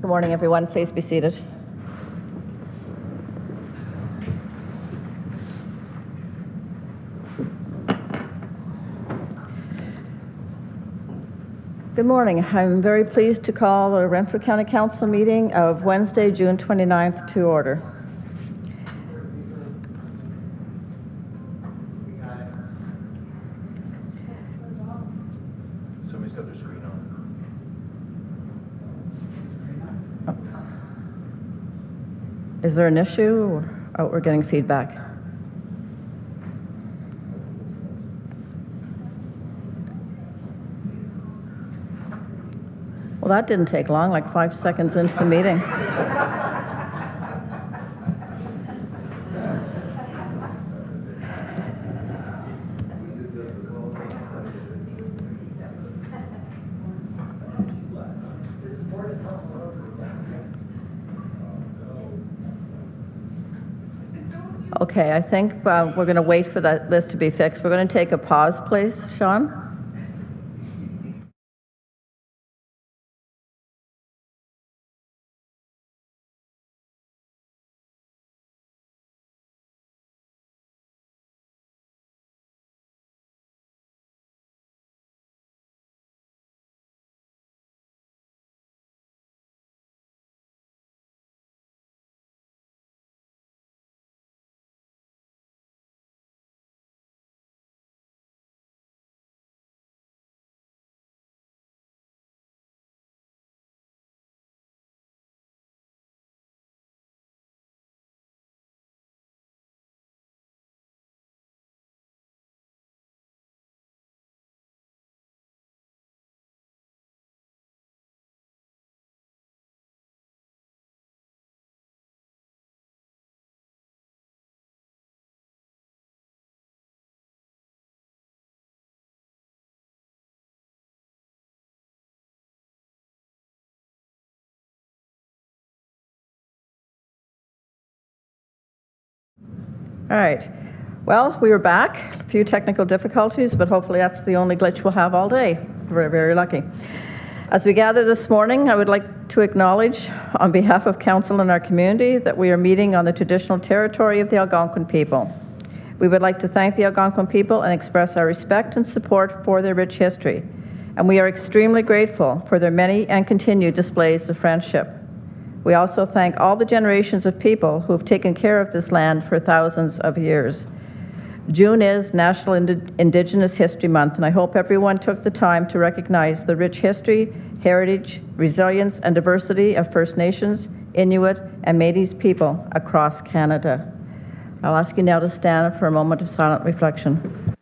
Good morning, everyone. Please be seated. Good morning. I'm very pleased to call the Renfrew County Council meeting of Wednesday, June 29th to order. Somebody's got their screen on. Is there an issue? Oh, we're getting feedback. Well, that didn't take long, like 5 seconds into the meeting. Okay, I think we're going to wait for that list to be fixed. We're going to take a pause, please, Sean. All right. Well, we were back. A few technical difficulties, but hopefully that's the only glitch we'll have all day. We're very lucky. As we gather this morning, I would like to acknowledge, on behalf of Council and our community, that we are meeting on the traditional territory of the Algonquin people. We would like to thank the Algonquin people and express our respect and support for their rich history. And we are extremely grateful for their many and continued displays of friendship. We also thank all the generations of people who have taken care of this land for thousands of years. June is National Indigenous History Month, and I hope everyone took the time to recognize the rich history, heritage, resilience, and diversity of First Nations, Inuit, and Métis people across Canada. I'll ask you now to stand for a moment of silent reflection.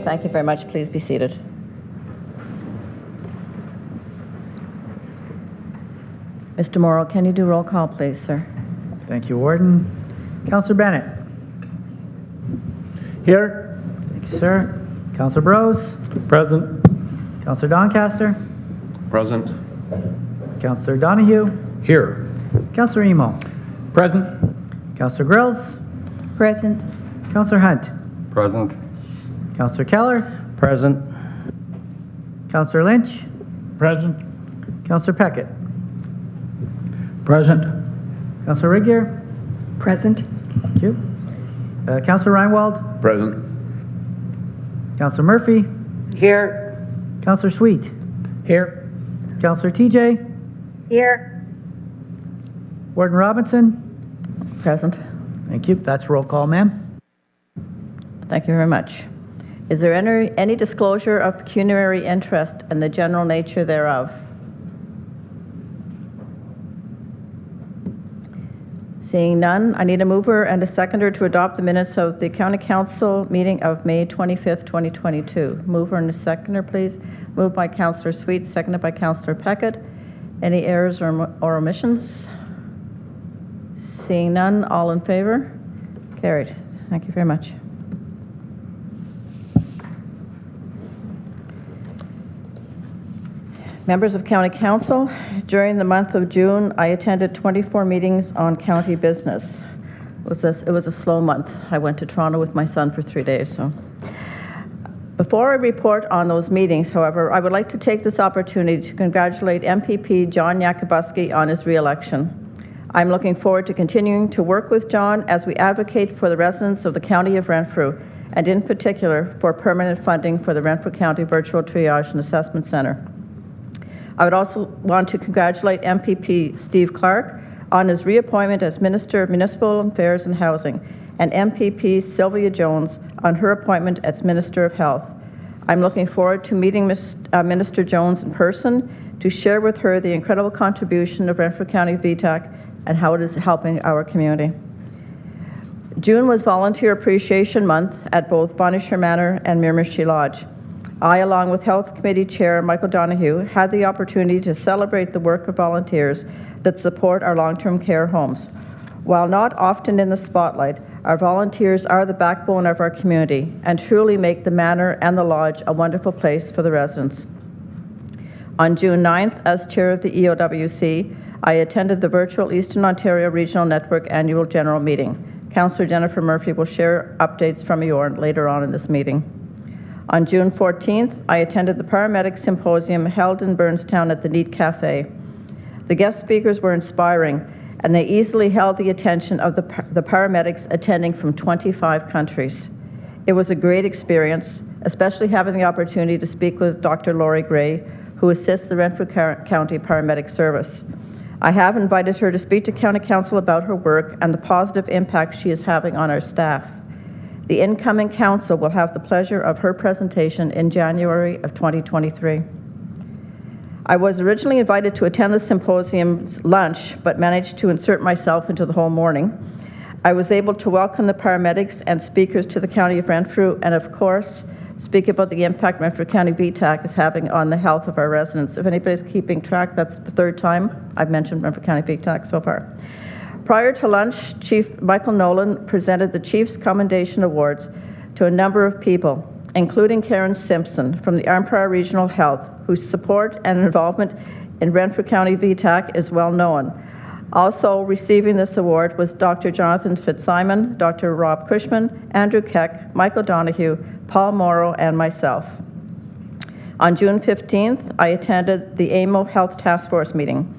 Thank you very much. Please be seated. Mr. Morrow, can you do roll call, please, sir? Thank you, Warden. Councillor Bennett. Here. Thank you, sir. Councillor Brose. Present. Councillor Doncaster. Present. Councillor Donahue. Here. Councillor Emo. Present. Councillor Grills. Present. Councillor Hunt. Present. Councillor Keller. Present. Councillor Lynch. Present. Councillor Peckett. Present. Councillor Rigier. Present. Thank you. Councillor Reinwald. Present. Councillor Murphy. Here. Councillor Sweet. Here. Councillor TJ. Here. Warden Robinson. Present. Thank you. That's roll call, ma'am. Thank you very much. Is there any disclosure of pecuniary interest and the general nature thereof? Seeing none, I need a mover and a seconder to adopt the minutes of the County Council meeting of May 25th, 2022. Mover and a seconder, please. Moved by Councillor Sweet, seconded by Councillor Peckett. Any errors or omissions? Seeing none, all in favor? Carried. Thank you very much. Members of County Council, during the month of June, I attended 24 meetings on county business. It was a slow month. I went to Toronto with my son for 3 days. So, before I report on those meetings, however, I would like to take this opportunity to congratulate MPP John Yakubuski on his re-election. I'm looking forward to continuing to work with John as we advocate for the residents of the County of Renfrew, and in particular for permanent funding for the Renfrew County Virtual Triage and Assessment Centre. I would also want to congratulate MPP Steve Clark on his reappointment as Minister of Municipal Affairs and Housing, and MPP Sylvia Jones on her appointment as Minister of Health. I'm looking forward to meeting Minister Jones in person to share with her the incredible contribution of Renfrew County VTAC and how it is helping our community. June was Volunteer Appreciation Month at both Bonnechere Manor and Miramichi Lodge. I, along with Health Committee Chair Michael Donahue, had the opportunity to celebrate the work of volunteers that support our long-term care homes. While not often in the spotlight, our volunteers are the backbone of our community and truly make the manor and the lodge a wonderful place for the residents. On June 9th, as Chair of the EOWC, I attended the virtual Eastern Ontario Regional Network Annual General Meeting. Councillor Jennifer Murphy will share updates from EORN later on in this meeting. On June 14th, I attended the Paramedic Symposium held in Burnstown at the Neat Cafe. The guest speakers were inspiring, and they easily held the attention of the paramedics attending from 25 countries. It was a great experience, especially having the opportunity to speak with Dr. Laurie Gray, who assists the Renfrew County Paramedic Service. I have invited her to speak to County Council about her work and the positive impact she is having on our staff. The incoming council will have the pleasure of her presentation in January of 2023. I was originally invited to attend the symposium's lunch, but managed to insert myself into the whole morning. I was able to welcome the paramedics and speakers to the County of Renfrew, and of course, speak about the impact Renfrew County VTAC is having on the health of our residents. If anybody's keeping track, that's the third time I've mentioned Renfrew County VTAC so far. Prior to lunch, Chief Michael Nolan presented the Chief's Commendation Awards to a number of people, including Karen Simpson from the Empire Regional Health, whose support and involvement in Renfrew County VTAC is well known. Also receiving this award was Dr. Jonathan Fitzsimon, Dr. Rob Cushman, Andrew Keck, Michael Donahue, Paul Morrow, and myself. On June 15th, I attended the AMO Health Task Force meeting.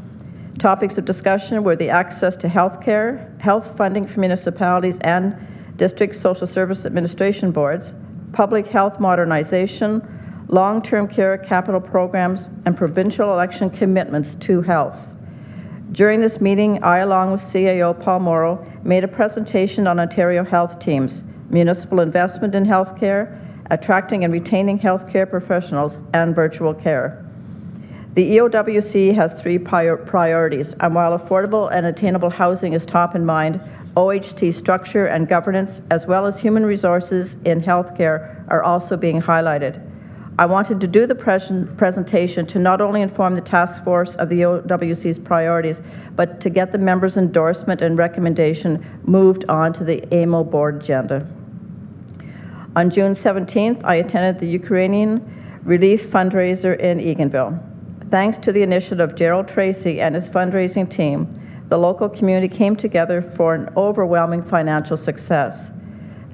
Topics of discussion were the access to health care, health funding for municipalities and district social service administration boards, public health modernization, long-term care capital programs, and provincial election commitments to health. During this meeting, I, along with CAO Paul Morrow, made a presentation on Ontario health teams, municipal investment in healthcare, attracting and retaining healthcare professionals, and virtual care. The EOWC has three priorities, and while affordable and attainable housing is top in mind, OHT structure and governance, as well as human resources in healthcare, are also being highlighted. I wanted to do the presentation to not only inform the task force of the EOWC's priorities, but to get the members' endorsement and recommendation moved on to the AMO board agenda. On June 17th, I attended the Ukrainian Relief Fundraiser in Eganville. Thanks to the initiative of Gerald Tracy and his fundraising team, the local community came together for an overwhelming financial success.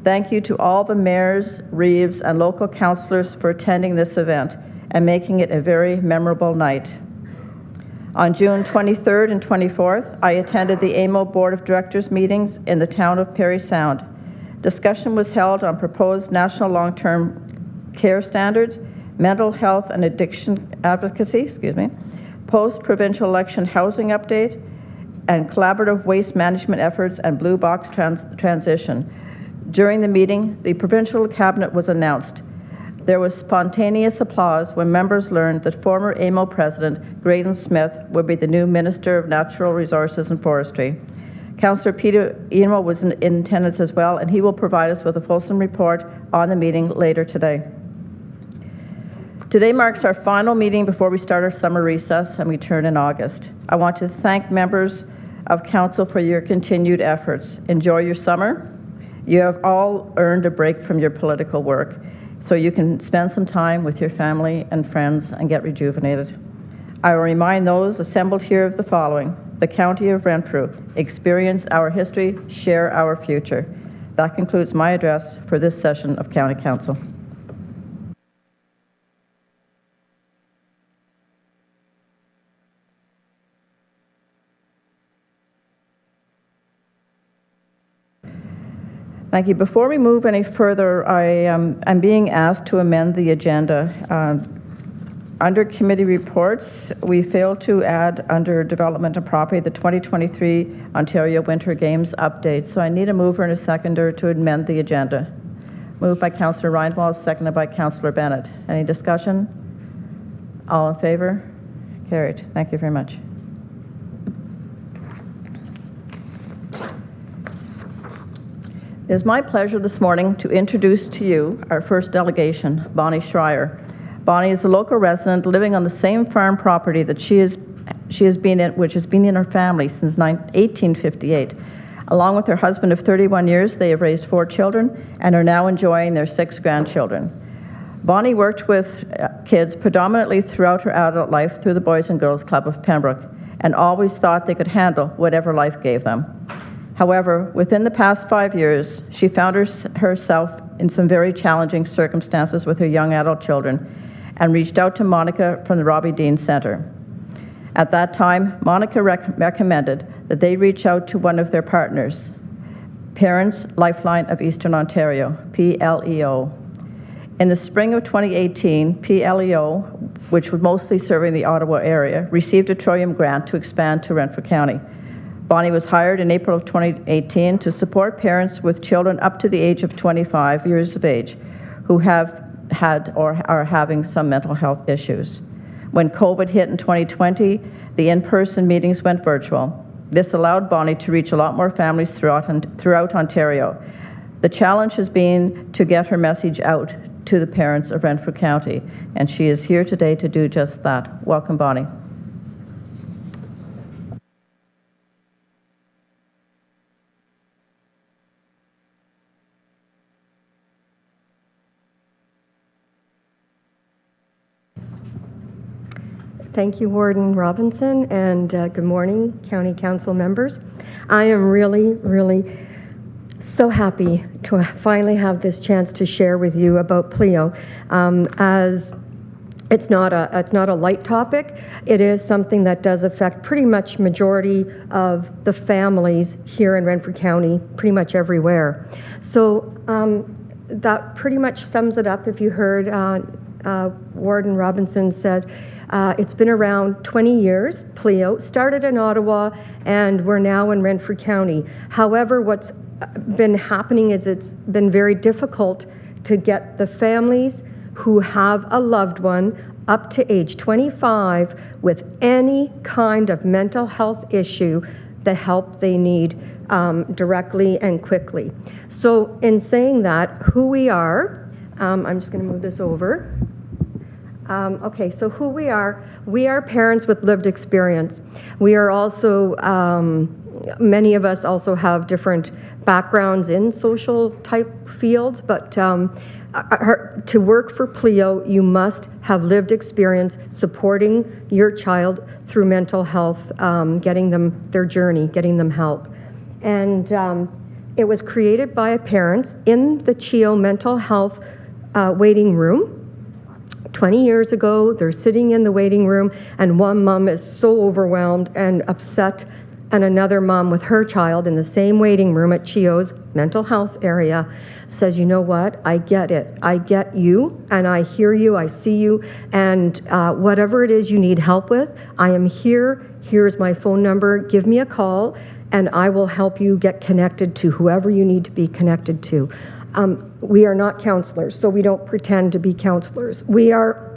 Thank you to all the mayors, reeves, and local councillors for attending this event and making it a very memorable night. On June 23rd and 24th, I attended the AMO Board of Directors meetings in the town of Parry Sound. Discussion was held on proposed national long-term care standards, mental health and addiction advocacy, post-provincial election housing update, and collaborative waste management efforts and blue box transition. During the meeting, the provincial cabinet was announced. There was spontaneous applause when members learned that former AMO President Graydon Smith would be the new Minister of Natural Resources and Forestry. Councillor Peter Eno was in attendance as well, and he will provide us with a fulsome report on the meeting later today. Today marks our final meeting before we start our summer recess and we turn in August. I want to thank members of Council for your continued efforts. Enjoy your summer. You have all earned a break from your political work, so you can spend some time with your family and friends and get rejuvenated. I will remind those assembled here of the following: the County of Renfrew, experience our history, share our future. That concludes my address for this session of County Council. Thank you. Before we move any further, I'm being asked to amend the agenda. Under committee reports, we failed to add under development and property the 2023 Ontario Winter Games update. So I need a mover and a seconder to amend the agenda. Moved by Councillor Reinwald, seconded by Councillor Bennett. Any discussion? All in favor? Carried. Thank you very much. It is my pleasure this morning to introduce to you our first delegation, Bonnie Schreier. Bonnie is a local resident living on the same farm property that which has been in her family since 1858. Along with her husband of 31 years, they have raised 4 children and are now enjoying their 6 grandchildren. Bonnie worked with kids predominantly throughout her adult life through the Boys and Girls Club of Pembroke and always thought they could handle whatever life gave them. However, within the past 5 years, she found herself in some very challenging circumstances with her young adult children and reached out to Monica from the Robbie Dean Centre. At that time, Monica recommended that they reach out to one of their partners, Parents Lifeline of Eastern Ontario, PLEO. In the spring of 2018, PLEO, which was mostly serving the Ottawa area, received a Trillium grant to expand to Renfrew County. Bonnie was hired in April of 2018 to support parents with children up to the age of 25 years of age who have had or are having some mental health issues. When COVID hit in 2020, the in-person meetings went virtual. This allowed Bonnie to reach a lot more families throughout Ontario. The challenge has been to get her message out to the parents of Renfrew County, and she is here today to do just that. Welcome, Bonnie. Thank you, Warden Robinson, and good morning, County Council members. I am really so happy to finally have this chance to share with you about PLEO. As it's not a light topic, it is something that does affect pretty much majority of the families here in Renfrew County, pretty much everywhere. So that pretty much sums it up. If you heard Warden Robinson said, it's been around 20 years, PLEO, started in Ottawa, and we're now in Renfrew County. However, what's been happening is it's been very difficult to get the families who have a loved one up to age 25 with any kind of mental health issue the help they need directly and quickly. So in saying that, who we are, I'm just going to move this over. Okay, so who we are parents with lived experience. We are also Many of us also have different backgrounds in social type fields, but to work for PLEO, you must have lived experience supporting your child through mental health, getting them their journey, getting them help. And it was created by parents in the CHEO mental health waiting room. 20 years ago, they're sitting in the waiting room, and one mom is so overwhelmed and upset, and another mom with her child in the same waiting room at CHEO's mental health area says, you know what, I get it. I get you, and I hear you, I see you, and whatever it is you need help with, I am here. Here's my phone number. Give me a call, and I will help you get connected to whoever you need to be connected to. We are not counselors, so we don't pretend to be counselors. We are,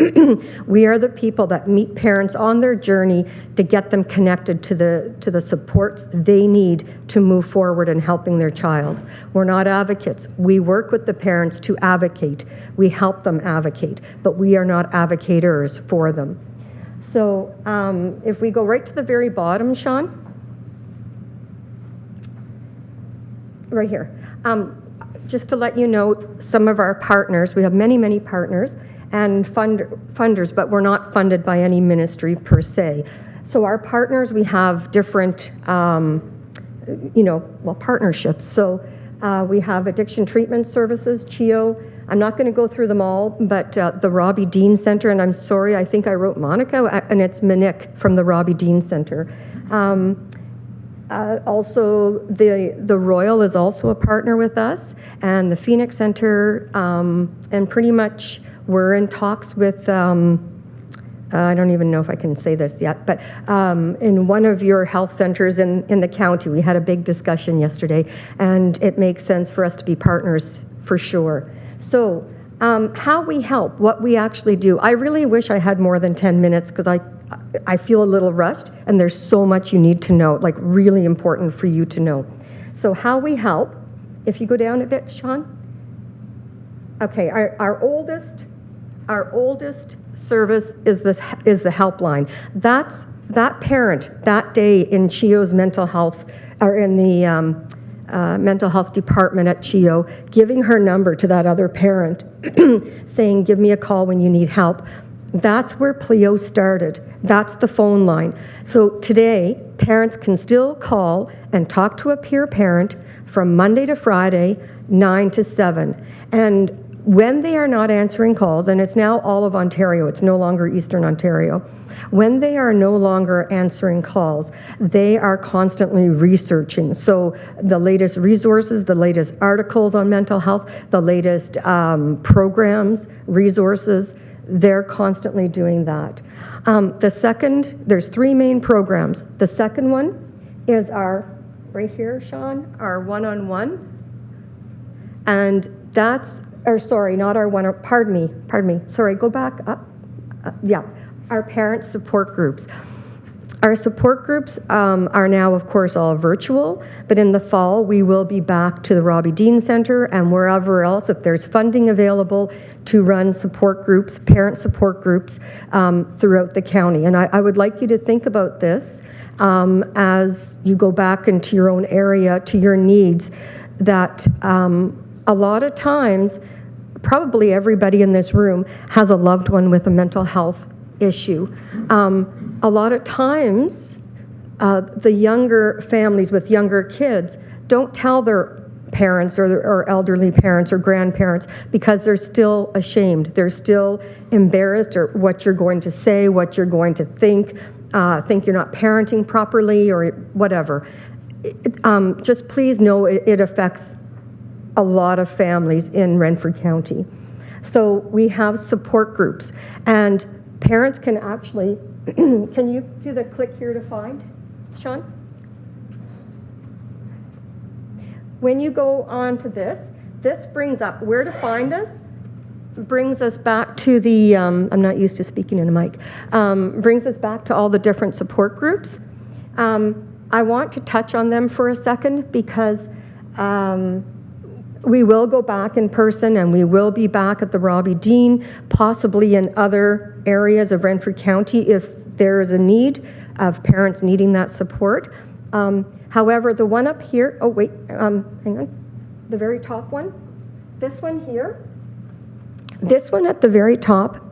we are the people that meet parents on their journey to get them connected to the supports they need to move forward in helping their child. We're not advocates. We work with the parents to advocate. We help them advocate, but we are not advocators for them. So if we go right to the very bottom, Sean, right here. Just to let you know, some of our partners, we have many, many partners and funders, but we're not funded by any ministry per se. So our partners, we have different, partnerships. So we have Addiction Treatment Services, CHEO. I'm not going to go through them all, but the Robbie Dean Center, and I'm sorry, I think I wrote Monica, and it's Monique from the Robbie Dean Center. Also, the Royal is also a partner with us, and the Phoenix Center, and pretty much we're in talks with, I don't even know if I can say this yet, but in one of your health centers in the county, we had a big discussion yesterday, and it makes sense for us to be partners for sure. So how we help, what we actually do. I really wish I had more than 10 minutes because I feel a little rushed, and there's so much you need to know, like really important for you to know. So how we help, if you go down a bit, Sean. Okay, our oldest service is the helpline. That's that parent that day in CHEO's mental health, or in the mental health department at CHEO, giving her number to that other parent, saying, give me a call when you need help. That's where PLEO started. That's the phone line. So today, parents can still call and talk to a peer parent from Monday to Friday, 9 to 7. And when they are not answering calls, and it's now all of Ontario, it's no longer Eastern Ontario, when they are no longer answering calls, they are constantly researching. So the latest resources, the latest articles on mental health, the latest programs, resources, they're constantly doing that. There's 3 main programs. The second one is our, right here, Sean, our one-on-one. And that's, or sorry, not our one, pardon me, sorry, go back up. Yeah, our parent support groups. Our support groups are now, of course, all virtual, but in the fall, we will be back to the Robbie Dean Center and wherever else, if there's funding available, to run support groups, parent support groups throughout the county. And I would like you to think about this as you go back into your own area, to your needs, that a lot of times, probably everybody in this room has a loved one with a mental health issue. A lot of times, the younger families with younger kids don't tell their parents or elderly parents or grandparents because they're still ashamed. They're still embarrassed, or what you're going to say, what you're going to think you're not parenting properly or whatever. Just please know it affects a lot of families in Renfrew County. So we have support groups, and parents can actually, can you do the click here to find, Sean? When you go on to this brings up where to find us, brings us back to the, I'm not used to speaking in a mic, brings us back to all the different support groups. I want to touch on them for a second because we will go back in person, and we will be back at the Robbie Dean, possibly in other areas of Renfrew County if there is a need of parents needing that support. However, the one up here, oh wait, hang on, the very top one, this one here, this one at the very top,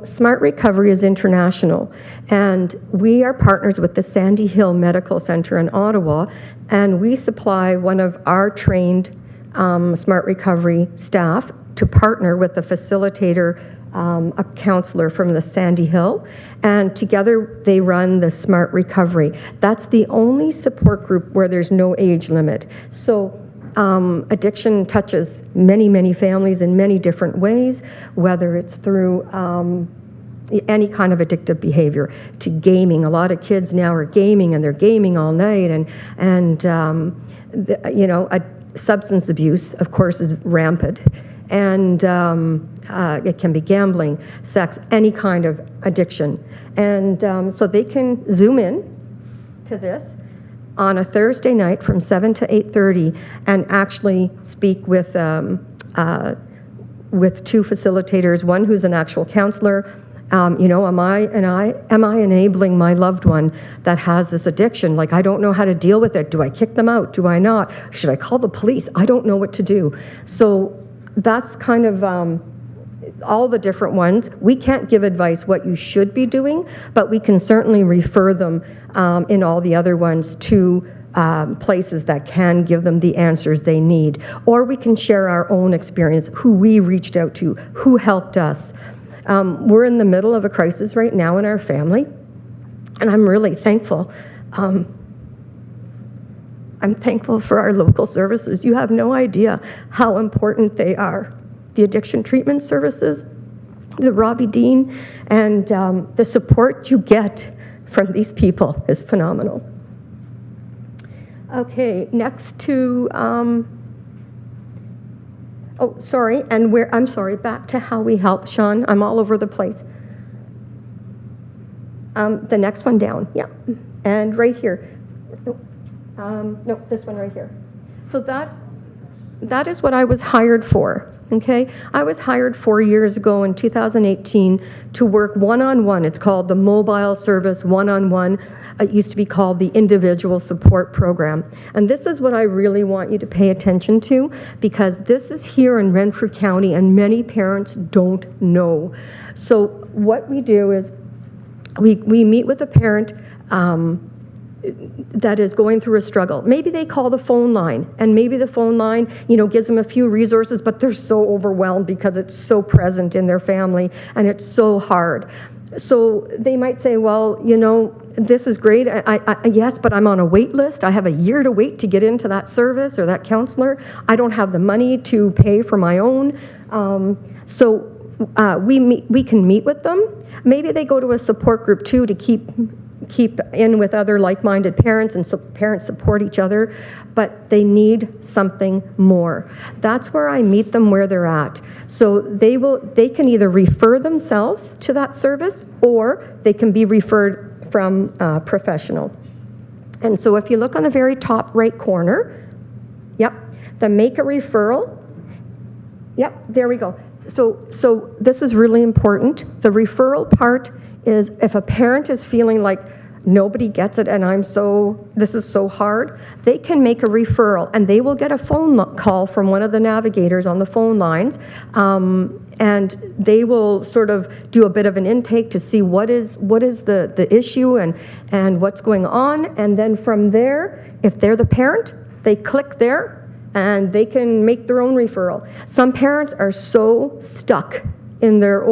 Smart Recovery is international, and we are partners with the Sandy Hill Medical Center in Ottawa, and we supply one of our trained Smart Recovery staff to partner with a facilitator, a counselor from the Sandy Hill, and together they run the Smart Recovery. That's the only support group where there's no age limit. So addiction touches many, many families in many different ways, whether it's through any kind of addictive behavior, to gaming. A lot of kids now are gaming, and they're gaming all night, and you know, substance abuse, of course, is rampant, and it can be gambling, sex, any kind of addiction. And so they can zoom in to this on a Thursday night from 7 to 8:30 and actually speak with two facilitators, one who's an actual counselor. You know, am I enabling my loved one that has this addiction? Like, I don't know how to deal with it. Do I kick them out? Do I not? Should I call the police? I don't know what to do. So that's kind of all the different ones. We can't give advice what you should be doing, but we can certainly refer them in all the other ones to places that can give them the answers they need. Or we can share our own experience, who we reached out to, who helped us. We're in the middle of a crisis right now in our family, and I'm really thankful. I'm thankful for our local services. You have no idea how important they are. The addiction treatment services, the Robbie Dean, and the support you get from these people is phenomenal. Okay, next to, oh, sorry, and I'm sorry, back to how we help, Sean. I'm all over the place. The next one down, yeah. And right here. No, this one right here. So that is what I was hired for. Okay, I was hired 4 years ago in 2018 to work one-on-one. It's called the Mobile Service One-on-One. It used to be called the Individual Support Program. And this is what I really want you to pay attention to, because this is here in Renfrew County and many parents don't know. So what we do is we meet with a parent that is going through a struggle. Maybe they call the phone line, and maybe the phone line, you know, gives them a few resources, but they're so overwhelmed because it's so present in their family and it's so hard. So they might say, well, you know, this is great. Yes, but I'm on a wait list. I have a year to wait to get into that service or that counselor. I don't have the money to pay for my own. We can meet with them. Maybe they go to a support group too to keep in with other like-minded parents, and so parents support each other, but they need something more. That's where I meet them where they're at. So they can either refer themselves to that service, or they can be referred from a professional. And so if you look on the very top right corner, yep, the make a referral, yep, there we go. So this is really important. The referral part is if a parent is feeling like nobody gets it and this is so hard, they can make a referral and they will get a phone call from one of the navigators on the phone lines, and they will sort of do a bit of an intake to see what is the issue and what's going on, and then from there, if they're the parent, they click there and they can make their own referral. Some parents are so stuck in their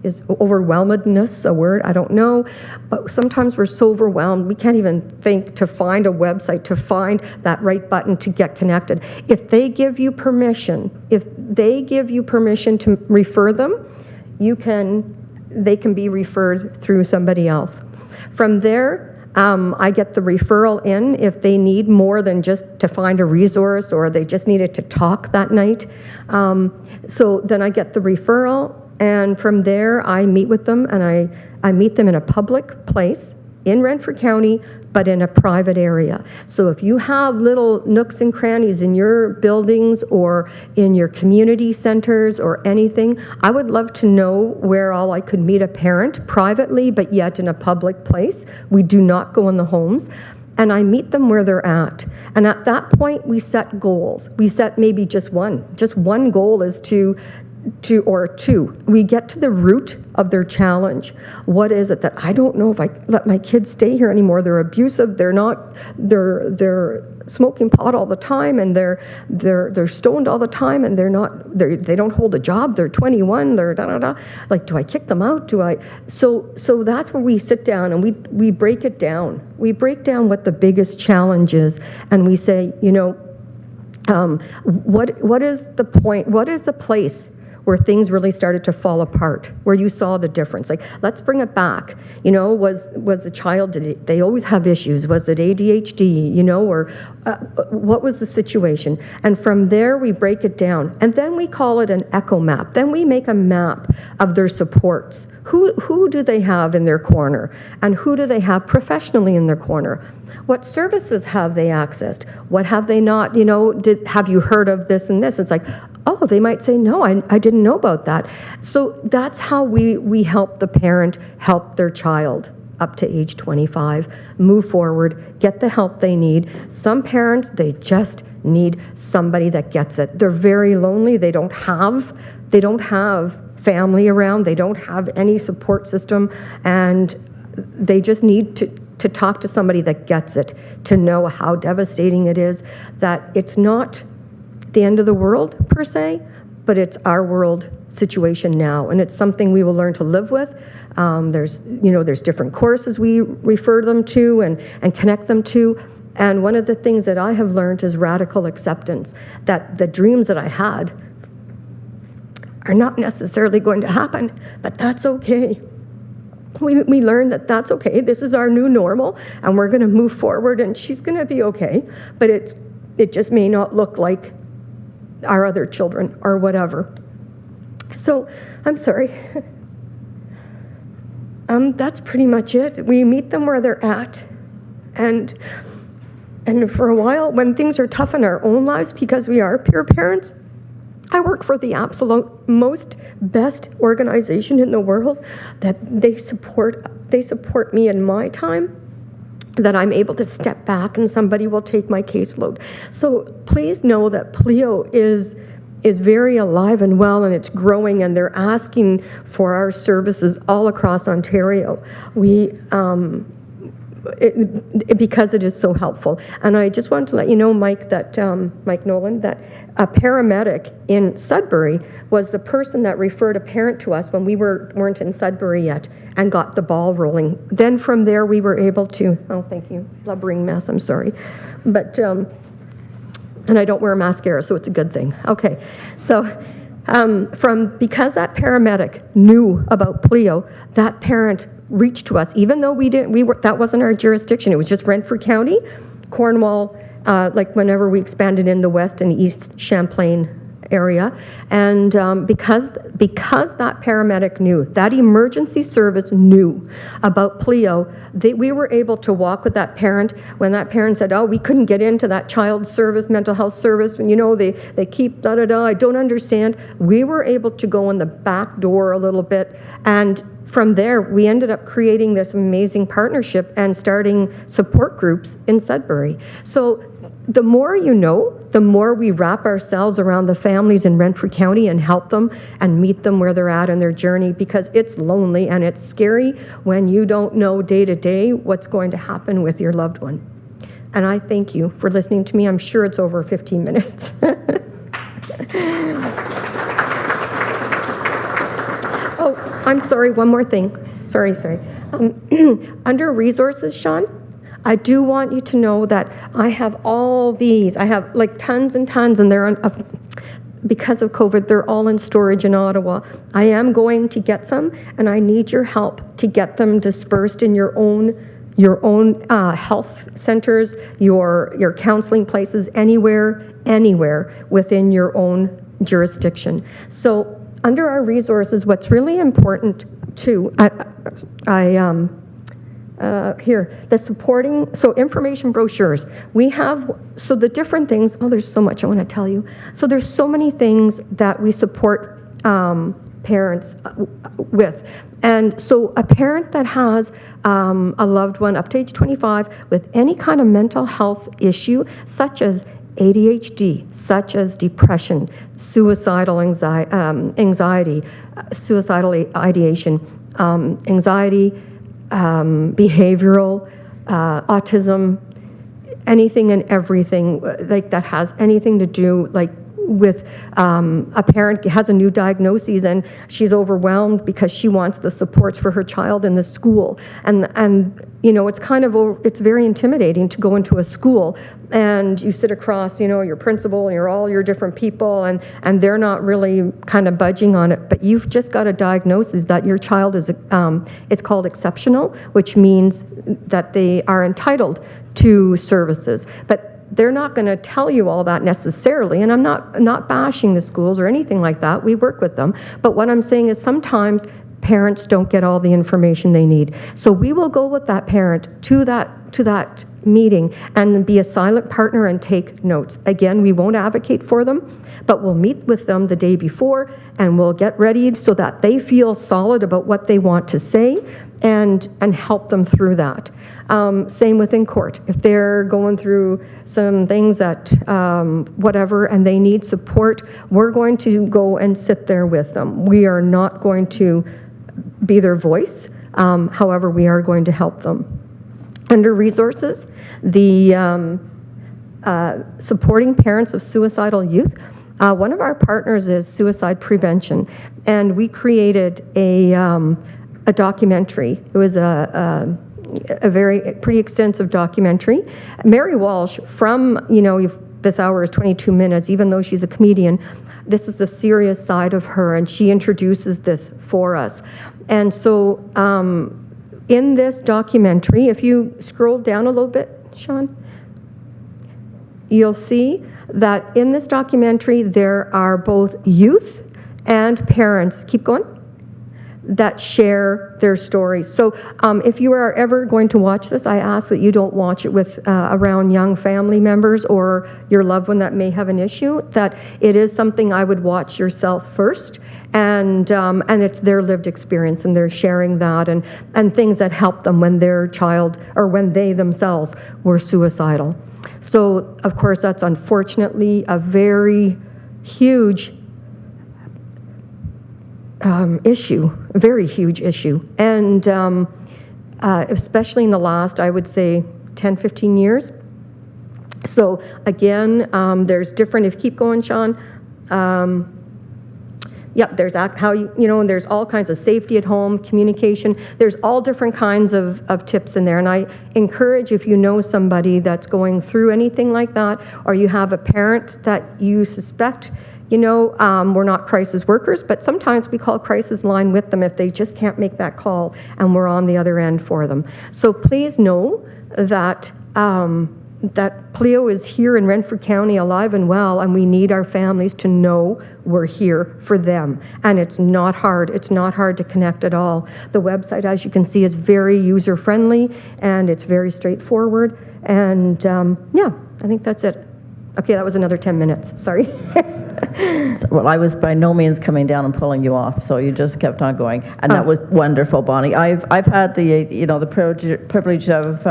is overwhelmedness a word? I don't know. But sometimes we're so overwhelmed, we can't even think to find a website, to find that right button to get connected. If they give you permission, to refer them, they can be referred through somebody else. From there, I get the referral in if they need more than just to find a resource, or they just needed to talk that night. So then I get the referral, and from there I meet with them, and I meet them in a public place in Renfrew County, but in a private area. So if you have little nooks and crannies in your buildings or in your community centers or anything, I would love to know where all I could meet a parent privately, but yet in a public place. We do not go in the homes. And I meet them where they're at. And at that point, we set goals. We set maybe just one. Just one goal is or two. We get to the root of their challenge. What is it that I don't know if I let my kids stay here anymore? They're abusive. They're smoking pot all the time, and they're stoned all the time, and they don't hold a job. They're 21. They're da da da. Like, do I kick them out? Do I? So that's where we sit down and we break it down. We break down what the biggest challenge is, and we say, what is the point? What is the place where things really started to fall apart, where you saw the difference? Like, let's bring it back. Was the child, did they always have issues? Was it ADHD, or what was the situation? And from there, we break it down. And then we call it an echo map. Then we make a map of their supports. Who do they have in their corner? And who do they have professionally in their corner? What services have they accessed? What have they not? Have you heard of this and this? It's like, oh, they might say, no, I didn't know about that. So that's how we help the parent help their child up to age 25, move forward, get the help they need. Some parents, they just need somebody that gets it. They're very lonely. They don't have family around. They don't have any support system, and they just need to talk to somebody that gets it, to know how devastating it is, that it's not the end of the world per se, but it's our world situation now, and it's something we will learn to live with. There's different courses we refer them to and connect them to. And one of the things that I have learned is radical acceptance, that the dreams that I had are not necessarily going to happen, but that's okay. We learned that that's okay. This is our new normal, and we're going to move forward, and she's going to be okay, but it just may not look like our other children or whatever. So I'm sorry. That's pretty much it. We meet them where they're at, and for a while, when things are tough in our own lives, because we are peer parents, I work for the absolute most best organization in the world, that they support me in my time, that I'm able to step back and somebody will take my caseload. So please know that PLEO is very alive and well, and it's growing, and they're asking for our services all across Ontario. Because it is so helpful. And I just wanted to let you know, Mike, that Mike Nolan, that a paramedic in Sudbury was the person that referred a parent to us when we weren't in Sudbury yet, and got the ball rolling. Then from there we were able to, oh, thank you, blubbering mess, I'm sorry. But, and I don't wear mascara, so it's a good thing. Okay, so because that paramedic knew about PLEO, that parent reached to us, even though that wasn't our jurisdiction. It was just Renfrew County, Cornwall, like whenever we expanded in the West and East Champlain area. And because that paramedic knew, that emergency service knew about PLEO, we were able to walk with that parent when that parent said, oh, we couldn't get into that child service, mental health service, and they keep da-da-da, I don't understand. We were able to go in the back door a little bit, and from there, we ended up creating this amazing partnership and starting support groups in Sudbury. So the more you know, the more we wrap ourselves around the families in Renfrew County and help them and meet them where they're at in their journey, because it's lonely and it's scary when you don't know day to day what's going to happen with your loved one. And I thank you for listening to me. I'm sure it's over 15 minutes. Oh, I'm sorry, one more thing. Sorry. Under resources, Sean, I do want you to know that I have all these. I have like tons and tons, and they're because of COVID, they're all in storage in Ottawa. I am going to get some, and I need your help to get them dispersed in your own health centers, your counseling places, anywhere within your own jurisdiction. So under our resources, what's really important too, here, the supporting, so information brochures. We have, so the different things, oh, there's so much I want to tell you. So there's so many things that we support parents with. And so a parent that has a loved one up to age 25 with any kind of mental health issue, such as ADHD, such as depression, suicidal anxiety, suicidal ideation, anxiety, behavioral, autism, anything and everything like that has anything to do like with a parent has a new diagnosis and she's overwhelmed because she wants the supports for her child in the school, and you know, it's kind of, it's very intimidating to go into a school and you sit across, you know, your principal, you're all your different people, and they're not really kind of budging on it, but you've just got a diagnosis that your child is, it's called exceptional, which means that they are entitled to services. But they're not going to tell you all that necessarily, and I'm not bashing the schools or anything like that. We work with them. But what I'm saying is sometimes parents don't get all the information they need. So we will go with that parent to that meeting and be a silent partner and take notes. Again, we won't advocate for them, but we'll meet with them the day before and we'll get ready so that they feel solid about what they want to say and help them through that. Same within court. If they're going through some things that whatever and they need support, we're going to go and sit there with them. We are not going to be their voice. However, we are going to help them. Under resources, the supporting parents of suicidal youth. One of our partners is suicide prevention, and we created a documentary. It was a very pretty extensive documentary. Mary Walsh, from, you know, this hour is 22 minutes, even though she's a comedian, this is the serious side of her, and she introduces this for us. And so in this documentary, if you scroll down a little bit, Sean, you'll see that in this documentary there are both youth and parents, keep going, that share their stories. So if you are ever going to watch this, I ask that you don't watch it with around young family members or your loved one that may have an issue, that it is something I would watch yourself first, and it's their lived experience, and they're sharing that and things that help them when their child or when they themselves were suicidal. So of course that's unfortunately a very huge issue, a very huge issue, and especially in the last, I would say, 10, 15 years. So again, there's different, if you keep going, Sean, yep, there's how you know, and there's all kinds of safety at home, communication, there's all different kinds of tips in there, and I encourage, if you know somebody that's going through anything like that, or you have a parent that you suspect, you know, we're not crisis workers, but sometimes we call crisis line with them if they just can't make that call, and we're on the other end for them. So please know that that PLEO is here in Renfrew County alive and well, and we need our families to know we're here for them. And it's not hard. It's not hard to connect at all. The website, as you can see, is very user-friendly, and it's very straightforward. And yeah, I think that's it. Okay, that was another 10 minutes. Sorry. Well, I was by no means coming down and pulling you off, so you just kept on going, and that was wonderful, Bonnie. I've had the the privilege of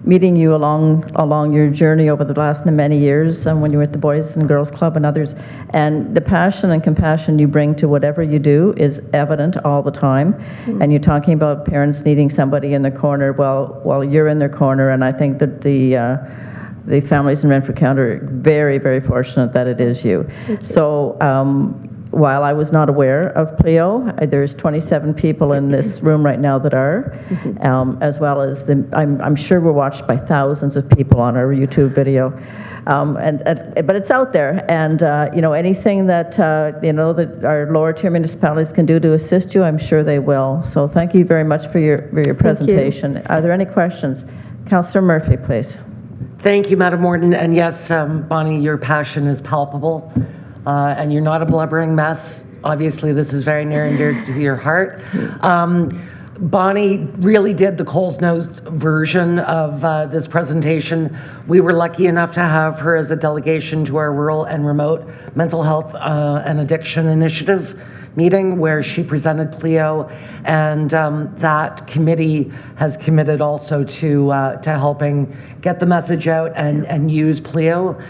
meeting you along your journey over the last many years, when you were at the Boys and Girls Club and others, and the passion and compassion you bring to whatever you do is evident all the time. Mm-hmm. And you're talking about parents needing somebody in their corner while you're in their corner, and I think that the families in Renfrew County are very, very fortunate that it is you. So while I was not aware of PLEO, there's 27 people in this room right now that are, as well as I'm sure we're watched by thousands of people on our YouTube video. But it's out there, and anything that that our lower tier municipalities can do to assist you, I'm sure they will. So thank you very much for your presentation. Are there any questions? Councillor Murphy, please. Thank you, Madam Warden. And yes, Bonnie, your passion is palpable, and you're not a blubbering mess. Obviously, this is very near and dear to your heart. Bonnie really did the Coles Notes version of this presentation. We were lucky enough to have her as a delegation to our rural and remote mental health and addiction initiative meeting where she presented PLEO, and that committee has committed also to helping get the message out and use PLEO.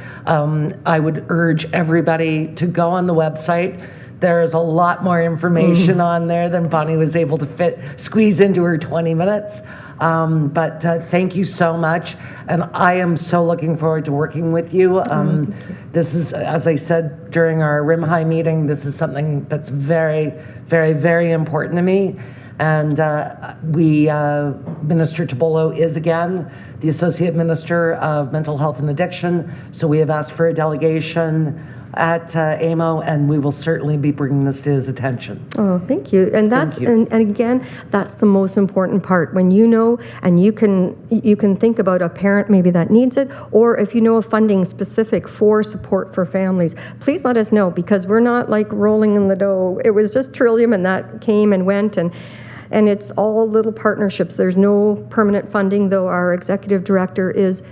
I would urge everybody to go on the website. There's a lot more information on there than Bonnie was able to squeeze into her 20 minutes. But thank you so much. And I am so looking forward to working with you. This is, as I said during our RIMHI meeting, this is something that's very, very, very important to me. And Minister Tobolo is again the Associate Minister of Mental Health and Addiction. So we have asked for a delegation at AMO, and we will certainly be bringing this to his attention. Oh, thank you. And that's and again, that's the most important part. When you know, and you can think about a parent maybe that needs it, or if you know of funding specific for support for families, please let us know, because we're not like rolling in the dough. It was just Trillium, and that came and went, and it's all little partnerships. There's no permanent funding, though our executive director is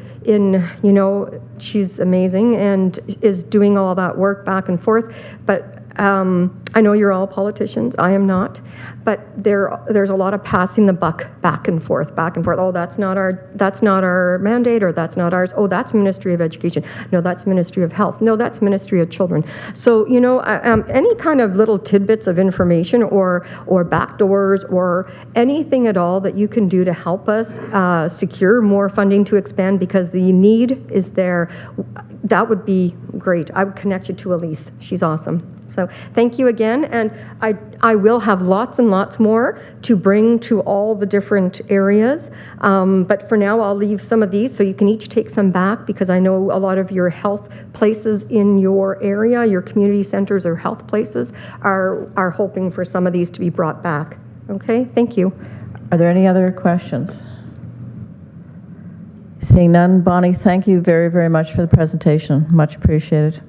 she's amazing and is doing all that work back and forth. But I know you're all politicians. I am not. But there's a lot of passing the buck back and forth. Oh, that's not our mandate, or that's not ours. Oh, that's Ministry of Education. No, that's Ministry of Health. No, that's Ministry of Children. So, any kind of little tidbits of information or backdoors or anything at all that you can do to help us secure more funding to expand, because the need is there, that would be great. I would connect you to Elise. She's awesome. So thank you again, and I will have lots and lots more to bring to all the different areas, but for now I'll leave some of these so you can each take some back, because I know a lot of your health places in your area, your community centers or health places are hoping for some of these to be brought back. Okay, thank you. Are there any other questions? Seeing none, Bonnie, thank you very, very much for the presentation. Much appreciated.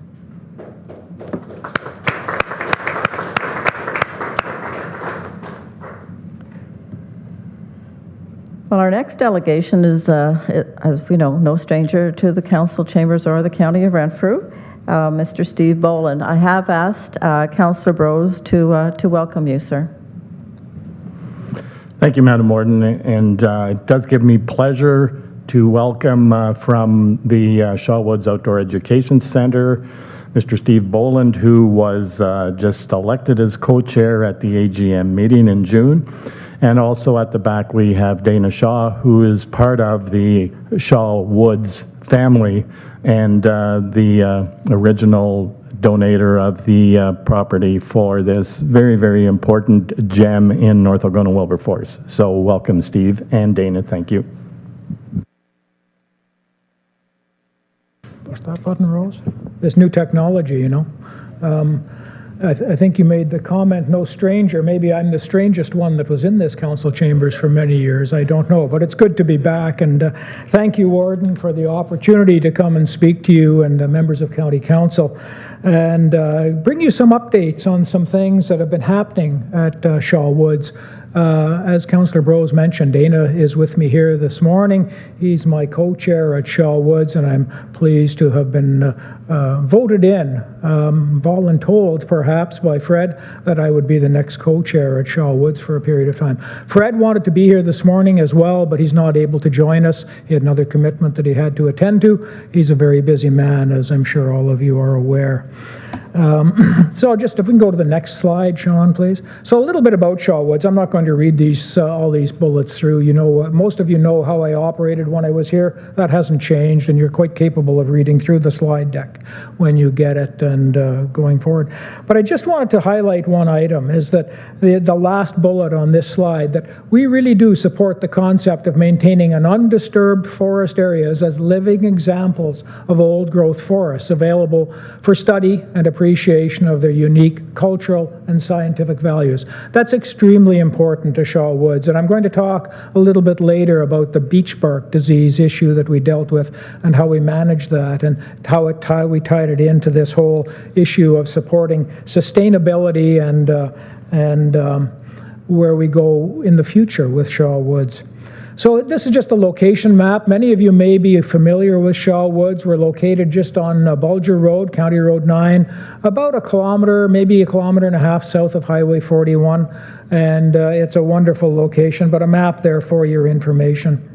Well, our next delegation is, as we know, no stranger to the council chambers or the county of Renfrew, Mr. Steve Boland. I have asked Councillor Brose to welcome you, sir. Thank you, Madam Warden, and it does give me pleasure to welcome from the Shaw Woods Outdoor Education Center, Mr. Steve Boland, who was just elected as co-chair at the AGM meeting in June. And also at the back, we have Dana Shaw, who is part of the Shaw Woods family and the original donator of the property for this very, very important gem in North Algona-Wilberforce. So welcome, Steve, and Dana, thank you. Push that button, Rose. This new technology, I think you made the comment, no stranger. Maybe I'm the strangest one that was in this council chambers for many years. I don't know, but it's good to be back. And thank you, Warden, for the opportunity to come and speak to you and members of County Council and bring you some updates on some things that have been happening at Shaw Woods. As Councillor Brose mentioned, Dana is with me here this morning. He's my co-chair at Shaw Woods, and I'm pleased to have been voted in, voluntold perhaps by Fred, that I would be the next co-chair at Shaw Woods for a period of time. Fred wanted to be here this morning as well, but he's not able to join us. He had another commitment that he had to attend to. He's a very busy man, as I'm sure all of you are aware. So just if we can go to the next slide, Sean, please. So a little bit about Shaw Woods. I'm not going to read these all these bullets through. You know, most of you know how I operated when I was here. That hasn't changed, and you're quite capable of reading through the slide deck when you get it and going forward. But I just wanted to highlight one item, is that the last bullet on this slide, that we really do support the concept of maintaining an undisturbed forest areas as living examples of old growth forests available for study and appreciation of their unique cultural and scientific values. That's extremely important to Shaw Woods, and I'm going to talk a little bit later about the beech bark disease issue that we dealt with and how we managed that and how we tied it into this whole issue of supporting sustainability and where we go in the future with Shaw Woods. So this is just a location map. Many of you may be familiar with Shaw Woods. We're located just on Bulger Road, County Road 9, about a kilometer, maybe a kilometer and a half south of Highway 41. And it's a wonderful location, but a map there for your information.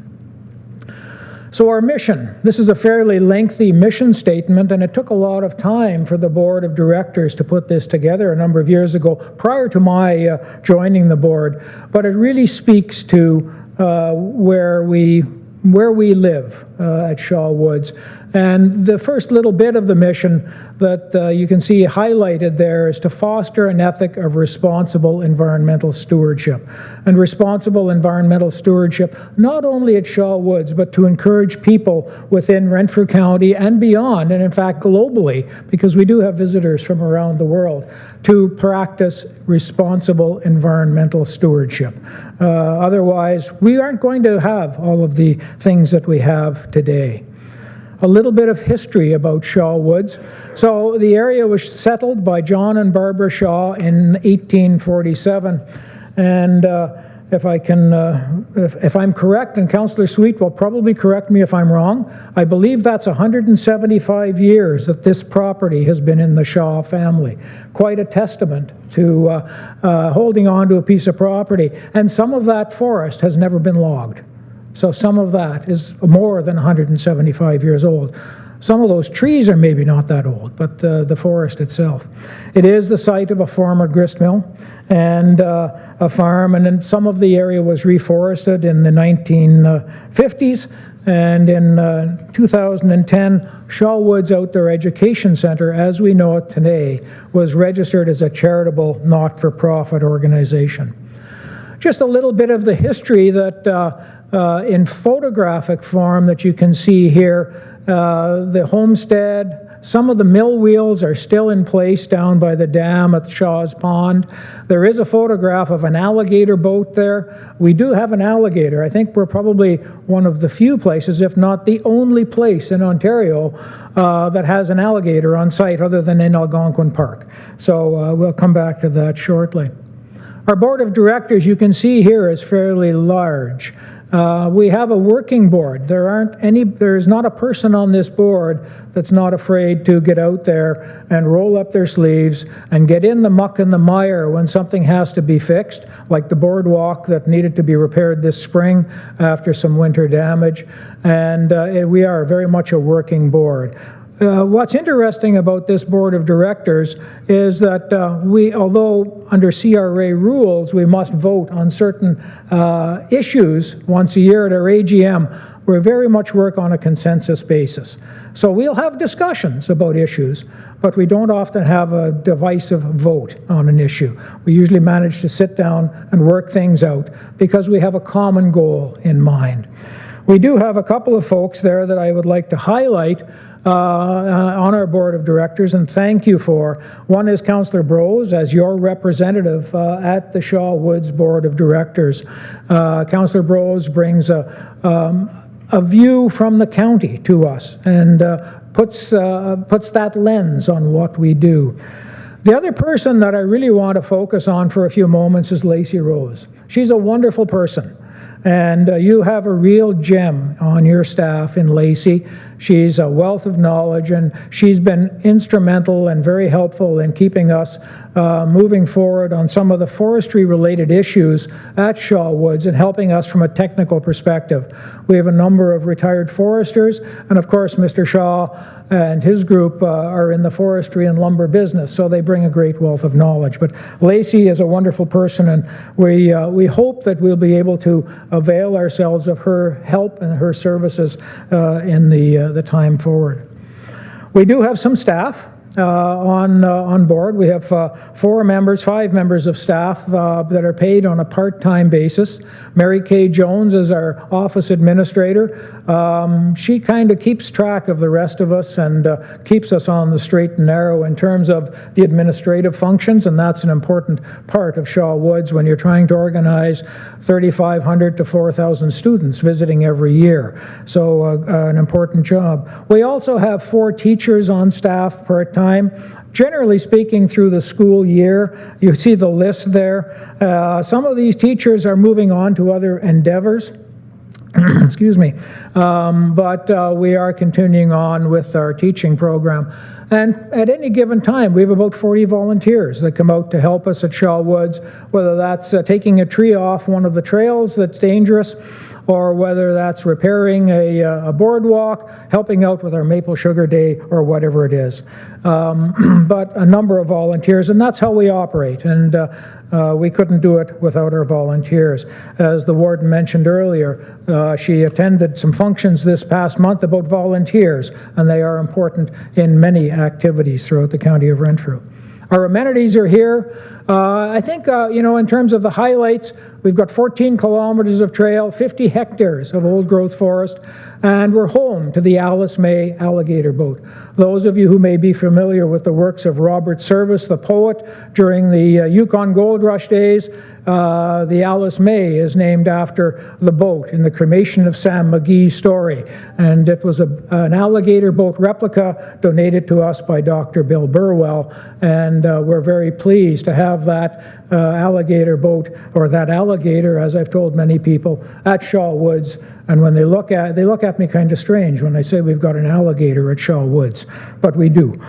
So our mission, this is a fairly lengthy mission statement, and it took a lot of time for the board of directors to put this together a number of years ago, prior to my joining the board. But it really speaks to where we live at Shaw Woods. And the first little bit of the mission that you can see highlighted there is to foster an ethic of responsible environmental stewardship. And responsible environmental stewardship, not only at Shaw Woods, but to encourage people within Renfrew County and beyond, and in fact globally, because we do have visitors from around the world, to practice responsible environmental stewardship. Otherwise, we aren't going to have all of the things that we have today. A little bit of history about Shaw Woods. So the area was settled by John and Barbara Shaw in 1847. And if I'm correct, and Councillor Sweet will probably correct me if I'm wrong, I believe that's 175 years that this property has been in the Shaw family. Quite a testament to holding on to a piece of property. And some of that forest has never been logged. So some of that is more than 175 years old. Some of those trees are maybe not that old, but the forest itself. It is the site of a former grist mill and a farm, and then some of the area was reforested in the 1950s. And in 2010, Shaw Woods Outdoor Education Centre, as we know it today, was registered as a charitable not-for-profit organization. Just a little bit of the history that in photographic form that you can see here. The homestead, some of the mill wheels are still in place down by the dam at Shaw's Pond. There is a photograph of an alligator boat there. We do have an alligator. I think we're probably one of the few places, if not the only place in Ontario, that has an alligator on site other than in Algonquin Park. So we'll come back to that shortly. Our board of directors, you can see here, is fairly large. We have a working board. There's not a person on this board that's not afraid to get out there and roll up their sleeves and get in the muck and the mire when something has to be fixed, like the boardwalk that needed to be repaired this spring after some winter damage. And we are very much a working board. What's interesting about this board of directors is that although under CRA rules we must vote on certain issues once a year at our AGM, we very much work on a consensus basis. So we'll have discussions about issues, but we don't often have a divisive vote on an issue. We usually manage to sit down and work things out because we have a common goal in mind. We do have a couple of folks there that I would like to highlight on our board of directors and thank you for. One is Councillor Brose, as your representative at the Shaw Woods Board of Directors. Councillor Brose brings a view from the county to us and puts that lens on what we do. The other person that I really want to focus on for a few moments is Lacey Rose. She's a wonderful person. And you have a real gem on your staff in Lacey. She's a wealth of knowledge, and she's been instrumental and very helpful in keeping us moving forward on some of the forestry-related issues at Shaw Woods and helping us from a technical perspective. We have a number of retired foresters, and of course, Mr. Shaw and his group are in the forestry and lumber business, so they bring a great wealth of knowledge. But Lacey is a wonderful person, and we hope that we'll be able to avail ourselves of her help and her services in the time forward. We do have some staff on board. We have 5 members of staff that are paid on a part-time basis. Mary Kay Jones is our office administrator. She kind of keeps track of the rest of us and keeps us on the straight and narrow in terms of the administrative functions, and that's an important part of Shaw Woods when you're trying to organize 3,500 to 4,000 students visiting every year. So an important job. We also have 4 teachers on staff part-time. time. Generally speaking, through the school year, you see the list there. Some of these teachers are moving on to other endeavors. Excuse me. But we are continuing on with our teaching program. And at any given time, we have about 40 volunteers that come out to help us at Shaw Woods, whether that's taking a tree off one of the trails that's dangerous, or whether that's repairing a boardwalk, helping out with our Maple Sugar Day, or whatever it is. But a number of volunteers, and that's how we operate. And we couldn't do it without our volunteers. As the warden mentioned earlier, she attended some functions this past month about volunteers, and they are important in many activities throughout the county of Renfrew. Our amenities are here. I think, in terms of the highlights, we've got 14 kilometers of trail, 50 hectares of old-growth forest, and we're home to the Alice May alligator boat. Those of you who may be familiar with the works of Robert Service, the poet, during the Yukon Gold Rush days, the Alice May is named after the boat in the cremation of Sam McGee's story. And it was an alligator boat replica donated to us by Dr. Bill Burwell. And we're very pleased to have that alligator boat, or that alligator, as I've told many people, at Shaw Woods. And when they look at me kind of strange when I say we've got an alligator at Shaw Woods, but we do.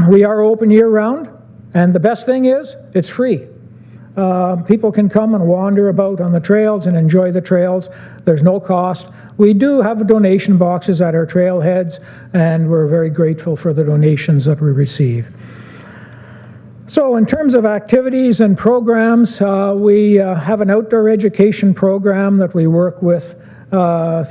We are open year-round, and the best thing is it's free. People can come and wander about on the trails and enjoy the trails. There's no cost. We do have donation boxes at our trailheads, and we're very grateful for the donations that we receive. So in terms of activities and programs, we have an outdoor education program that we work with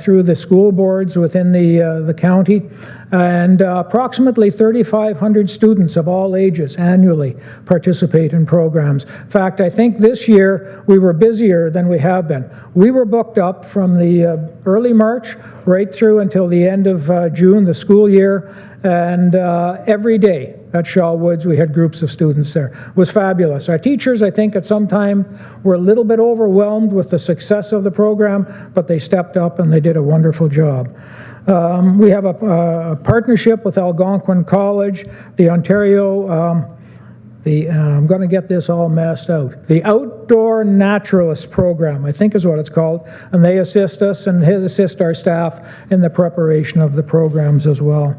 through the school boards within the county, and approximately 3,500 students of all ages annually participate in programs. In fact, I think this year we were busier than we have been. We were booked up from the early March right through until the end of June, the school year, and every day at Shaw Woods we had groups of students there. It was fabulous. Our teachers, I think, at some time were a little bit overwhelmed with the success of the program, but they stepped up and they did a wonderful job. We have a partnership with Algonquin College, the Ontario, I'm going to get this all messed out, the Outdoor Naturalist Program, I think is what it's called, and they assist us and assist our staff in the preparation of the programs as well.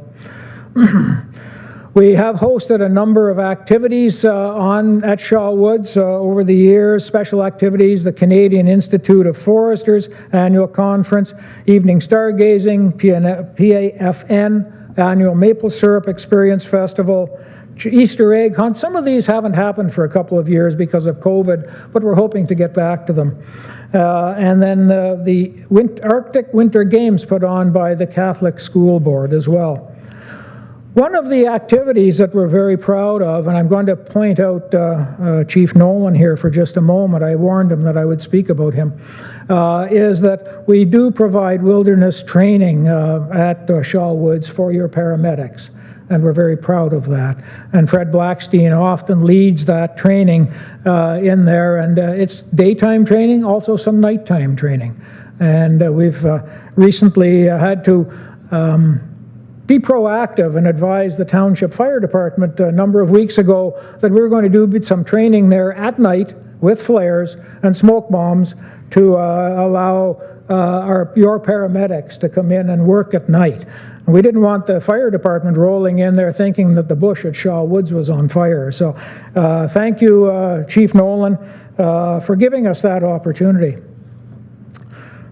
We have hosted a number of activities at Shaw Woods over the years, special activities, the Canadian Institute of Foresters Annual Conference, Evening Stargazing, PAFN, Annual Maple Syrup Experience Festival, Easter egg hunt. Some of these haven't happened for a couple of years because of COVID, but we're hoping to get back to them. And then the Arctic Winter Games put on by the Catholic School Board as well. One of the activities that we're very proud of, and I'm going to point out Chief Nolan here for just a moment, I warned him that I would speak about him, is that we do provide wilderness training at Shaw Woods for your paramedics, and we're very proud of that. And Fred Blackstein often leads that training in there, and it's daytime training, also some nighttime training. And we've recently had to be proactive and advise the Township Fire Department a number of weeks ago that we were going to do some training there at night with flares and smoke bombs to allow your paramedics to come in and work at night. And we didn't want the fire department rolling in there thinking that the bush at Shaw Woods was on fire. So thank you, Chief Nolan, for giving us that opportunity.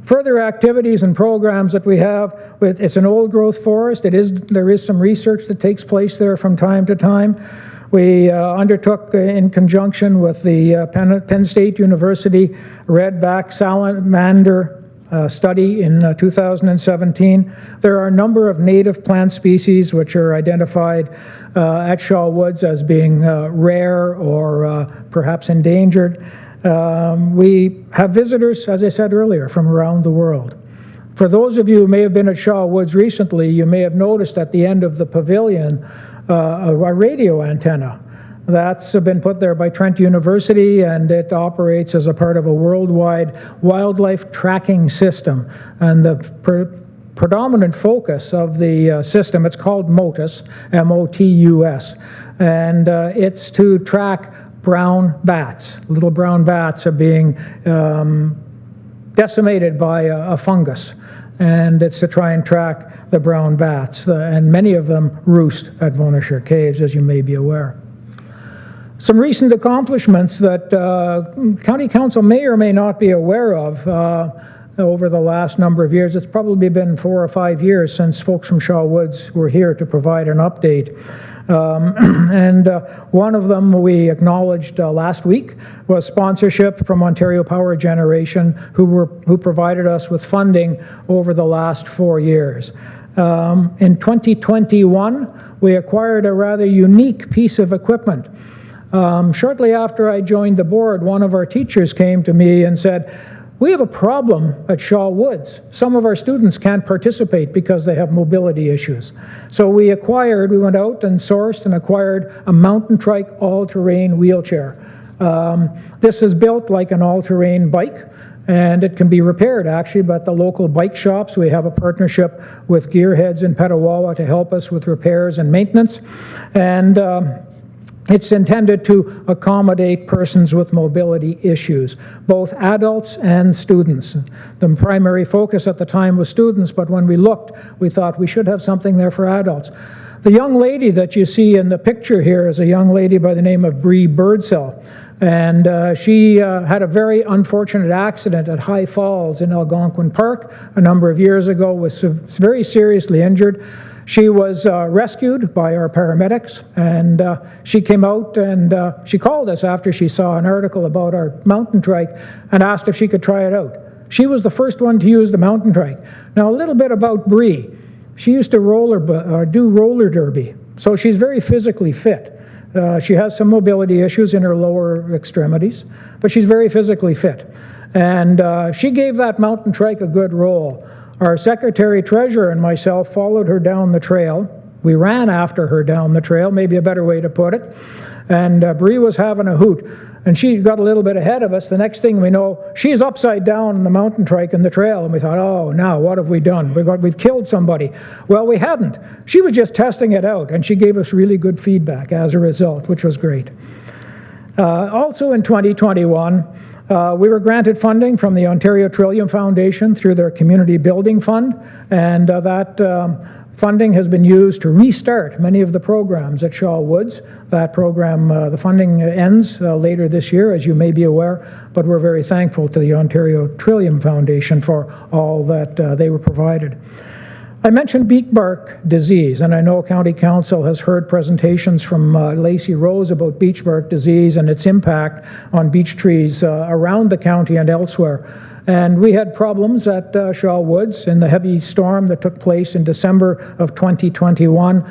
Further activities and programs that we have, it's an old-growth forest. There is some research that takes place there from time to time. We undertook, in conjunction with the Penn State University Redback Salamander study in 2017. There are a number of native plant species which are identified at Shaw Woods as being rare or perhaps endangered. We have visitors, as I said earlier, from around the world. For those of you who may have been at Shaw Woods recently, you may have noticed at the end of the pavilion a radio antenna. That's been put there by Trent University, and it operates as a part of a worldwide wildlife tracking system. And the predominant focus of the system. It's called MOTUS, M-O-T-U-S, and it's to track brown bats. Little brown bats are being decimated by a fungus, and it's to try and track the brown bats, and many of them roost at Monasher Caves, as you may be aware. Some recent accomplishments that County Council may or may not be aware of over the last number of years. It's probably been 4 or 5 years since folks from Shaw Woods were here to provide an update. And one of them we acknowledged last week was sponsorship from Ontario Power Generation, who provided us with funding over the last 4 years. In 2021, we acquired a rather unique piece of equipment. Shortly after I joined the board, one of our teachers came to me and said, "We have a problem at Shaw Woods. Some of our students can't participate because they have mobility issues." So we went out and sourced and acquired a mountain trike all-terrain wheelchair. This is built like an all-terrain bike, and it can be repaired actually, but the local bike shops, we have a partnership with Gearheads in Petawawa to help us with repairs and maintenance. And it's intended to accommodate persons with mobility issues, both adults and students. The primary focus at the time was students, but when we looked, we thought we should have something there for adults. The young lady that you see in the picture here is a young lady by the name of Bree Birdsell. And she had a very unfortunate accident at High Falls in Algonquin Park a number of years ago, was very seriously injured. She was rescued by our paramedics, and she came out and she called us after she saw an article about our mountain trike and asked if she could try it out. She was the first one to use the mountain trike. Now, a little bit about Bree. She used to do roller derby, so she's very physically fit. She has some mobility issues in her lower extremities, but she's very physically fit. And she gave that mountain trike a good roll. Our secretary-treasurer and myself followed her down the trail. We ran after her down the trail, maybe a better way to put it. And Bree was having a hoot. And she got a little bit ahead of us. The next thing we know, she's upside down in the mountain trike in the trail. And we thought, oh, now what have we done? We've killed somebody. Well, we hadn't. She was just testing it out. And she gave us really good feedback as a result, which was great. Also in 2021, we were granted funding from the Ontario Trillium Foundation through their Community Building Fund, and that funding has been used to restart many of the programs at Shaw Woods. That program, the funding ends later this year, as you may be aware, but we're very thankful to the Ontario Trillium Foundation for all that they were provided. I mentioned beechbark disease, and I know County Council has heard presentations from Lacey Rose about beechbark disease and its impact on beech trees around the county and elsewhere. And we had problems at Shaw Woods in the heavy storm that took place in December of 2021.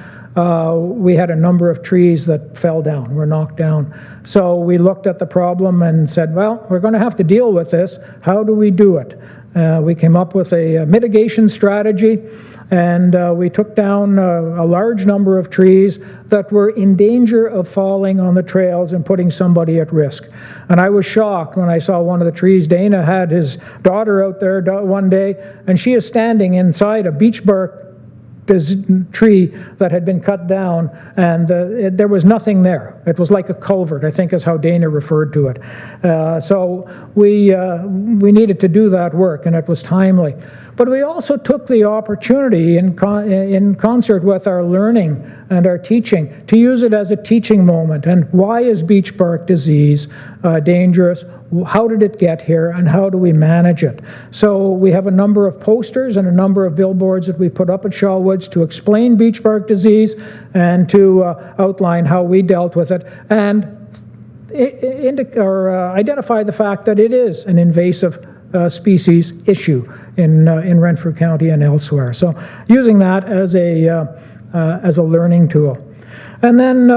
We had a number of trees that fell down, were knocked down. So we looked at the problem and said, well, we're going to have to deal with this. How do we do it? We came up with a mitigation strategy, and we took down a large number of trees that were in danger of falling on the trails and putting somebody at risk. And I was shocked when I saw one of the trees. Dana had his daughter out there one day, and she is standing inside a beechbark tree that had been cut down, and there was nothing there. It was like a culvert, I think is how Dana referred to it. So we needed to do that work, and it was timely. But we also took the opportunity in concert with our learning and our teaching to use it as a teaching moment. And why is beechbark disease dangerous? How did it get here, and how do we manage it? So we have a number of posters and a number of billboards that we put up at Shaw Woods to explain beechbark disease and to outline how we dealt with it and identify the fact that it is an invasive species issue in Renfrew County and elsewhere. So using that as a learning tool. And then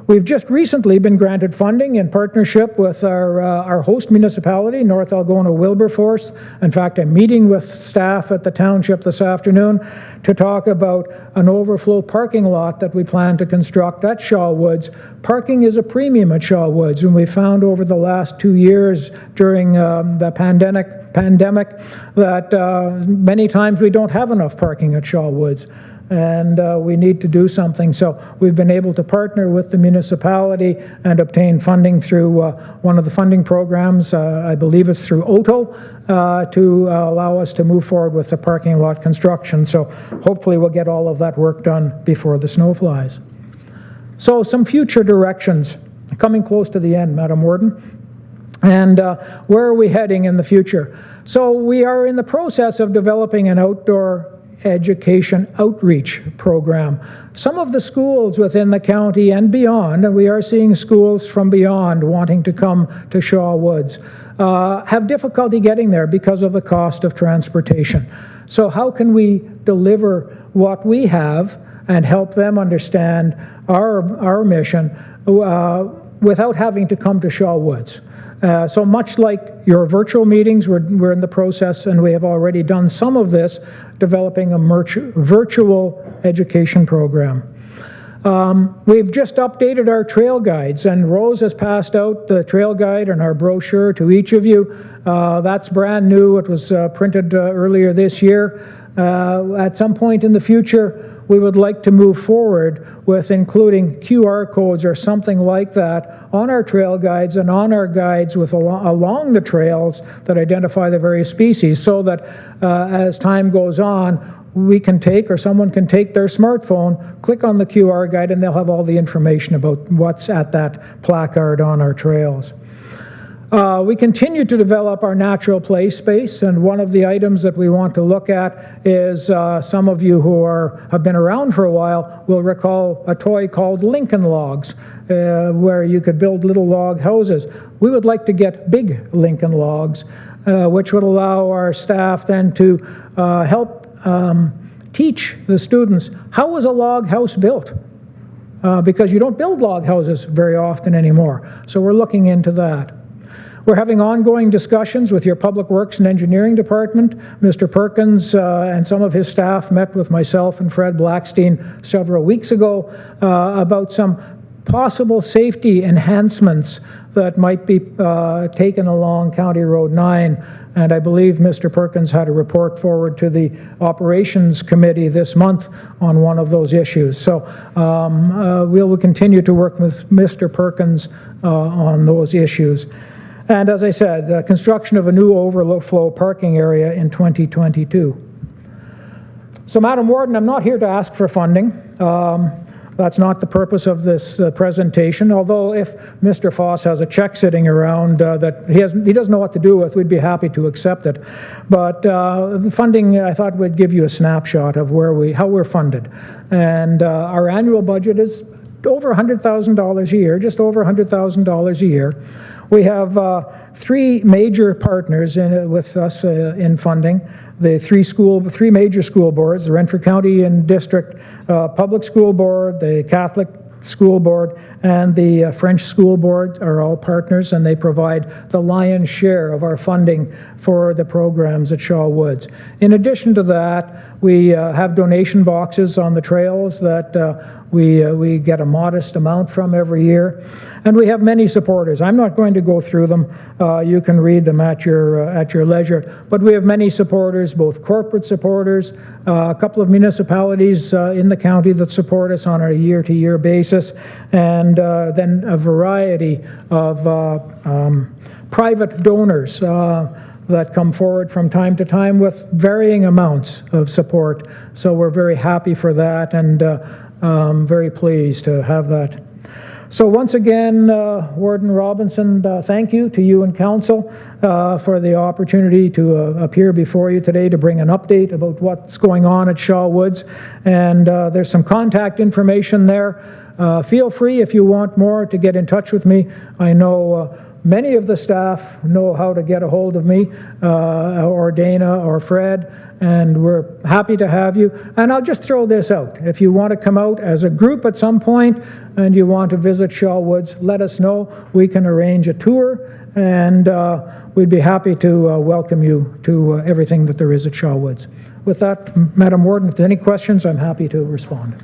we've just recently been granted funding in partnership with our host municipality, North Algona Wilberforce. In fact, I'm meeting with staff at the township this afternoon to talk about an overflow parking lot that we plan to construct at Shaw Woods. Parking is a premium at Shaw Woods, and we found over the last 2 years during the pandemic that many times we don't have enough parking at Shaw Woods. And we need to do something. So we've been able to partner with the municipality and obtain funding through one of the funding programs, I believe it's through OTO, to allow us to move forward with the parking lot construction. So hopefully we'll get all of that work done before the snow flies. So some future directions, coming close to the end, Madam Warden. And where are we heading in the future? So we are in the process of developing an outdoor education outreach program. Some of the schools within the county and beyond, and we are seeing schools from beyond wanting to come to Shaw Woods, have difficulty getting there because of the cost of transportation. So how can we deliver what we have and help them understand our mission without having to come to Shaw Woods? So much like your virtual meetings, we're in the process, and we have already done some of this, developing a virtual education program. We've just updated our trail guides, and Rose has passed out the trail guide and our brochure to each of you. That's brand new. It was printed earlier this year. At some point in the future, we would like to move forward with including QR codes or something like that on our trail guides and on our guides with along the trails that identify the various species, so that as time goes on, we can take, or someone can take their smartphone, click on the QR guide, and they'll have all the information about what's at that placard on our trails. We continue to develop our natural play space, and one of the items that we want to look at is some of you who have been around for a while will recall a toy called Lincoln Logs, where you could build little log houses. We would like to get big Lincoln Logs, which would allow our staff then to help teach the students how was a log house built, because you don't build log houses very often anymore. So we're looking into that. We're having ongoing discussions with your Public Works and Engineering Department. Mr. Perkins and some of his staff met with myself and Fred Blackstein several weeks ago about some possible safety enhancements that might be taken along County Road 9. And I believe Mr. Perkins had a report forward to the Operations Committee this month on one of those issues. So we will continue to work with Mr. Perkins on those issues. And as I said, construction of a new overflow parking area in 2022. So, Madam Warden, I'm not here to ask for funding. That's not the purpose of this presentation, although if Mr. Foss has a check sitting around that he doesn't know what to do with, we'd be happy to accept it. But funding, I thought, would give you a snapshot of how we're funded. And our annual budget is over $100,000 a year, just over $100,000 a year. We have three major partners with us in funding. The three major school boards, the Renfrew County and District Public School Board, the Catholic School Board, and the French School Board are all partners, and they provide the lion's share of our funding for the programs at Shaw Woods. In addition to that, we have donation boxes on the trails that we get a modest amount from every year, and we have many supporters. I'm not going to go through them. You can read them at your leisure. But we have many supporters, both corporate supporters, a couple of municipalities in the county that support us on a year-to-year basis, and then a variety of private donors that come forward from time to time with varying amounts of support. So we're very happy for that, and very pleased to have that. So once again, Warden Robinson, thank you to you and council for the opportunity to appear before you today to bring an update about what's going on at Shaw Woods. And there's some contact information there. Feel free, if you want more, to get in touch with me. I know many of the staff know how to get a hold of me, or Dana or Fred, and we're happy to have you. And I'll just throw this out. If you want to come out as a group at some point and you want to visit Shaw Woods, let us know. We can arrange a tour, and we'd be happy to welcome you to everything that there is at Shaw Woods. With that, Madam Warden, if there are any questions, I'm happy to respond.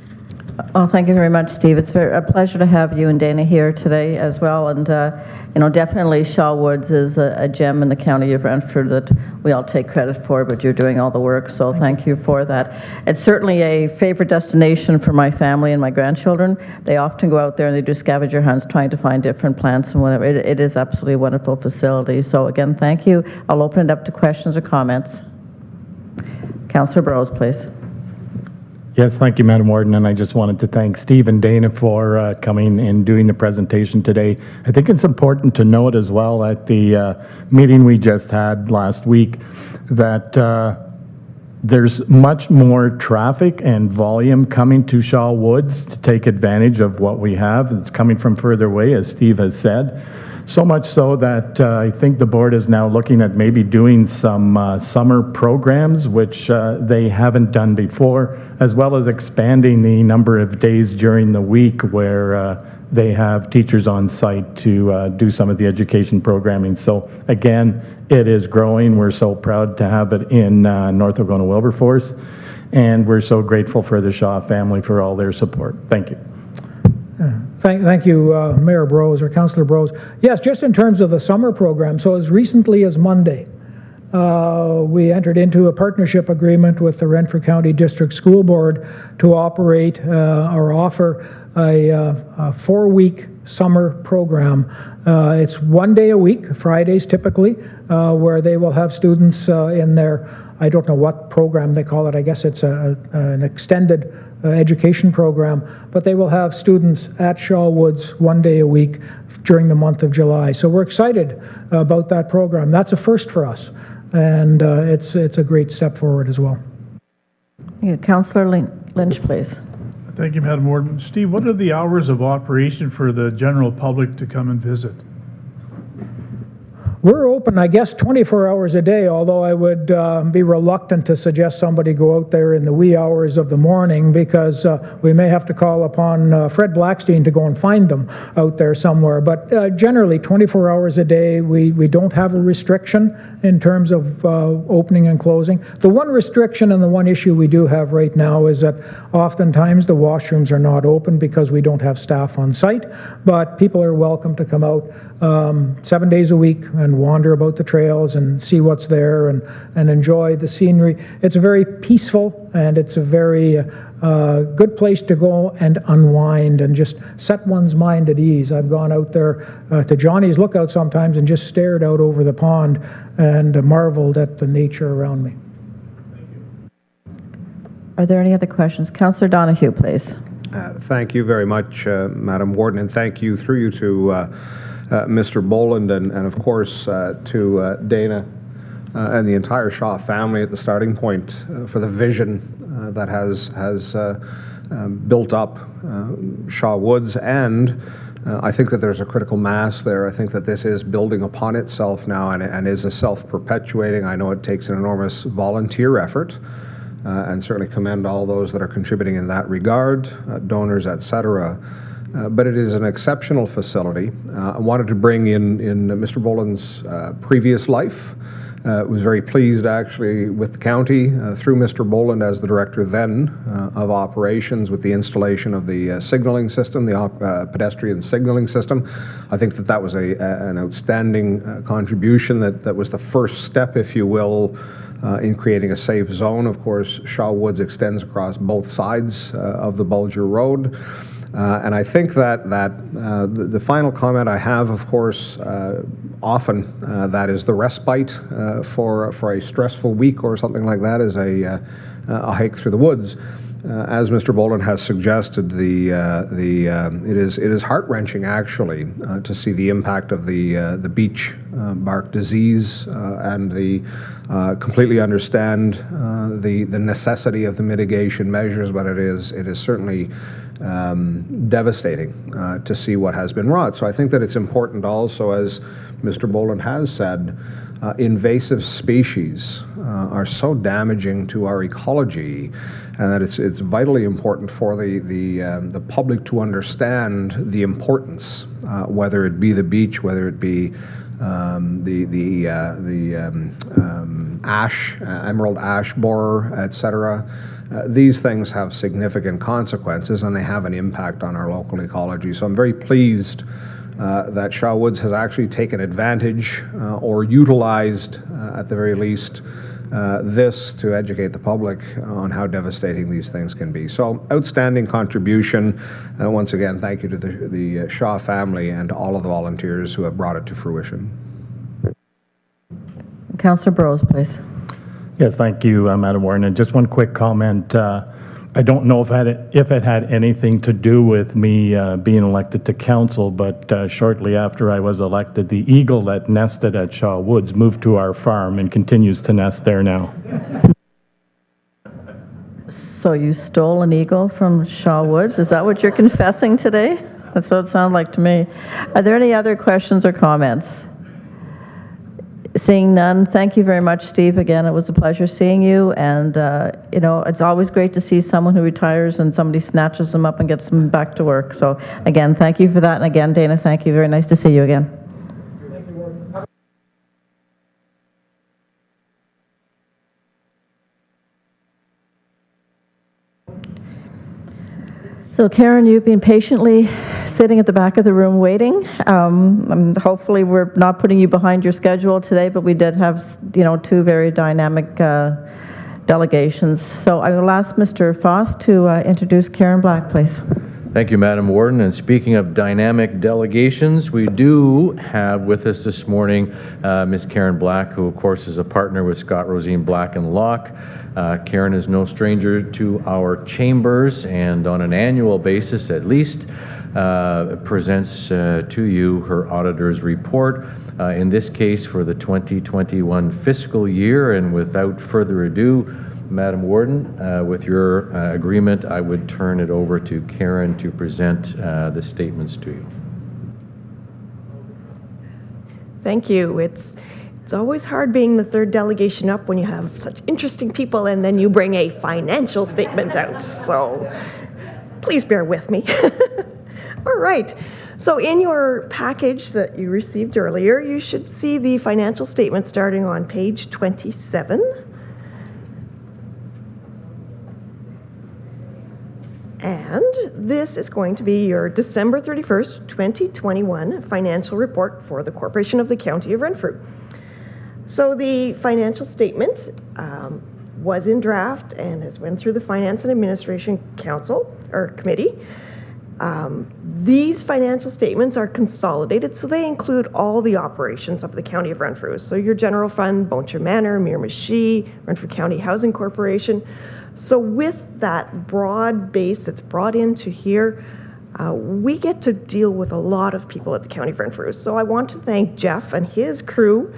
Well, thank you very much, Steve. It's a pleasure to have you and Dana here today as well. And, you know, definitely Shaw Woods is a gem in the county of Renfrew that we all take credit for, but you're doing all the work, so thank you for that. It's certainly a favorite destination for my family and my grandchildren. They often go out there and they do scavenger hunts trying to find different plants and whatever. It is absolutely a wonderful facility. So again, thank you. I'll open it up to questions or comments. Councillor Burrows, please. Yes, thank you, Madam Warden, and I just wanted to thank Steve and Dana for coming and doing the presentation today. I think it's important to note as well at the meeting we just had last week that there's much more traffic and volume coming to Shaw Woods to take advantage of what we have. It's coming from further away, as Steve has said. So much so that I think the board is now looking at maybe doing some summer programs, which they haven't done before, as well as expanding the number of days during the week where they have teachers on site to do some of the education programming. So again, it is growing. We're so proud to have it in North Algona-Wilberforce, and we're so grateful for the Shaw family for all their support. Thank you. Thank you, Mayor Burrows or Councillor Burrows. Yes, just in terms of the summer program, so as recently as Monday, we entered into a partnership agreement with the Renfrew County District School Board to operate or offer a 4-week summer program. It's 1 day a week, Fridays typically, where they will have students in their, I don't know what program they call it, I guess it's an extended education program, but they will have students at Shaw Woods 1 day a week during the month of July. So we're excited about that program. That's a first for us, and it's a great step forward as well. Councillor Lynch, please. Thank you, Madam Warden. Steve, what are the hours of operation for the general public to come and visit? We're open, I guess, 24 hours a day, although I would be reluctant to suggest somebody go out there in the wee hours of the morning, because we may have to call upon Fred Blackstein to go and find them out there somewhere. But generally, 24 hours a day. We don't have a restriction in terms of opening and closing. The one restriction and the one issue we do have right now is that oftentimes the washrooms are not open because we don't have staff on site, but people are welcome to come out 7 days a week and wander about the trails and see what's there and enjoy the scenery. It's a very peaceful and it's a very good place to go and unwind and just set one's mind at ease. I've gone out there to Johnny's Lookout sometimes and just stared out over the pond and marveled at the nature around me. Are there any other questions? Councillor Donahue, please. Thank you very much, Madam Warden, and thank you through you to Mr. Boland and of course to Dana and the entire Shaw family at the starting point for the vision that has built up Shaw Woods, and I think that there's a critical mass there. I think that this is building upon itself now and is a self-perpetuating. I know it takes an enormous volunteer effort, and certainly commend all those that are contributing in that regard, donors, etc. But it is an exceptional facility. I wanted to bring in Mr. Boland's previous life. Was very pleased actually with the county through Mr. Boland as the director then of operations with the installation of the signaling system, the pedestrian signaling system. I think that was an outstanding contribution that was the first step, if you will, in creating a safe zone. Of course, Shaw Woods extends across both sides of the Bulger Road. And I think that the final comment I have, of course, often that is the respite for a stressful week or something like that, is a hike through the woods. As Mr. Boland has suggested, it is heart-wrenching actually to see the impact of the beech bark disease and completely understand the necessity of the mitigation measures, but it is certainly devastating to see what has been wrought. So I think that it's important also, as Mr. Boland has said, invasive species are so damaging to our ecology, and that it's vitally important for the public to understand the importance, whether it be the beech, whether it be ash, emerald ash borer, etc. These things have significant consequences, and they have an impact on our local ecology. So I'm very pleased that Shaw Woods has actually taken advantage or utilized, at the very least, this to educate the public on how devastating these things can be. So outstanding contribution. Once again, thank you to the Shaw family and all of the volunteers who have brought it to fruition. Councillor Burrows, please. Yes, thank you, Madam Warden. And just one quick comment. I don't know if it had anything to do with me being elected to council, but shortly after I was elected, the eagle that nested at Shaw Woods moved to our farm and continues to nest there now. So you stole an eagle from Shaw Woods? Is that what you're confessing today? That's what it sounded like to me. Are there any other questions or comments? Seeing none, thank you very much, Steve. Again, it was a pleasure seeing you, and you know, it's always great to see someone who retires and somebody snatches them up and gets them back to work. So again, thank you for that, and again, Dana, thank you. Very nice to see you again. So Karen, you've been patiently sitting at the back of the room waiting. Hopefully we're not putting you behind your schedule today, but we did have, you know, two very dynamic delegations. So I will ask Mr. Foss to introduce Karen Black, please. Thank you, Madam Warden. And speaking of dynamic delegations, we do have with us this morning Ms. Karen Black, who of course is a partner with Scott Rosine Black and Locke. Karen is no stranger to our chambers, and on an annual basis at least presents to you her auditor's report, in this case for the 2021 fiscal year. And without further ado, Madam Warden, with your agreement, I would turn it over to Karen to present the statements to you. Thank you. It's always hard being the third delegation up when you have such interesting people and then you bring a financial statement out. So please bear with me. All right. So in your package that you received earlier, you should see the financial statement starting on page 27. And this is going to be your December 31st, 2021 financial report for the Corporation of the County of Renfrew. So the financial statement was in draft and has went through the Finance and Administration Council or Committee. These financial statements are consolidated, so they include all the operations of the County of Renfrew. So your general fund, Boncher Manor, Miramichi, Renfrew County Housing Corporation. So with that broad base that's brought into here, we get to deal with a lot of people at the County of Renfrew. So I want to thank Jeff and his crew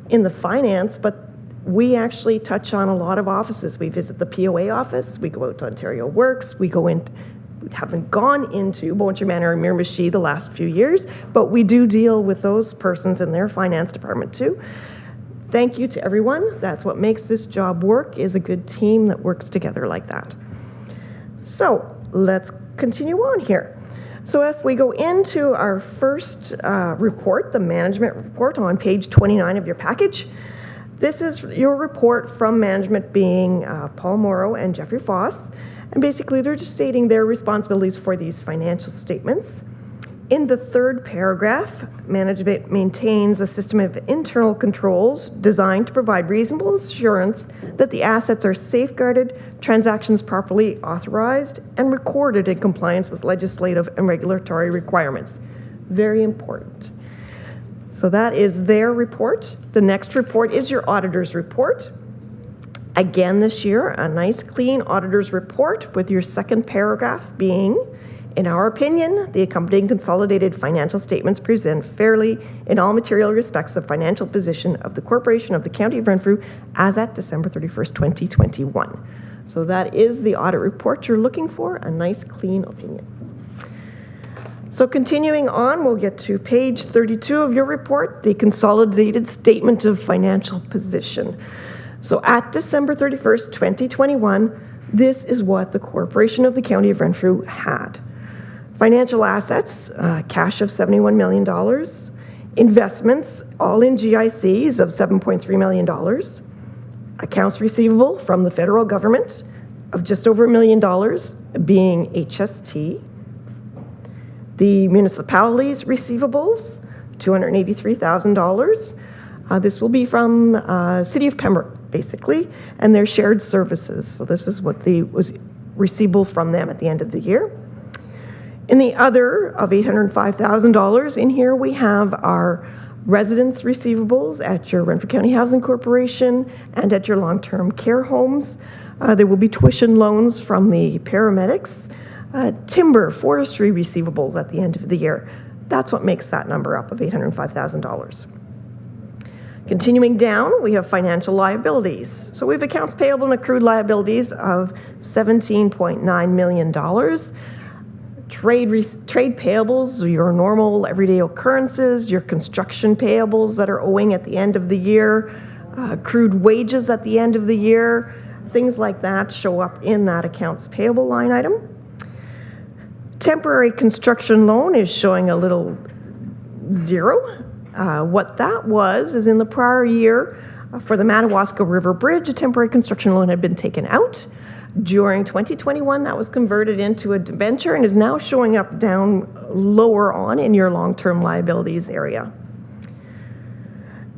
in the finance, but we actually touch on a lot of offices. We visit the POA office, we go out to Ontario Works, we haven't gone into Boncher Manor and Miramichi the last few years, but we do deal with those persons in their finance department too. Thank you to everyone. That's what makes this job work, is a good team that works together like that. So let's continue on here. So if we go into our first report, the management report on page 29 of your package, this is your report from management being Paul Morrow and Jeffrey Foss. And basically they're just stating their responsibilities for these financial statements. In the third paragraph, management maintains a system of internal controls designed to provide reasonable assurance that the assets are safeguarded, transactions properly authorized, and recorded in compliance with legislative and regulatory requirements. Very important. So that is their report. The next report is your auditor's report. Again this year, a nice clean auditor's report with your second paragraph being, in our opinion, the accompanying consolidated financial statements present fairly in all material respects the financial position of the Corporation of the County of Renfrew as at December 31st, 2021. So that is the audit report you're looking for, a nice clean opinion. So continuing on, we'll get to page 32 of your report, the consolidated statement of financial position. So at December 31st, 2021, this is what the Corporation of the County of Renfrew had. Financial assets, cash of $71 million. Investments, all in GICs of $7.3 million. Accounts receivable from the federal government of just over $1 million, being HST. The municipalities' receivables, $283,000. This will be from City of Pembroke, basically, and their shared services. So this is what was receivable from them at the end of the year. In the other of $805,000, in here we have our residence receivables at your Renfrew County Housing Corporation and at your long-term care homes. There will be tuition loans from the paramedics, timber, forestry receivables at the end of the year. That's what makes that number up of $805,000. Continuing down, we have financial liabilities. So we have accounts payable and accrued liabilities of $17.9 million. Trade payables, your normal everyday occurrences, your construction payables that are owing at the end of the year, accrued wages at the end of the year, things like that show up in that accounts payable line item. Temporary construction loan is showing a little zero. What that was is in the prior year for the Madawaska River Bridge, a temporary construction loan had been taken out. During 2021, that was converted into a debenture and is now showing up down lower on in your long-term liabilities area.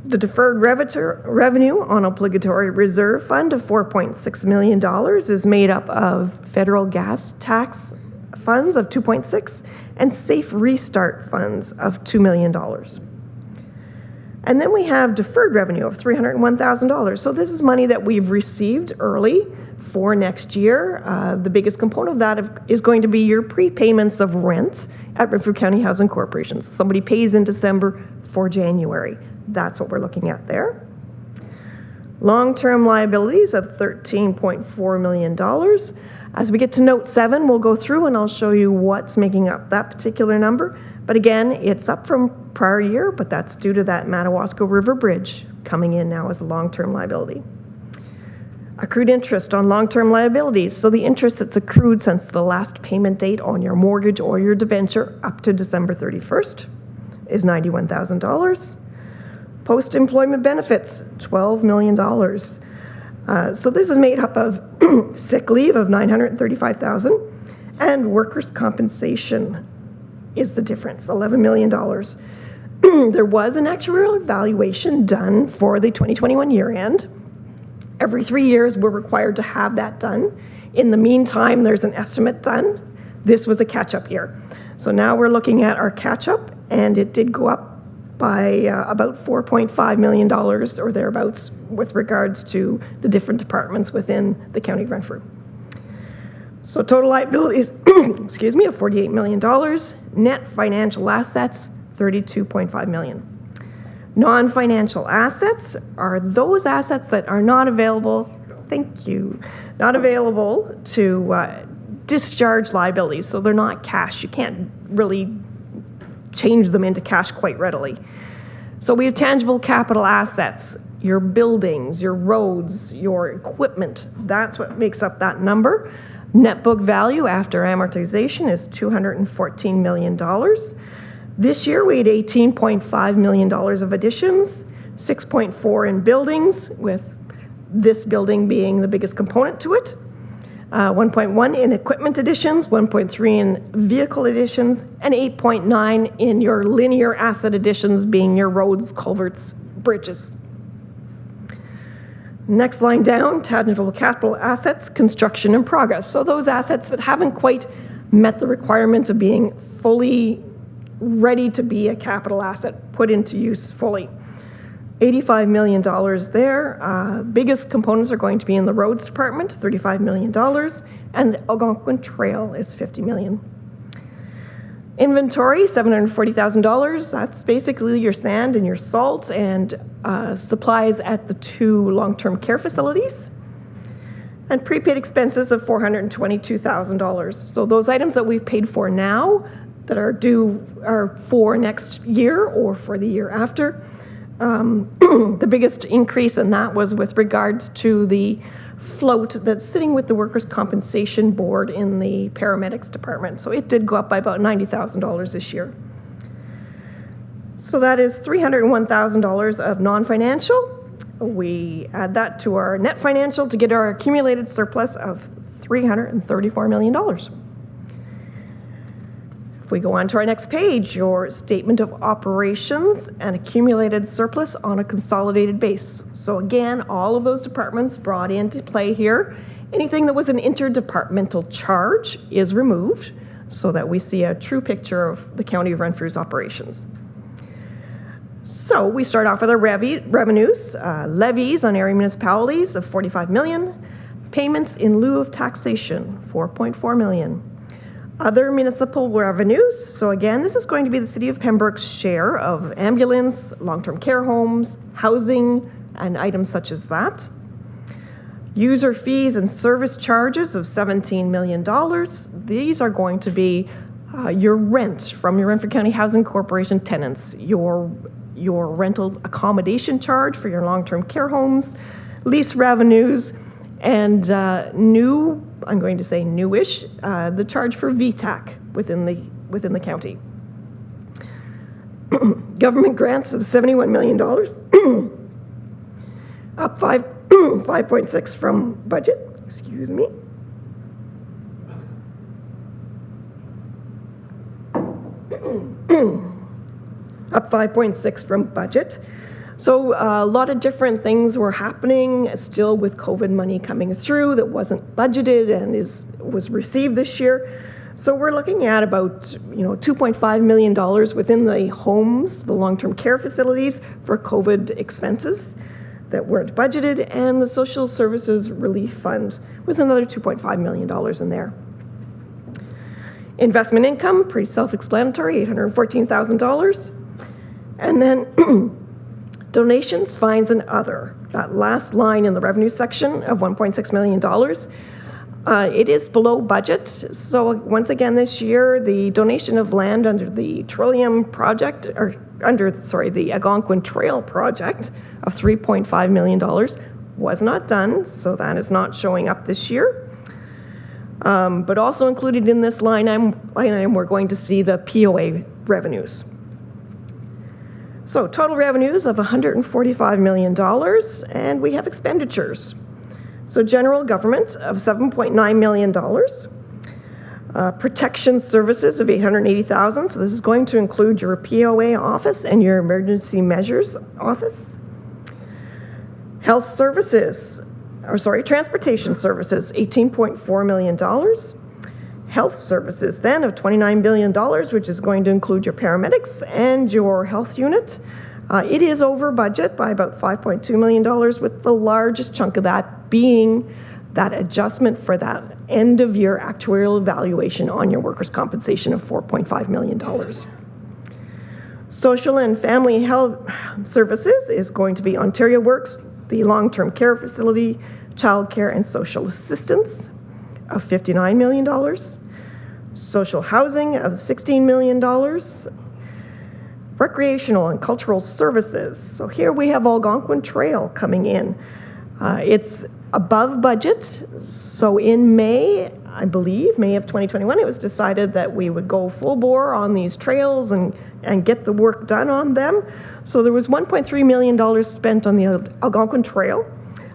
The deferred revenue on obligatory reserve fund of $4.6 million is made up of federal gas tax funds of $2.6 and safe restart funds of $2 million. And then we have deferred revenue of $301,000. So this is money that we've received early for next year. The biggest component of that is going to be your prepayments of rent at Renfrew County Housing Corporation. So somebody pays in December for January. That's what we're looking at there. Long-term liabilities of $13.4 million. As we get to note 7, we'll go through and I'll show you what's making up that particular number. But again, it's up from prior year, but that's due to that Madawaska River Bridge coming in now as a long-term liability. Accrued interest on long-term liabilities. So the interest that's accrued since the last payment date on your mortgage or your debenture up to December 31st is $91,000. Post-employment benefits, $12 million. So this is made up of sick leave of $935,000 and workers' compensation is the difference, $11 million. There was an actuarial evaluation done for the 2021 year end. Every 3 years, we're required to have that done. In the meantime, there's an estimate done. This was a catch-up year. So now we're looking at our catch-up, and it did go up by about $4.5 million or thereabouts with regards to the different departments within the County of Renfrew. So total liabilities, excuse me, of $48 million. Net financial assets, $32.5 million. Non-financial assets are those assets that are not available, thank you, not available to discharge liabilities. So they're not cash. You can't really change them into cash quite readily. So we have tangible capital assets, your buildings, your roads, your equipment. That's what makes up that number. Net book value after amortization is $214 million. This year we had $18.5 million of additions, 6.4 in buildings, with this building being the biggest component to it. 1.1 in equipment additions, 1.3 in vehicle additions, and 8.9 in your linear asset additions, being your roads, culverts, bridges. Next line down, tangible capital assets, construction in progress. So those assets that haven't quite met the requirement of being fully ready to be a capital asset put into use fully. $85 million there. Biggest components are going to be in the roads department, $35 million, and Algonquin Trail is $50 million. Inventory, $740,000. That's basically your sand and your salt and supplies at the 2 long-term care facilities. And prepaid expenses of $422,000. So those items that we've paid for now that are due are for next year or for the year after. The biggest increase in that was with regards to the float that's sitting with the Workers' Compensation Board in the paramedics department. So it did go up by about $90,000 this year. So that is $301,000 of non-financial. We add that to our net financial to get our accumulated surplus of $334 million. If we go on to our next page, your statement of operations and accumulated surplus on a consolidated base. So again, all of those departments brought into play here. Anything that was an interdepartmental charge is removed so that we see a true picture of the County of Renfrew's operations. So we start off with our revenues, levies on area municipalities of $45 million, payments in lieu of taxation, $4.4 million. Other municipal revenues, so again, this is going to be the City of Pembroke's share of ambulance, long-term care homes, housing, and items such as that. User fees and service charges of $17 million. These are going to be your rent from your Renfrew County Housing Corporation tenants, your rental accommodation charge for your long-term care homes, lease revenues, and new, I'm going to say newish, the charge for VTAC within the county. Government grants of $71 million, up 5.6 from budget, excuse me. Up 5.6 from budget. So a lot of different things were happening still with COVID money coming through that wasn't budgeted and was received this year. So we're looking at about $2.5 million within the homes, the long-term care facilities for COVID expenses that weren't budgeted, and the Social Services Relief Fund was another $2.5 million in there. Investment income, pretty self-explanatory, $814,000. And then donations, fines, and other. That last line in the revenue section of $1.6 million. It is below budget. So once again this year, the donation of land under the Trillium project, or the Algonquin Trail project of $3.5 million was not done. So that is not showing up this year. But also included in this line item, we're going to see the POA revenues. So total revenues of $145 million, and we have expenditures. So general government of $7.9 million, protection services of $880,000. So this is going to include your POA office and your emergency measures office. Health services, transportation services, $18.4 million. Health services then of $29 billion, which is going to include your paramedics and your health unit. It is over budget by about $5.2 million, with the largest chunk of that being that adjustment for that end-of-year actuarial evaluation on your workers' compensation of $4.5 million. Social and family health services is going to be Ontario Works, the long-term care facility, child care and social assistance of $59 million. Social housing of $16 million. Recreational and cultural services. So here we have Algonquin Trail coming in. It's above budget. So in May, I believe, May of 2021, it was decided that we would go full bore on these trails and get the work done on them. So there was $1.3 million spent on the Algonquin Trail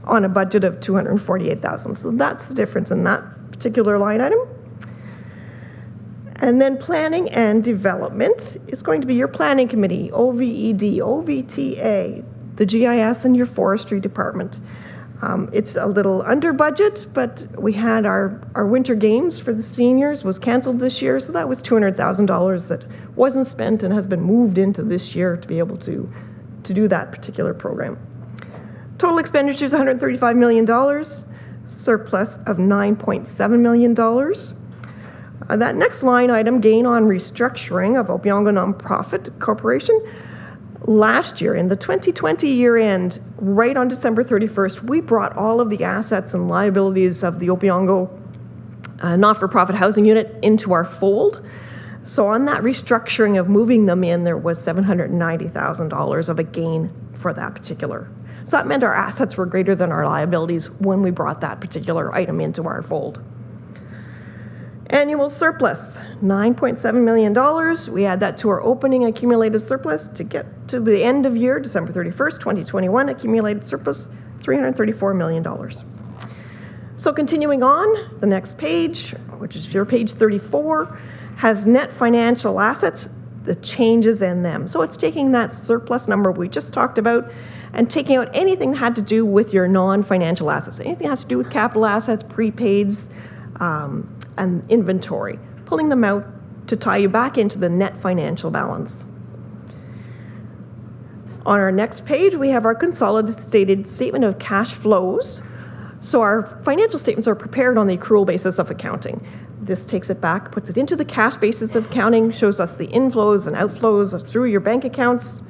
on a budget of $248,000. So that's the difference in that particular line item. And then planning and development is going to be your planning committee, OVED, OVTA, the GIS, and your forestry department. It's a little under budget, but we had our winter games for the seniors was canceled this year, so that was $200,000 that wasn't spent and has been moved into this year to be able to to do that particular program. Total expenditures, $135 million, surplus of $9.7 million. That next line item, gain on restructuring of Opeongo Nonprofit Corporation. Last year, in the 2020 year end, right on December 31st, we brought all of the assets and liabilities of the Opeongo not-for-profit housing unit into our fold. So on that restructuring of moving them in, there was $790,000 of a gain for that particular. So that meant our assets were greater than our liabilities when we brought that particular item into our fold. Annual surplus, $9.7 million. We add that to our opening accumulated surplus to get to the end of year, December 31st, 2021, accumulated surplus, $334 million. So continuing on, the next page, which is your page 34, has net financial assets, the changes in them. So it's taking that surplus number we just talked about and taking out anything that had to do with your non-financial assets. Anything that has to do with capital assets, prepaids, and inventory, pulling them out to tie you back into the net financial balance. On our next page, we have our consolidated statement of cash flows. So our financial statements are prepared on the accrual basis of accounting. This takes it back, puts it into the cash basis of accounting, shows us the inflows and outflows through your bank accounts.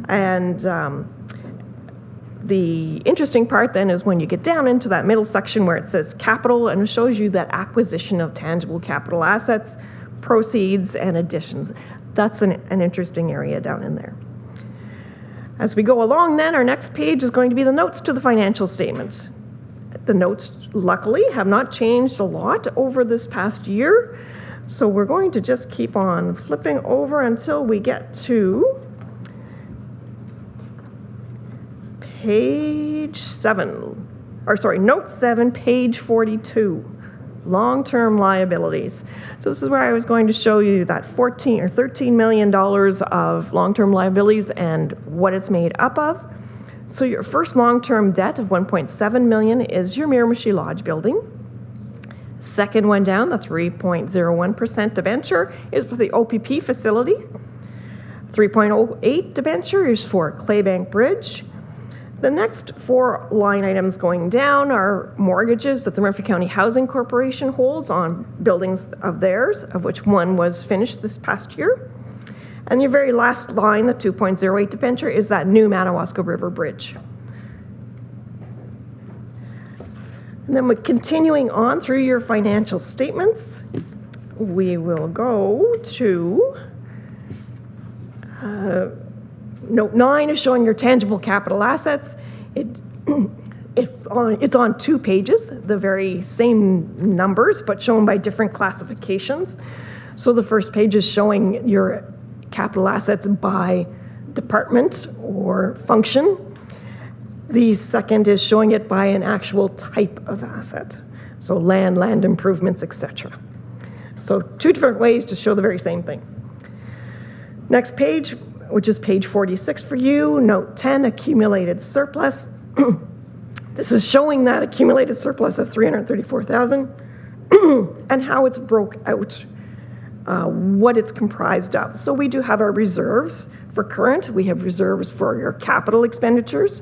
And the interesting part then is when you get down into that middle section where it says capital, and it shows you that acquisition of tangible capital assets, proceeds, and additions. That's an interesting area down in there. As we go along then, our next page is going to be the notes to the financial statements. The notes, luckily, have not changed a lot over this past year. So we're going to just keep on flipping over until we get to page 7, or sorry, note 7, page 42, long-term liabilities. So this is where I was going to show you that $13 million of long-term liabilities and what it's made up of. So your first long-term debt of $1.7 million is your Miramichi Lodge building. Second one down, the 3.01% debenture, is for the OPP facility. 3.08 debenture is for Claybank Bridge. The next 4 line items going down are mortgages that the Renfrew County Housing Corporation holds on buildings of theirs, of which one was finished this past year. And your very last line, the 2.08 debenture, is that new Madawaska River Bridge. And then continuing on through your financial statements, we will go to Note 9 is showing your tangible capital assets. It's on 2 pages, the very same numbers, but shown by different classifications. So the first page is showing your capital assets by department or function. The second is showing it by an actual type of asset. So land improvements, etc. So 2 different ways to show the very same thing. Next page, which is page 46 for you, note 10, accumulated surplus. This is showing that accumulated surplus of $334,000 and how it's broke out, what it's comprised of. So we do have our reserves for current. We have reserves for your capital expenditures,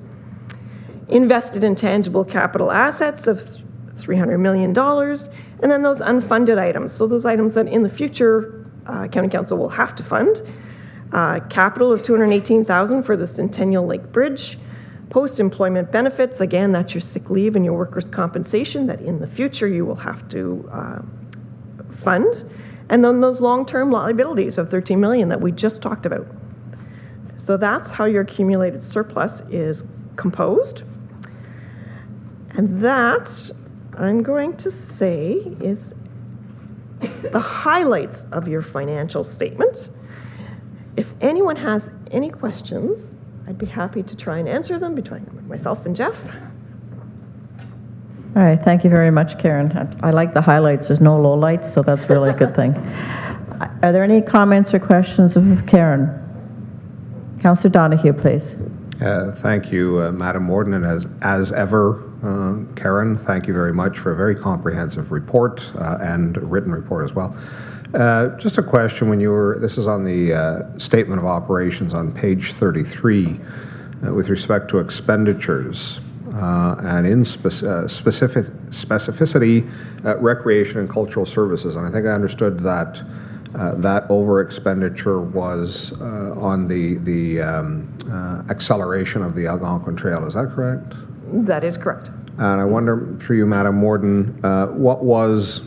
invested in tangible capital assets of $300 million, and then those unfunded items. So those items that in the future County Council will have to fund. Capital of $218,000 for the Centennial Lake Bridge. Post-employment benefits, again, that's your sick leave and your workers' compensation that in the future you will have to fund. And then those long-term liabilities of $13 million that we just talked about. So that's how your accumulated surplus is composed. And that, I'm going to say, is the highlights of your financial statements. If anyone has any questions, I'd be happy to try and answer them between myself and Jeff. All right, thank you very much, Karen. I like the highlights. There's no lowlights, so that's really a good thing. Are there any comments or questions of Karen? Councillor Donahue, please. Thank you, Madam Warden, and as ever, Karen, thank you very much for a very comprehensive report and written report as well. Just a question, this is on the statement of operations on page 33 with respect to expenditures and in specificity, recreation and cultural services. And I think I understood that that over expenditure was on the acceleration of the Algonquin Trail. Is that correct? That is correct. And I wonder, through you, Madam Warden, what was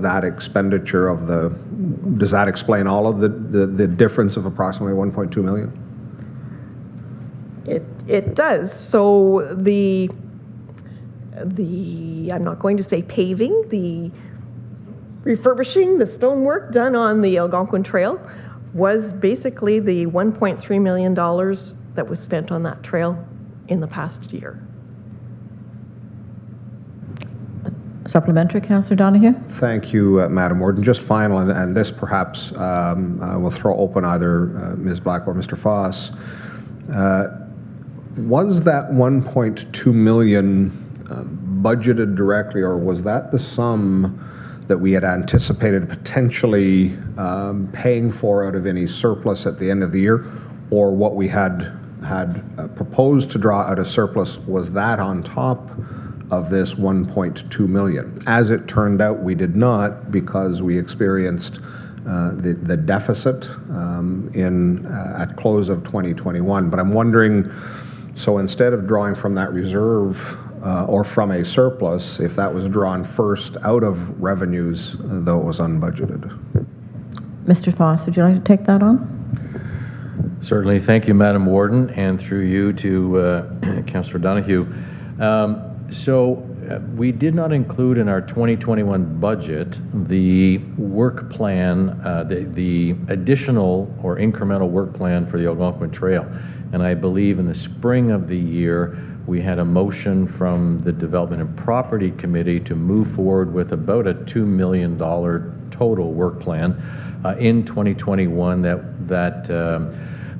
that expenditure of the? Does that explain all of the difference of approximately 1.2 million? It does. So the I'm not going to say paving, the refurbishing, the stonework done on the Algonquin Trail was basically the $1.3 million that was spent on that trail in the past year. Supplementary, Councillor Donahue? Thank you, Madam Warden. Just final, and this perhaps will throw open either Ms. Black or Mr. Foss. Was that 1.2 million budgeted directly, or was that the sum that we had anticipated potentially paying for out of any surplus at the end of the year, or what we had proposed to draw out of surplus, was that on top of this 1.2 million? As it turned out, we did not, because we experienced the deficit at close of 2021. But I'm wondering, so instead of drawing from that reserve or from a surplus, if that was drawn first out of revenues, though it was unbudgeted. Mr. Foss, would you like to take that on? Certainly. Thank you, Madam Warden, and through you to Councillor Donahue. We did not include in our 2021 budget the work plan, the additional or incremental work plan for the Algonquin Trail. And I believe in the spring of the year, we had a motion from the Development and Property Committee to move forward with about a $2 million total work plan in 2021. That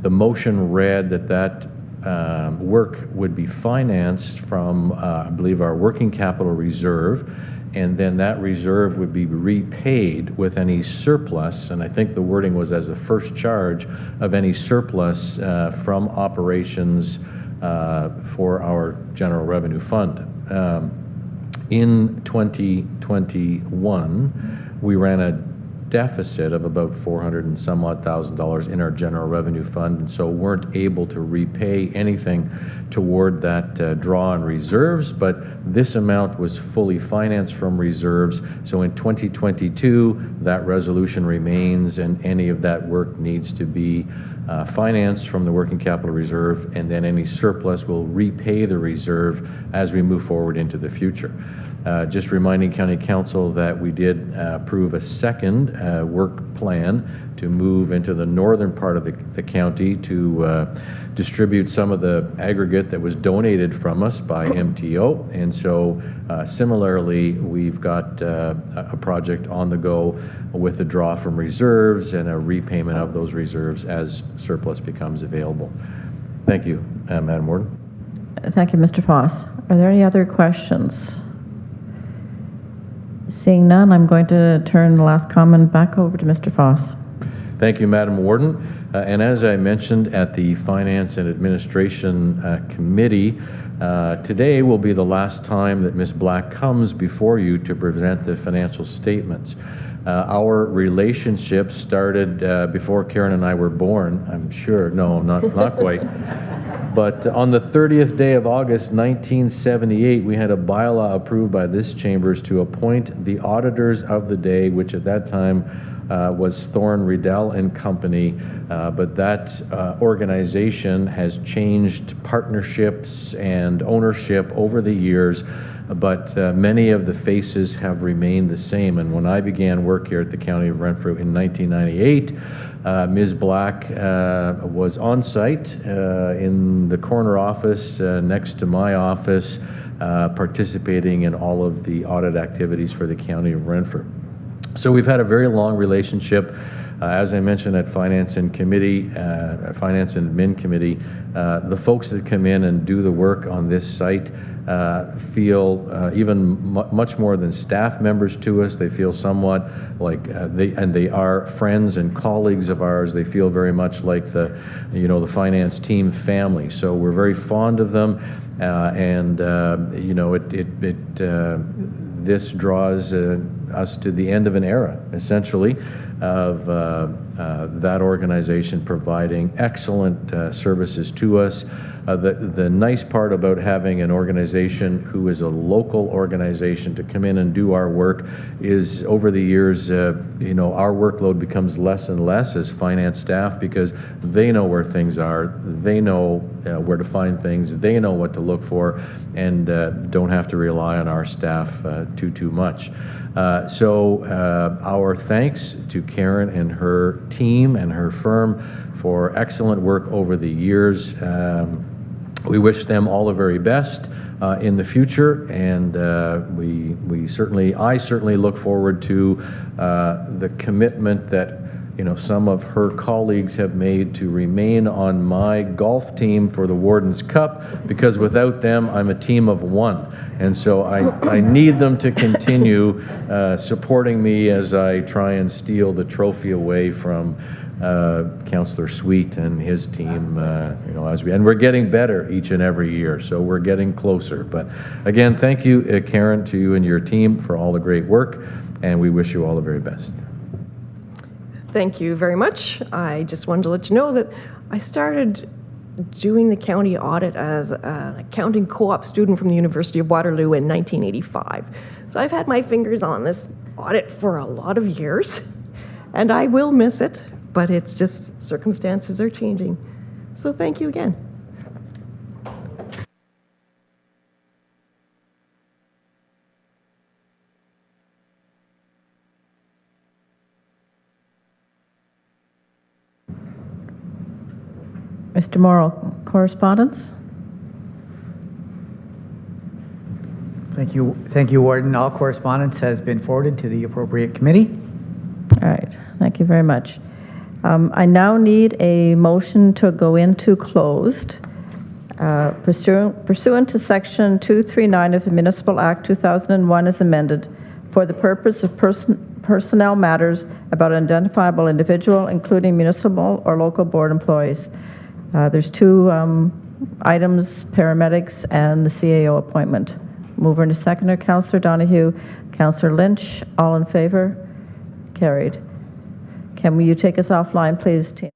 the motion read that work would be financed from, I believe, our working capital reserve, and then that reserve would be repaid with any surplus, and I think the wording was as a first charge of any surplus from operations for our general revenue fund. In 2021, we ran a deficit of about $400,000 and some odd in our general revenue fund, and so weren't able to repay anything toward that draw on reserves, but this amount was fully financed from reserves. So in 2022, that resolution remains, and any of that work needs to be financed from the working capital reserve, and then any surplus will repay the reserve as we move forward into the future. Just reminding County Council that we did approve a second work plan to move into the northern part of the county to distribute some of the aggregate that was donated from us by MTO. And so similarly, we've got a project on the go with a draw from reserves and a repayment of those reserves as surplus becomes available. Thank you, Madam Warden. Thank you, Mr. Foss. Are there any other questions? Seeing none, I'm going to turn the last comment back over to Mr. Foss. Thank you, Madam Warden. And as I mentioned at the Finance and Administration Committee, today will be the last time that Ms. Black comes before you to present the financial statements. Our relationship started before Karen and I were born, I'm sure. No, not quite. But on the 30th day of August 1978, we had a bylaw approved by this chambers to appoint the auditors of the day, which at that time was Thorne Riddell and Company. But that organization has changed partnerships and ownership over the years, but many of the faces have remained the same. And when I began work here at the County of Renfrew in 1998, Ms. Black was on site in the corner office next to my office, participating in all of the audit activities for the County of Renfrew. So we've had a very long relationship. As I mentioned at Finance and Admin Committee, the folks that come in and do the work on this site feel even much more than staff members to us. They feel somewhat like they are friends and colleagues of ours. They feel very much like the finance team family. So we're very fond of them, this draws us to the end of an era, essentially, of that organization providing excellent services to us. The nice part about having an organization who is a local organization to come in and do our work is over the years, our workload becomes less and less as finance staff because they know where things are, they know where to find things, they know what to look for, and don't have to rely on our staff too much. So our thanks to Karen and her team and her firm for excellent work over the years. We wish them all the very best in the future, and I certainly look forward to the commitment that some of her colleagues have made to remain on my golf team for the Warden's Cup, because without them, I'm a team of one. And so I need them to continue supporting me as I try and steal the trophy away from Councillor Sweet and his team, and we're getting better each and every year, so we're getting closer. But again, thank you, Karen, to you and your team for all the great work, and we wish you all the very best. Thank you very much. I just wanted to let you know that I started doing the county audit as an accounting co-op student from the University of Waterloo in 1985. So I've had my fingers on this audit for a lot of years, and I will miss it, but it's just circumstances are changing. So thank you again. Mr. Morrow, correspondence? Thank you, Warden. All correspondence has been forwarded to the appropriate committee. All right, thank you very much. I now need a motion to go into closed pursuant to Section 239 of the Municipal Act 2001 as amended for the purpose of personnel matters about an identifiable individual, including municipal or local board employees. There's two items, paramedics and the CAO appointment. Mover and a seconder, Councillor Donahue, Councillor Lynch, all in favor? Carried. Can you take us offline, please, team?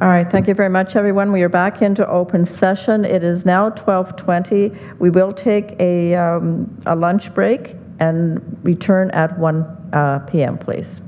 All right, thank you very much, everyone. We are back into open session. It is now 12:20. We will take a lunch break and return at 1 p.m., please.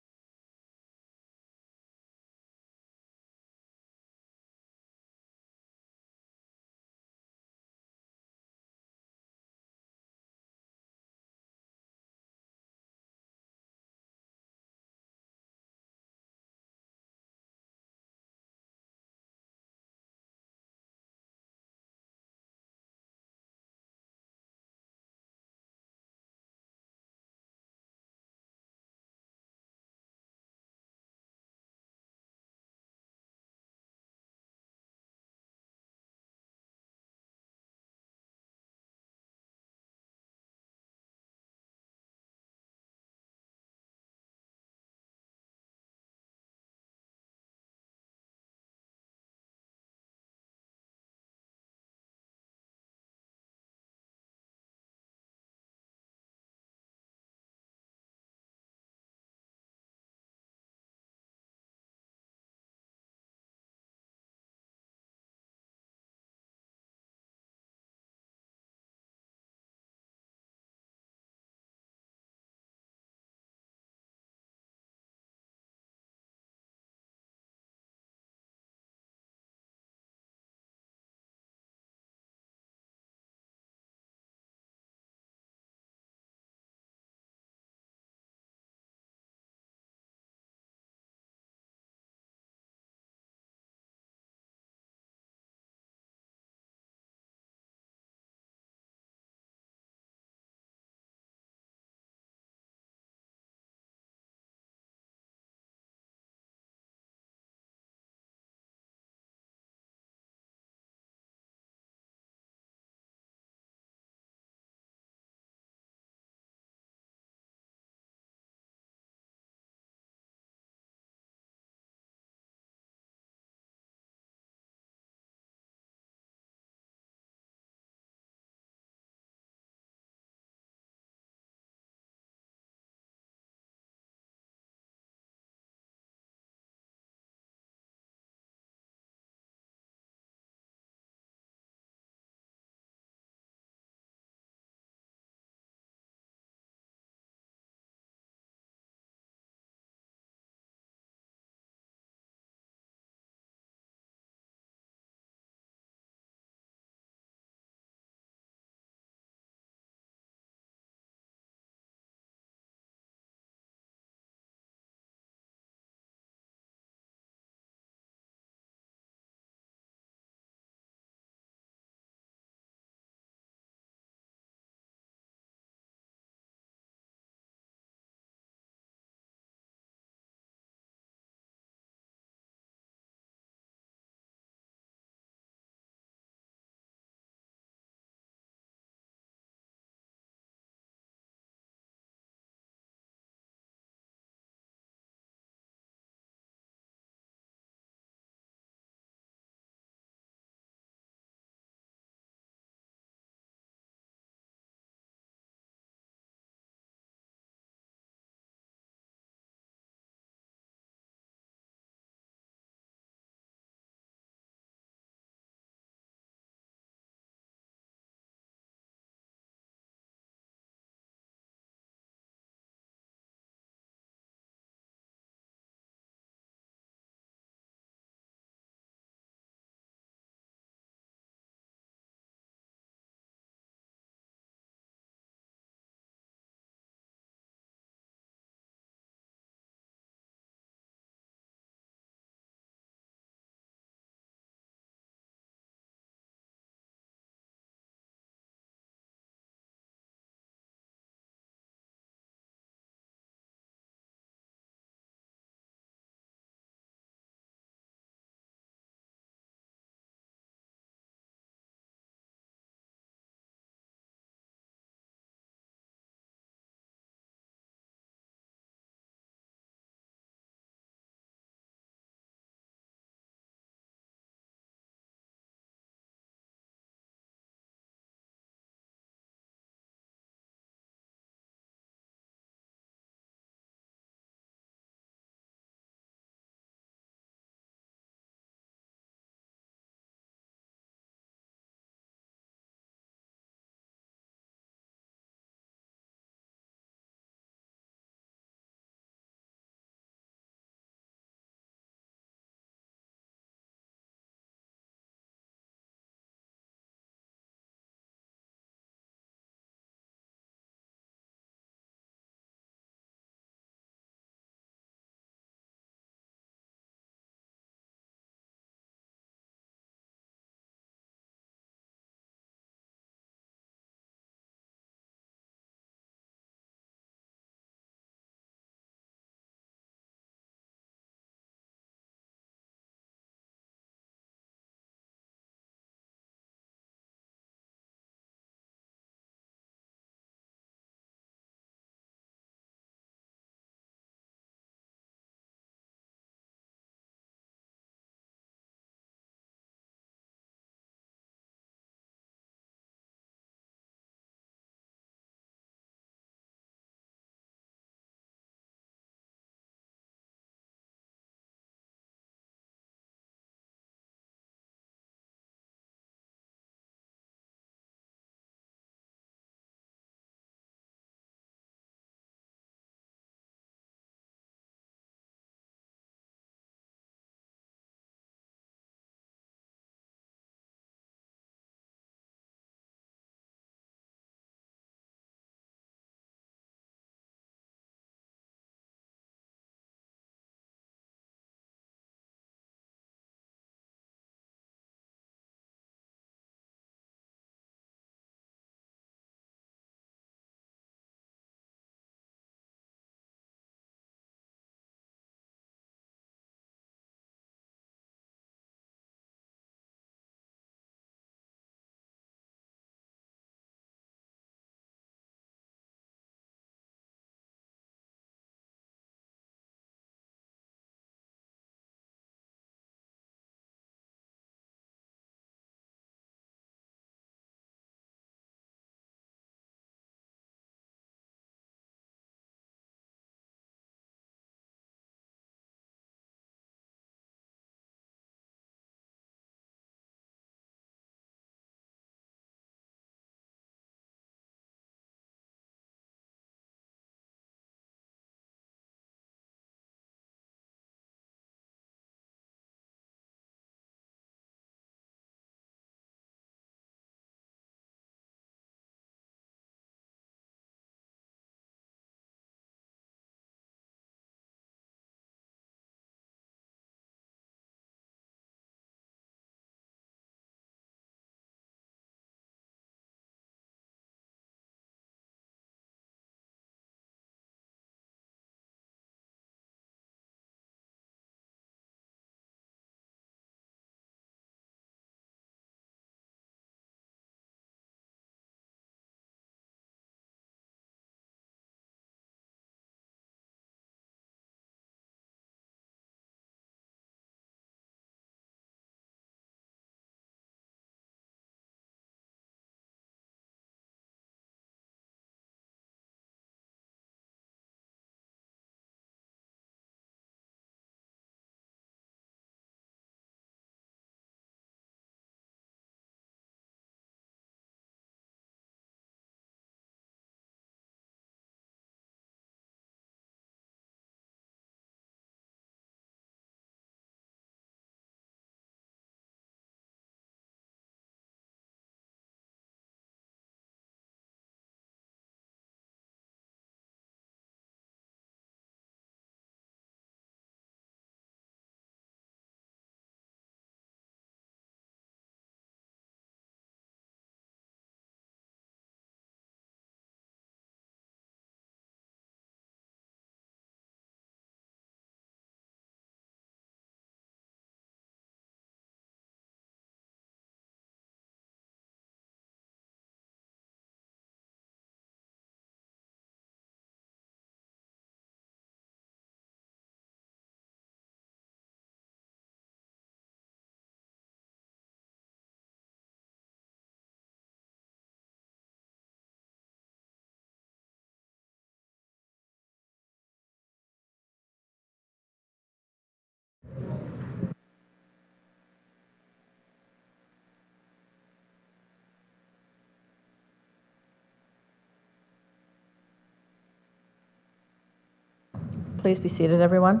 Please be seated, everyone.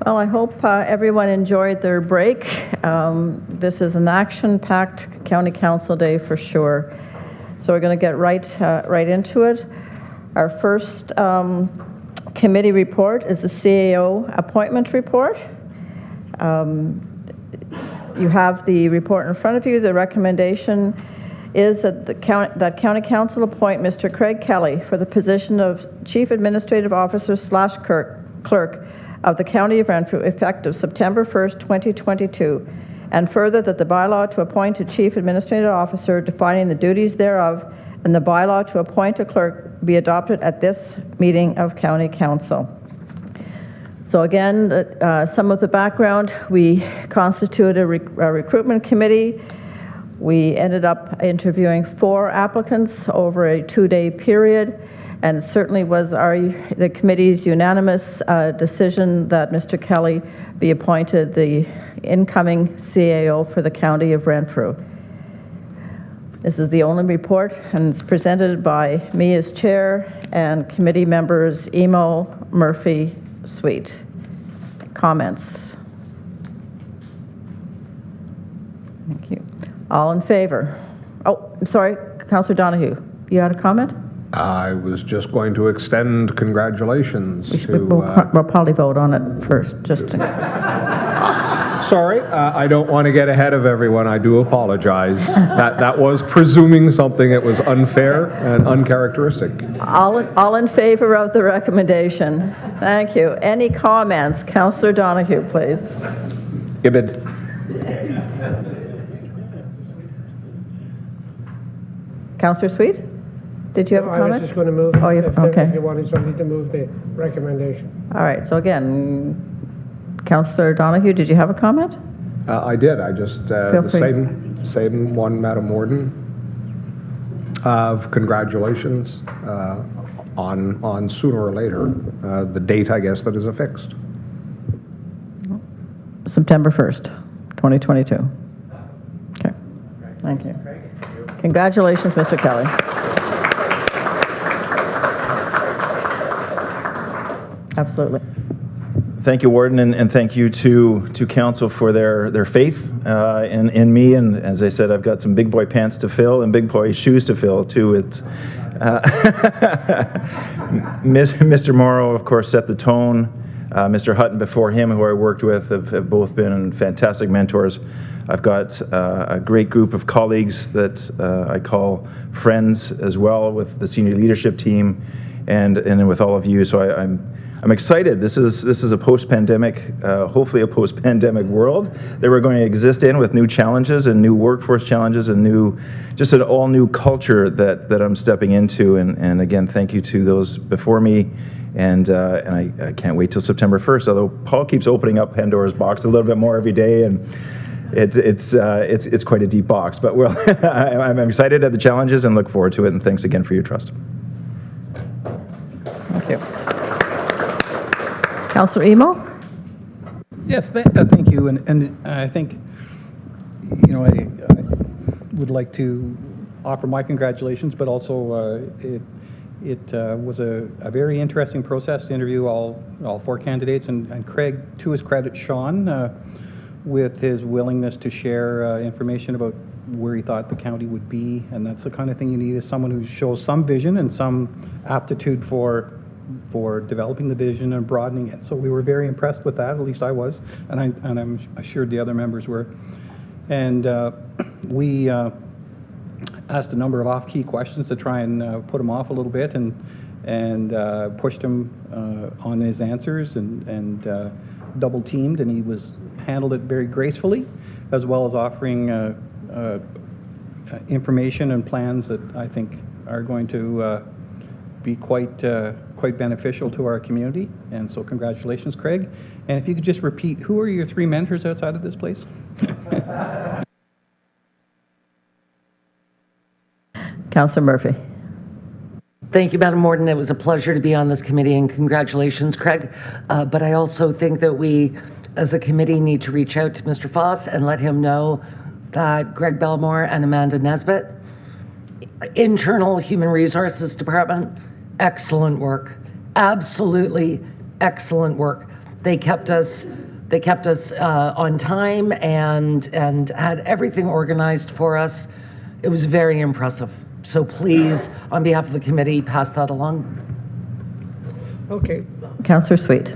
Well, I hope everyone enjoyed their break. This is an action-packed County Council day for sure. So we're going to get right into it. Our first committee report is the CAO appointment report. You have the report in front of you. The recommendation is that County Council appoint Mr. Craig Kelly for the position of Chief Administrative Officer / Clerk of the County of Renfrew effective September 1st, 2022, and further that the bylaw to appoint a Chief Administrative Officer defining the duties thereof and the bylaw to appoint a clerk be adopted at this meeting of County Council. So again, some of the background, we constituted a recruitment committee. We ended up interviewing 4 applicants over a 2-day period, and it certainly was the committee's unanimous decision that Mr. Kelly be appointed the incoming CAO for the County of Renfrew. This is the only report, and it's presented by me as chair and committee members Emo, Murphy, Sweet. Comments? Thank you. All in favor? Oh, I'm sorry, Councillor Donahue, you had a comment? I was just going to extend congratulations We'll probably vote on it first, just to... Sorry, I don't want to get ahead of everyone. I do apologize. That was presuming something that was unfair and uncharacteristic. All in favor of the recommendation? Thank you. Any comments? Councillor Donahue, please. Ibid. Councillor Sweet? Did you have a comment? I was just going to move, oh, if you wanted somebody to move the recommendation. All right, so again, Councillor Donahue, did you have a comment? I did. I just, the same one, Madam Warden, of congratulations on sooner or later, the date, I guess, that is affixed. September 1st, 2022. Okay, thank you. Congratulations, Mr. Kelly. Absolutely. Thank you, Warden, and thank you to Council for their faith in me. And as I said, I've got some big boy pants to fill and big boy shoes to fill too. It's Mr. Morrow, of course, set the tone. Mr. Hutton before him, who I worked with, have both been fantastic mentors. I've got a great group of colleagues that I call friends as well, with the senior leadership team and with all of you. So I'm excited. This is a post-pandemic, hopefully a post-pandemic world that we're going to exist in, with new challenges and new workforce challenges and just an all-new culture that I'm stepping into. And again, thank you to those before me. And I can't wait till September 1st. Although Paul keeps opening up Pandora's box a little bit more every day, and it's quite a deep box. But I'm excited at the challenges and look forward to it. And thanks again for your trust. Thank you. Councillor Emo? Yes, thank you. And I think, I would like to offer my congratulations, but also it was a very interesting process to interview all 4 candidates, and Craig, to his credit, Sean, with his willingness to share information about where he thought the county would be, and that's the kind of thing you need, is someone who shows some vision and some aptitude for developing the vision and broadening it. So we were very impressed with that, at least I was, and I'm assured the other members were. And we asked a number of off-key questions to try and put him off a little bit, and pushed him on his answers, and double-teamed, and he handled it very gracefully, as well as offering information and plans that I think are going to be quite beneficial to our community. And so congratulations, Craig. And if you could just repeat, who are your 3 mentors outside of this place? Councillor Murphy. Thank you, Madam Warden. It was a pleasure to be on this committee, and congratulations, Craig. But I also think that we, as a committee, need to reach out to Mr. Foss and let him know that Greg Belmore and Amanda Nesbitt internal human resources department, excellent work. Absolutely excellent work. They kept us on time and had everything organized for us. It was very impressive. So please, on behalf of the committee, pass that along. Okay. Councillor Sweet.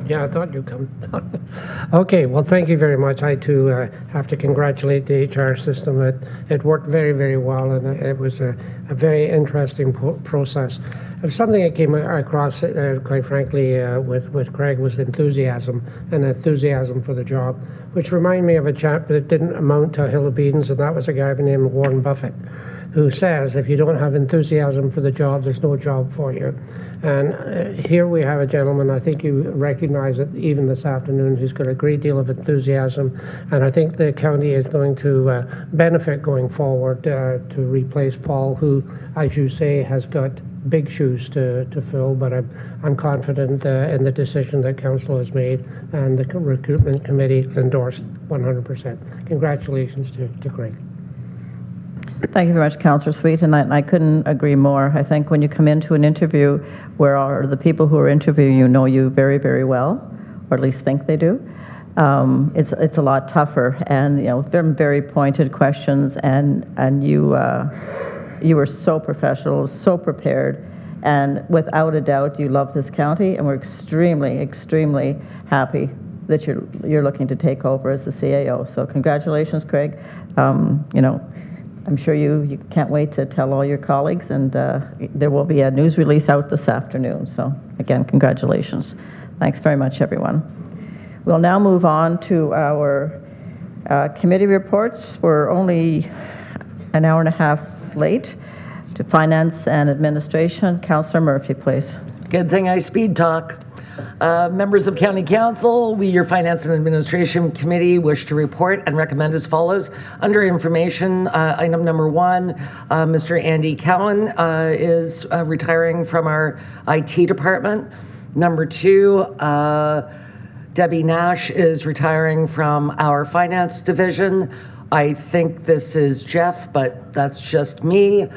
Yeah, I thought you'd come. Okay, well, thank you very much. I, too, have to congratulate the HR system. It worked very, very well, and it was a very interesting process. Something that came across, quite frankly, with Craig was enthusiasm for the job, which reminded me of a chap that didn't amount to a hill of beans, and that was a guy by the name of Warren Buffett, who says, if you don't have enthusiasm for the job, there's no job for you. And here we have a gentleman, I think you recognize it even this afternoon, who's got a great deal of enthusiasm. And I think the county is going to benefit going forward to replace Paul, who, as you say, has got big shoes to fill. But I'm confident in the decision that council has made and the recruitment committee endorsed 100%. Congratulations to Craig. Thank you very much, Councillor Sweet, and I couldn't agree more. I think when you come into an interview where the people who are interviewing you know you very, very well, or at least think they do, it's a lot tougher. And very pointed questions, and you were so professional, so prepared, and without a doubt, you love this county, and we're extremely, extremely happy that you're looking to take over as the CAO. So congratulations, Craig. I'm sure you can't wait to tell all your colleagues, and there will be a news release out this afternoon. So again, congratulations. Thanks very much, everyone. We'll now move on to our committee reports. We're only an hour and a half late to Finance and Administration. Councillor Murphy, please. Good thing I speed talk. Members of County Council, we, your Finance and Administration Committee, wish to report and recommend as follows. Under information, item number 1, Mr. Andy Cowan is retiring from our IT department. Number 2, Debbie Nash is retiring from our Finance Division. I think this is Jeff, but that's just me.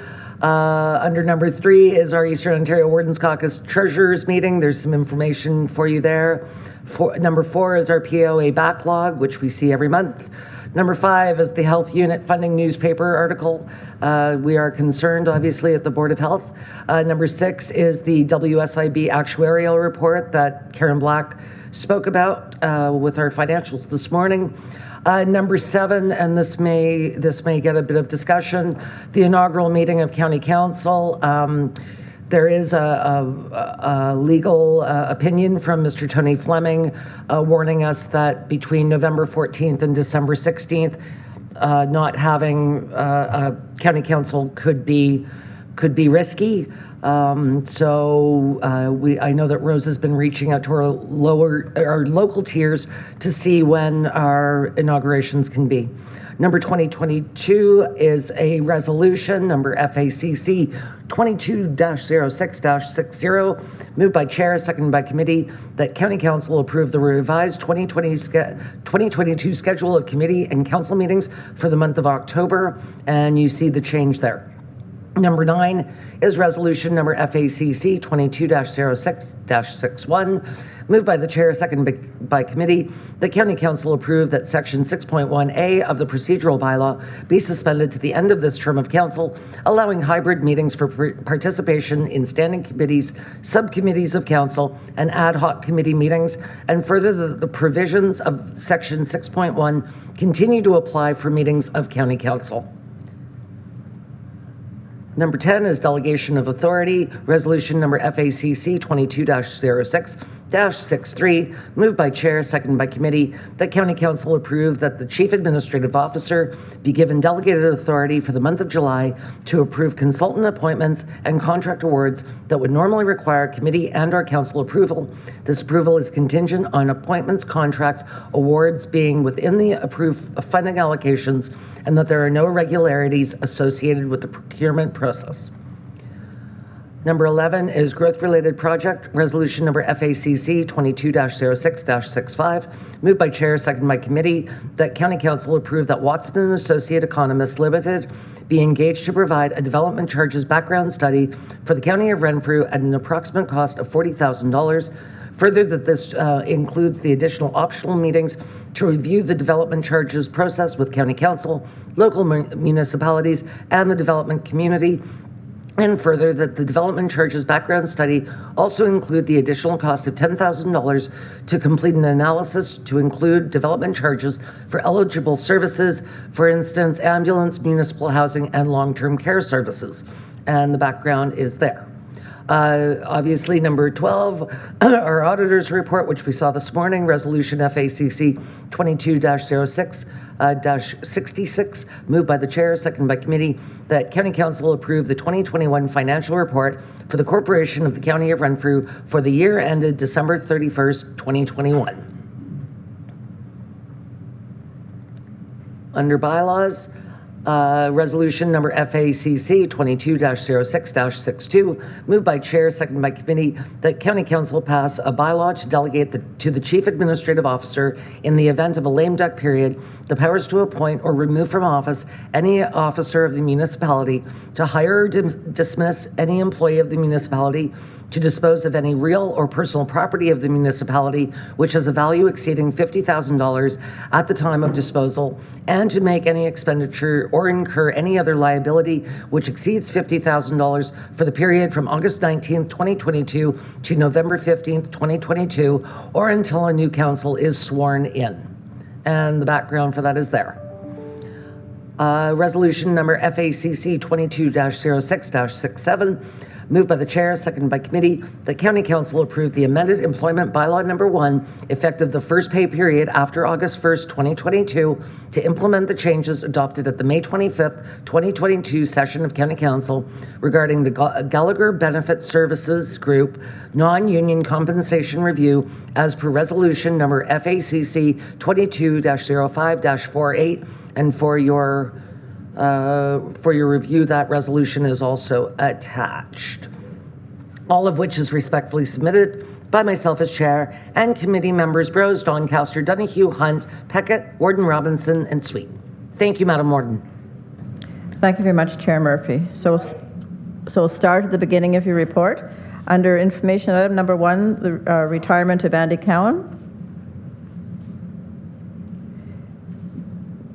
Under number 3 is our Eastern Ontario Wardens Caucus Treasurers meeting. There's some information for you there. Number 4 is our POA backlog, which we see every month. Number 5 is the Health Unit Funding newspaper article. We are concerned, obviously, at the Board of Health. Number 6 is the WSIB actuarial report that Karen Black spoke about with our financials this morning. Number 7, and this may get a bit of discussion, the inaugural meeting of County Council. There is a legal opinion from Mr. Tony Fleming warning us that between November 14th and December 16th, not having County Council could be risky. I know that Rose has been reaching out to our local tiers to see when our inaugurations can be. Number 2022 is a resolution, number FACC 22-06-60, moved by chair, seconded by committee, that County Council approve the revised 2022 schedule of committee and council meetings for the month of October, and you see the change there. Number 9 is resolution number FACC 22-06-61, moved by the chair, seconded by committee. The County Council approved that section 6.1A of the procedural bylaw be suspended to the end of this term of council, allowing hybrid meetings for participation in standing committees, subcommittees of council, and ad hoc committee meetings, and further the provisions of section 6.1 continue to apply for meetings of County Council. Number 10 is delegation of authority, resolution number FACC 22-06-63, moved by chair, seconded by committee, that County Council approve that the Chief Administrative Officer be given delegated authority for the month of July to approve consultant appointments and contract awards that would normally require committee and/or council approval. This approval is contingent on appointments, contracts, awards being within the approved funding allocations, and that there are no irregularities associated with the procurement process. Number 11 is growth-related project, resolution number FACC 22-06-65, moved by chair, seconded by committee, that County Council approve that Watson & Associate Economists Limited be engaged to provide a development charges background study for the County of Renfrew at an approximate cost of $40,000. Further, that this includes the additional optional meetings to review the development charges process with County Council, local municipalities, and the development community. And further, that the development charges background study also include the additional cost of $10,000 to complete an analysis to include development charges for eligible services, for instance, ambulance, municipal housing, and long-term care services. And the background is there. Obviously, number 12, our auditor's report, which we saw this morning, resolution FACC 22-06-66, moved by the chair, seconded by committee, that County Council approve the 2021 financial report for the Corporation of the County of Renfrew for the year ended December 31st, 2021. Under bylaws, resolution number FACC 22-06-62, moved by chair, seconded by committee, that County Council pass a bylaw to delegate to the Chief Administrative Officer, in the event of a lame duck period, the powers to appoint or remove from office any officer of the municipality, to hire or dismiss any employee of the municipality, to dispose of any real or personal property of the municipality which has a value exceeding $50,000 at the time of disposal, and to make any expenditure or incur any other liability which exceeds $50,000 for the period from August 19th, 2022 to November 15th, 2022, or until a new council is sworn in. And the background for that is there. Resolution number FACC 22-06-67, moved by the chair, seconded by committee, that County Council approve the amended employment bylaw number 1, effective the first pay period after August 1st, 2022, to implement the changes adopted at the May 25th, 2022 session of County Council regarding the Gallagher Benefit Services Group non-union compensation review as per resolution number FACC 22-05-48, and for your review, that resolution is also attached. All of which is respectfully submitted by myself as chair and committee members Brose, Doncaster, Donahue, Hunt, Peckett, Warden Robinson, and Sweet. Thank you, Madam Warden. Thank you very much, Chair Murphy. So we'll start at the beginning of your report. Under information item number 1, the retirement of Andy Cowan.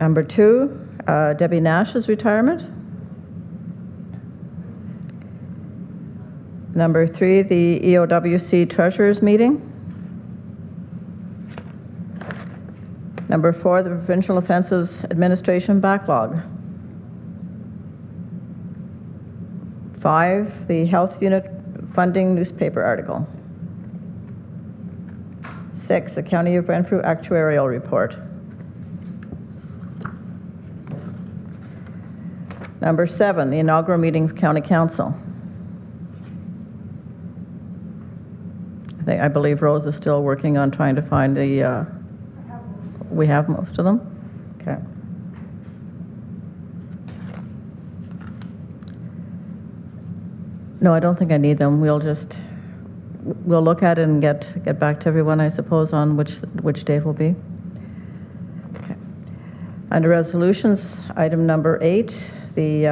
Number 2, Debbie Nash's retirement. Number 3, the EOWC Treasurers Meeting. Number 4, the Provincial Offences Administration Backlog. 5, the Health Unit Funding newspaper article. 6, the County of Renfrew Actuarial Report. Number 7, the inaugural meeting of County Council. I believe Rose is still working on trying to find the, we have most of them? Okay. No, I don't think I need them. We'll look at it and get back to everyone, I suppose, on which date will be. Okay. Under resolutions, item number 8, the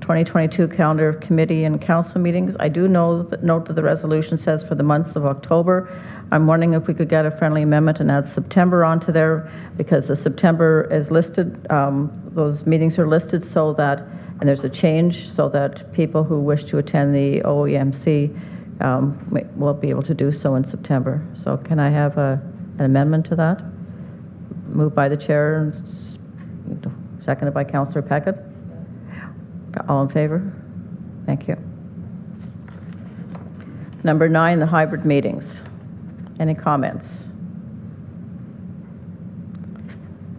2022 calendar of committee and council meetings. I do note that the resolution says for the months of October. I'm wondering if we could get a friendly amendment and add September onto there, because the September is listed, those meetings are listed so that, and there's a change so that people who wish to attend the OEMC will be able to do so in September. So can I have an amendment to that? Moved by the chair and seconded by Councillor Peckett. All in favor? Thank you. Number 9, the hybrid meetings. Any comments?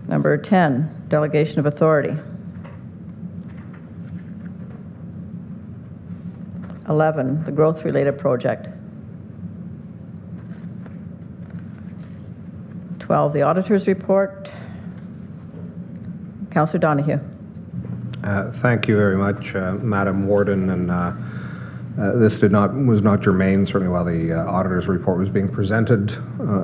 Number 10, delegation of authority. 11, the growth-related project. 12, the auditor's report. Councillor Donahue. Thank you very much, Madam Warden, and This was not germane, certainly while the auditor's report was being presented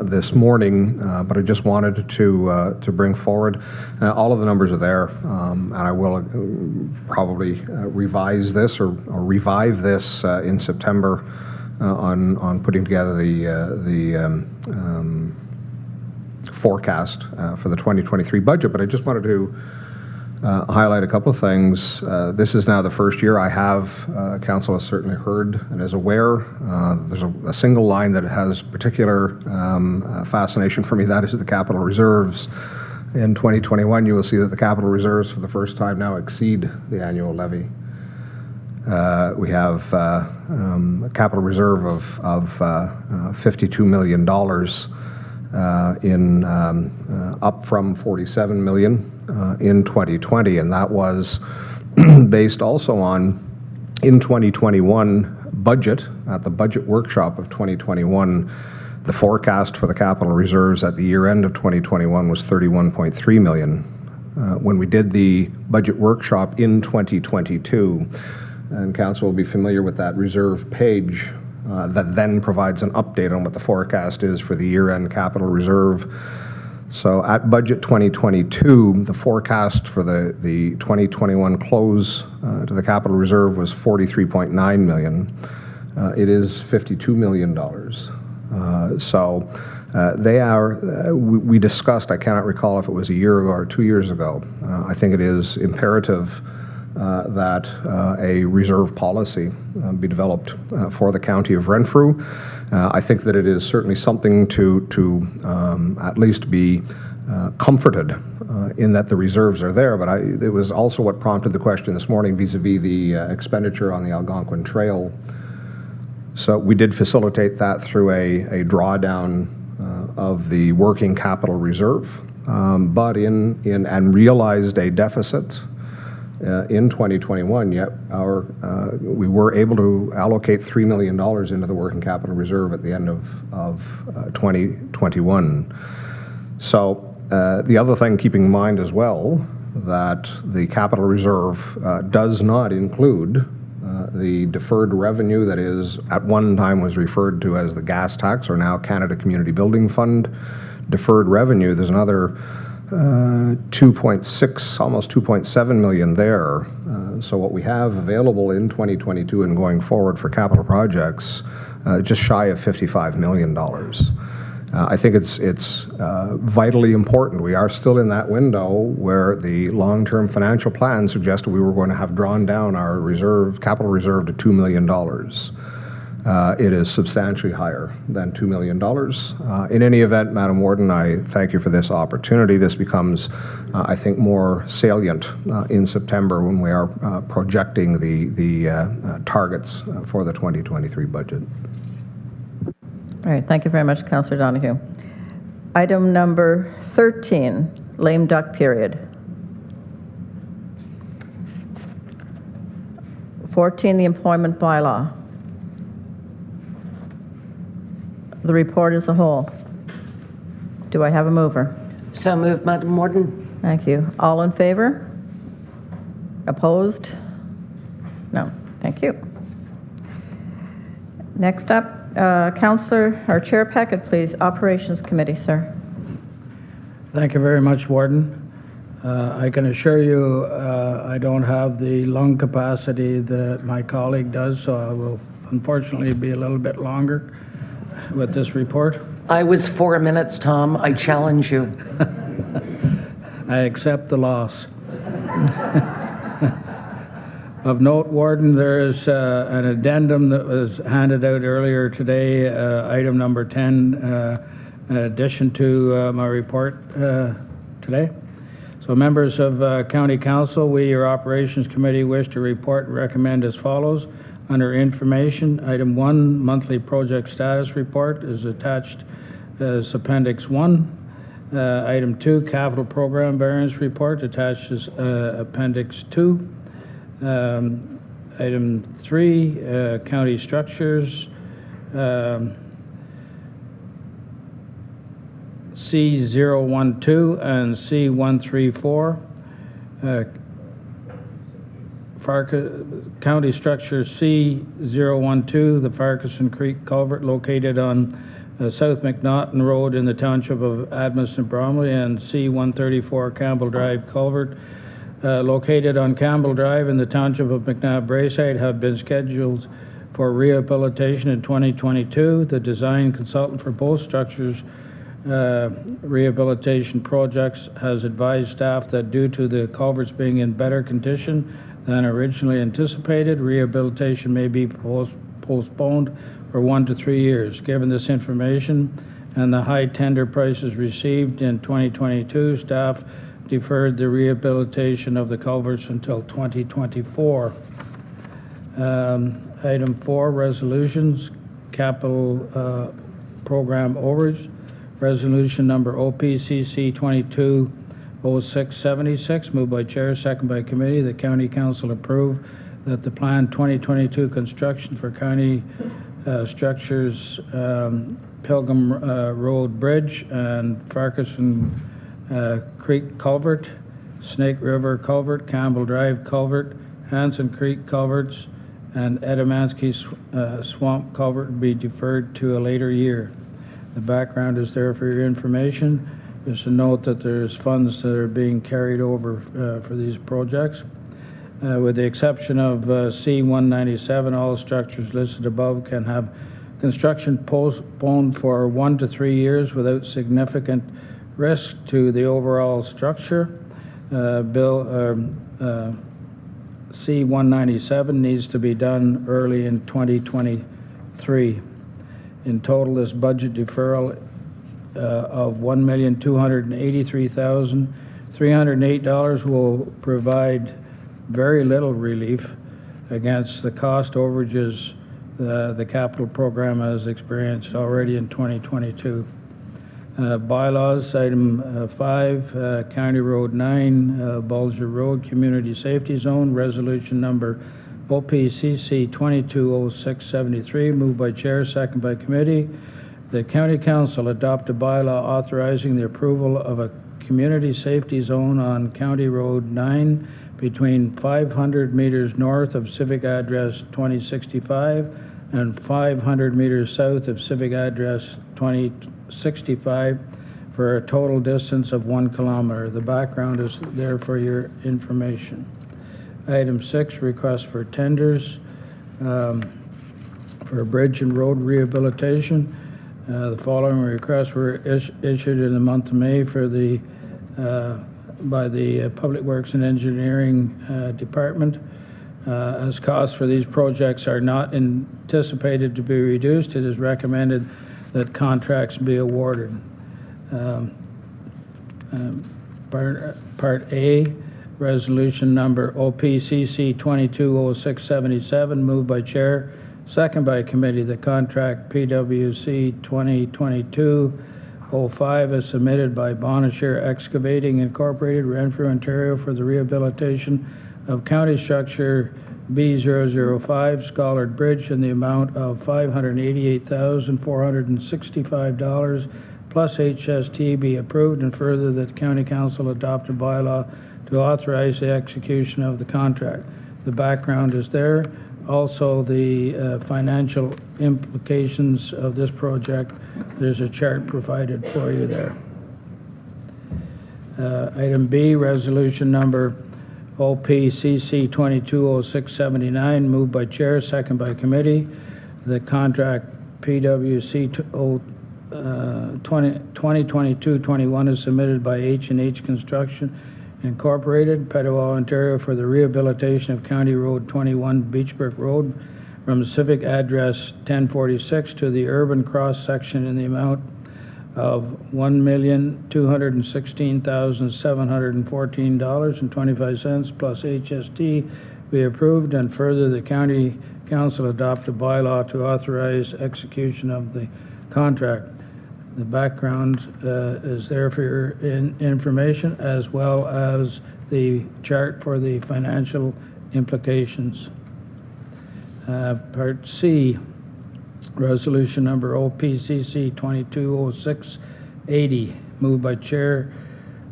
this morning, but I just wanted to bring forward. All of the numbers are there, and I will probably revise this or revive this in September on putting together the forecast for the 2023 budget. But I just wanted to highlight a couple of things. This is now the first year I have, Council has certainly heard and is aware. There's a single line that has particular fascination for me, that is the capital reserves. In 2021, you will see that the capital reserves for the first time now exceed the annual levy. We have a capital reserve of $52 million up from $47 million in 2020, and that was based also on, in 2021 budget, at the budget workshop of 2021, the forecast for the capital reserves at the year end of 2021 was $31.3 million. When we did the budget workshop in 2022, and Council will be familiar with that reserve page that then provides an update on what the forecast is for the year-end capital reserve. So at budget 2022, the forecast for the 2021 close to the capital reserve was $43.9 million. It is $52 million. They are, we discussed, I cannot recall if it was a year ago or 2 years ago, I think it is imperative that a reserve policy be developed for the county of Renfrew. I think that it is certainly something to at least be comforted in that the reserves are there, but it was also what prompted the question this morning vis-a-vis the expenditure on the Algonquin Trail. So we did facilitate that through a drawdown of the working capital reserve, but and realized a deficit in 2021, yet we were able to allocate $3 million into the working capital reserve at the end of 2021. So the other thing, keeping in mind as well, that the capital reserve does not include the deferred revenue that is at one time was referred to as the gas tax, or now Canada Community Building Fund deferred revenue. There's another 2.6, almost 2.7 million there. So what we have available in 2022 and going forward for capital projects, just shy of $55 million. I think it's vitally important. We are still in that window where the long-term financial plan suggested we were going to have drawn down our capital reserve to $2 million. It is substantially higher than $2 million. In any event, Madam Warden, I thank you for this opportunity. This becomes, I think, more salient in September when we are projecting the targets for the 2023 budget. All right, thank you very much, Councillor Donoghue. Item number 13, lame duck period. 14, the employment bylaw. The report as a whole. Do I have a mover? So moved, Madam Warden. Thank you. All in favor? Opposed? No. Thank you. Next up, Councillor, or Chair Peckett, please. Operations Committee, sir. Thank you very much, Warden. I can assure you I don't have the lung capacity that my colleague does, so I will unfortunately be a little bit longer with this report. I was 4 minutes, Tom. I challenge you. I accept the loss. Of note, Warden, there is an addendum that was handed out earlier today, item number 10, in addition to my report today. So members of County Council, we, your Operations Committee, wish to report and recommend as follows. Under information, item 1, monthly project status report is attached as Appendix 1. Item 2, capital program variance report attached as Appendix 2. Item 3, county structures, C012 and C134. County Structure C012, the Farquharson Creek Culvert located on South McNaughton Road in the Township of Adamson Bromley, and C134 Campbell Drive Culvert located on Campbell Drive in the Township of McNabb Braeside have been scheduled for rehabilitation in 2022. The design consultant for both structures rehabilitation projects has advised staff that due to the culverts being in better condition than originally anticipated, rehabilitation may be postponed for 1 to 3 years. Given this information and the high tender prices received in 2022, staff deferred the rehabilitation of the culverts until 2024. Item 4, resolutions, capital program overage. Resolution number OPCC 220676, moved by chair, second by committee. The county council approve that the planned 2022 construction for county structures, Pilgrim Road Bridge and Farquharson Creek Culvert, Snake River Culvert, Campbell Drive Culvert, Hanson Creek Culverts, and Edamansky Swamp Culvert be deferred to a later year. The background is there for your information. Just a note that there's funds that are being carried over for these projects. With the exception of C197, all structures listed above can have construction postponed for 1 to 3 years without significant risk to the overall structure. C197 needs to be done early in 2023. In total, this budget deferral of $1,283,308 will provide very little relief against the cost overages the capital program has experienced already in 2022. Bylaws, item 5, County Road 9, Bulger Road Community Safety Zone, resolution number OPCC 220673, moved by chair, second by committee. The county council adopt a bylaw authorizing the approval of a community safety zone on County Road 9 between 500 meters north of civic address 2065 and 500 meters south of civic address 2065 for a total distance of 1 kilometer. The background is there for your information. Item 6, request for tenders for bridge and road rehabilitation. The following requests were issued in the month of May for the by the Public Works and Engineering Department. As costs for these projects are not anticipated to be reduced, it is recommended that contracts be awarded. Part A, resolution number OPCC 220677, moved by chair, second by committee. The contract PWC 2022-05 is submitted by Bonnechere Excavating Incorporated, Renfrew, Ontario, for the rehabilitation of county structure B005 Scholard Bridge in the amount of $588,465 plus HST be approved, and further that the county council adopt a bylaw to authorize the execution of the contract. The background is there. Also, the financial implications of this project, there's a chart provided for you there. Item B, resolution number OPCC 220679, moved by chair, second by committee. The contract PWC 2022-21 is submitted by H&H Construction Incorporated, Petawawa, Ontario, for the rehabilitation of County Road 21, Beachbrook Road, from civic address 1046 to the urban cross section in the amount of $1,216,714.25 plus HST be approved, and further the county council adopt a bylaw to authorize execution of the contract. The background is there for your information, as well as the chart for the financial implications. Part C, resolution number OPCC 220680, moved by chair,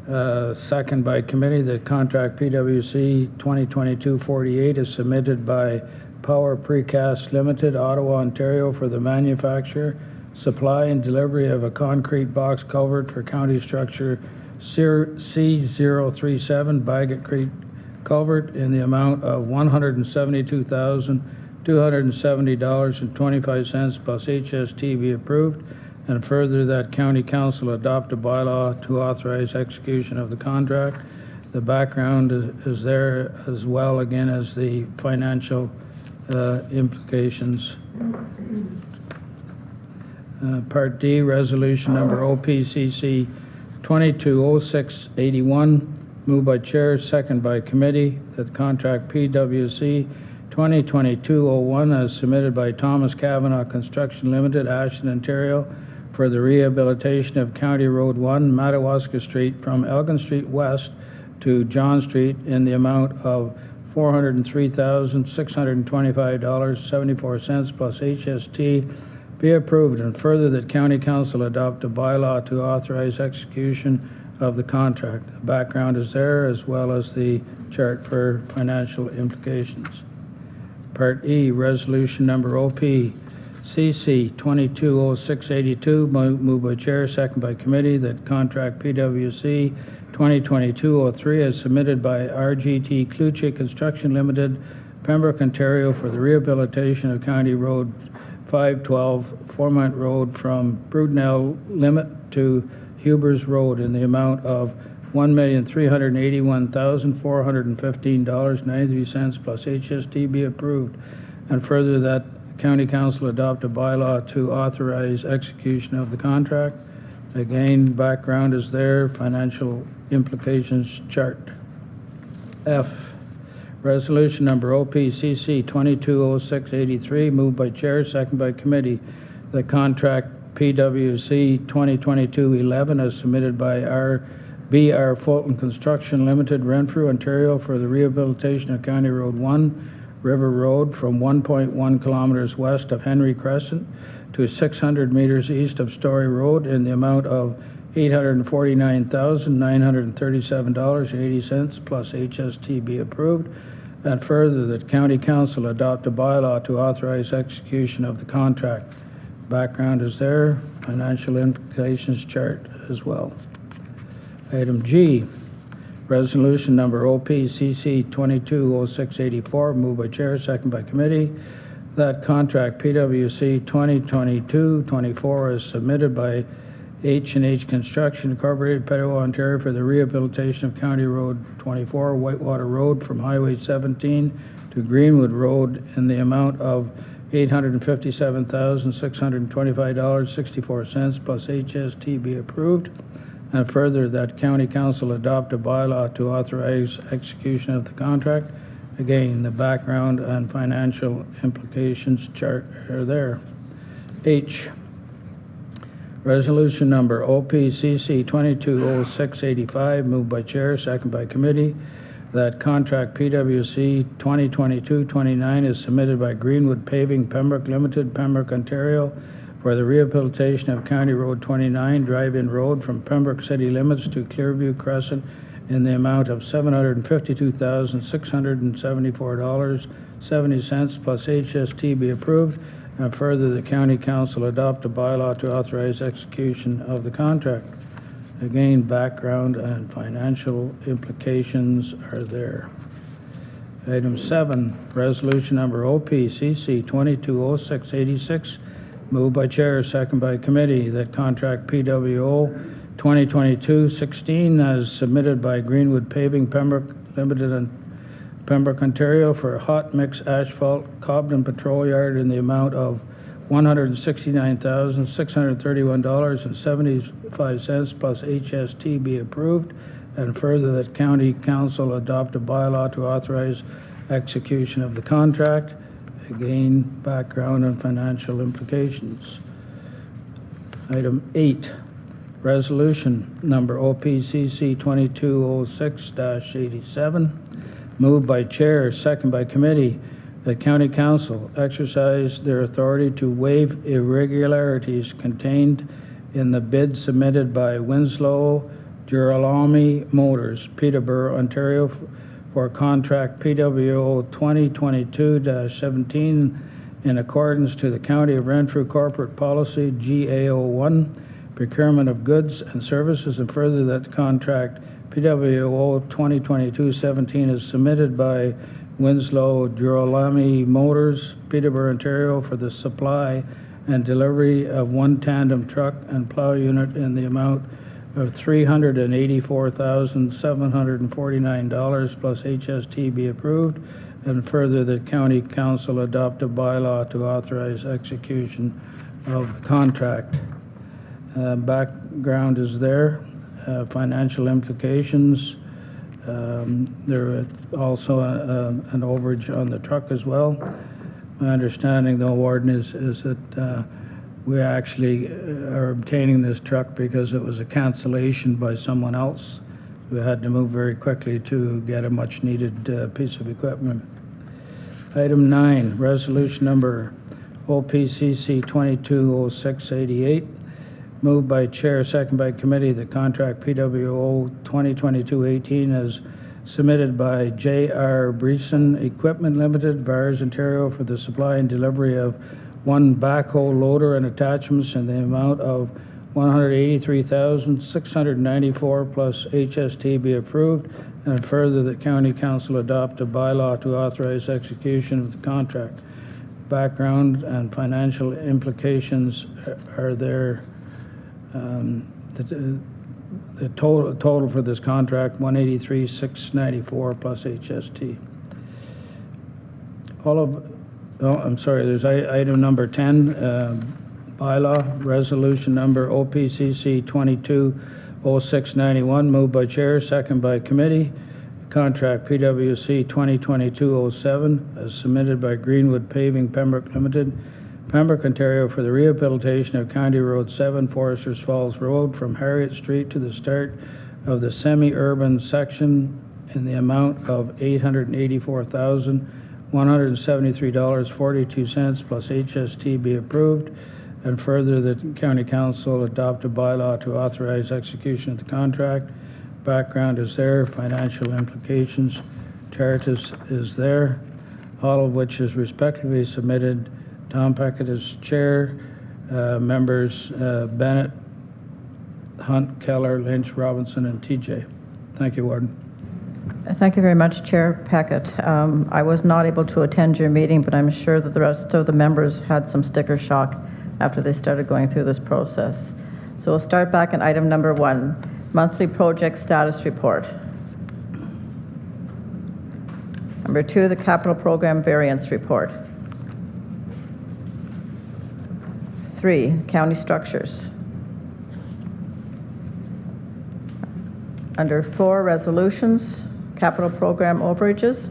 Second by committee that contract PWC 2022-48 is submitted by Power Precast Limited, Ottawa, Ontario, for the manufacture, supply, and delivery of a concrete box culvert for county structure C037 Bagot Creek Culvert in the amount of $172,270.25 plus HST be approved, and further that County Council adopt a bylaw to authorize execution of the contract. The background is there as well, again, as the financial implications. Part D, resolution number OPCC 220681, moved by chair, second by committee, that contract PWC 2022-01 as submitted by Thomas Cavanaugh Construction Limited, Ashton, Ontario, for the rehabilitation of County Road 1, Madawaska Street, from Elgin Street West to John Street in the amount of $403,625.74 plus HST be approved, and further that County Council adopt a bylaw to authorize execution of the contract. The background is there, as well as the chart for financial implications. Part E, resolution number OPCC 220682, moved by chair, second by committee, that contract PWC 2022-03 as submitted by RGT Kluche Construction Limited, Pembroke, Ontario, for the rehabilitation of County Road 512, Formont Road, from Brudenell Limit to Hubers Road in the amount of $1,381,415.93 plus HST be approved, and further that County Council adopt a bylaw to authorize execution of the contract. Again, background is there, financial implications chart. F, resolution number OPCC 220683, moved by chair, second by committee, the contract PWC 2022-11 as submitted by BR Fulton Construction Limited, Renfrew, Ontario, for the rehabilitation of County Road 1, River Road, from 1.1 kilometers west of Henry Crescent to 600 meters east of Story Road in the amount of $849,937.80 plus HST be approved, and further that County Council adopt a bylaw to authorize execution of the contract. Background is there, financial implications chart as well. Item G, resolution number OPCC 220684, moved by chair, second by committee, that contract PWC 2022-24 is submitted by H&H Construction Incorporated, Petewa, Ontario, for the rehabilitation of County Road 24, Whitewater Road, from Highway 17 to Greenwood Road in the amount of $857,625.64 plus HST be approved, and further that County Council adopt a bylaw to authorize execution of the contract. Again, the background and financial implications chart are there. H, resolution number OPCC 220685, moved by chair, second by committee, that contract PWC 2022-29 is submitted by Greenwood Paving Pembroke Limited, Pembroke, Ontario, for the rehabilitation of County Road 29, Drive-In Road, from Pembroke city limits to Clearview Crescent in the amount of $752,674.70 plus HST be approved, and further the County Council adopt a bylaw to authorize execution of the contract. Again, background and financial implications are there. Item 7, resolution number OPCC 220686, moved by chair, second by committee, that contract PWO 2022-16 as submitted by Greenwood Paving Pembroke Limited in Pembroke, Ontario, for hot mix asphalt Cobden Patrol Yard in the amount of $169,631.75 plus HST be approved, and further that County Council adopt a bylaw to authorize execution of the contract. Again, background and financial implications. Item 8, resolution number OPCC 2206-87, moved by chair, second by committee, that County Council exercise their authority to waive irregularities contained in the bid submitted by Winslow Girolami Motors, Peterborough, Ontario, for contract PWO 2022-17 in accordance to the County of Renfrew Corporate Policy GAO1, procurement of goods and services, and further that the contract PWO 2022-17 is submitted by Winslow Girolami Motors, Peterborough, Ontario, for the supply and delivery of one tandem truck and plow unit in the amount of $384,749 plus HST be approved, and further that County Council adopt a bylaw to authorize execution of the contract. Background is there, financial implications. There is also an overage on the truck as well. My understanding, though, Warden, is that we actually are obtaining this truck because it was a cancellation by someone else. We had to move very quickly to get a much-needed piece of equipment. Item 9, resolution number OPCC 220688. Moved by Chair, second by Committee, the contract PWO 2022-18 as submitted by J.R. Breeson Equipment Limited, Vars, Ontario, for the supply and delivery of one backhoe loader and attachments in the amount of $183,694 plus HST be approved, and further that County Council adopt a bylaw to authorize execution of the contract. Background and financial implications are there. The total for this contract, $183,694 plus HST. I'm sorry, there's item number 10, bylaw, resolution number OPCC 220691, moved by Chair, second by Committee. Contract PWC 2022-07 as submitted by Greenwood Paving Pembroke Limited, Pembroke, Ontario, for the rehabilitation of County Road 7, Foresters Falls Road, from Harriet Street to the start of the semi-urban section in the amount of $884,173.42 plus HST be approved, and further that County Council adopt a bylaw to authorize execution of the contract. Background is there, financial implications, chart is there, all of which is respectively submitted. Tom Peckett is Chair, members Bennett, Hunt, Keller, Lynch, Robinson, and TJ. Thank you, Warden. Thank you very much, Chair Peckett. I was not able to attend your meeting, but I'm sure that the rest of the members had some sticker shock after they started going through this process. So we'll start back in item number 1, monthly project status report. Number 2, the capital program variance report. 3, county structures. Under 4, resolutions, capital program overages.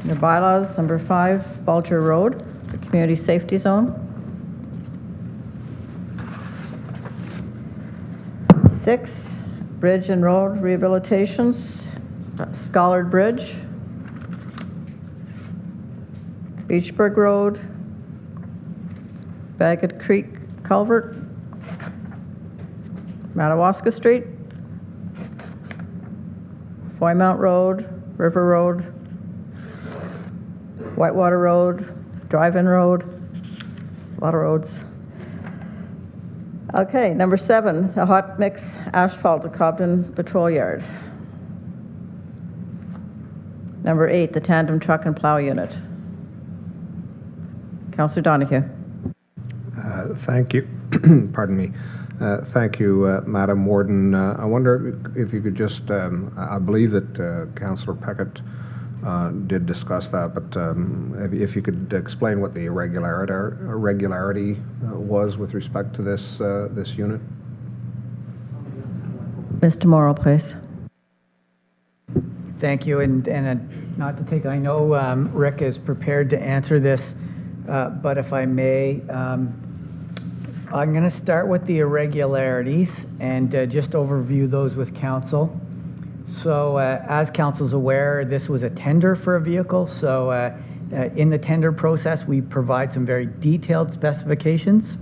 Under bylaws, number 5, Bulger Road, the community safety zone. 6, bridge and road rehabilitations, Schollard Bridge, Beachburg Road, Bagot Creek Culvert, Madawaska Street, Foymount Road, River Road, Whitewater Road, Drive-In Road, a lot of roads. Okay, number 7, the hot mix asphalt at Cobden Patrol Yard. Number 8, the tandem truck and plow unit. Councillor Donahue. Thank you. Pardon me. Thank you, Madam Warden. I wonder if you could just, I believe that Councillor Peckett did discuss that, but if you could explain what the irregularity was with respect to this unit. Mr. Morrow, please. Thank you, and not to take, I know Rick is prepared to answer this, but if I may, I'm going to start with the irregularities and just overview those with council. So as council's aware, this was a tender for a vehicle. So in the tender process, we provide some very detailed specifications.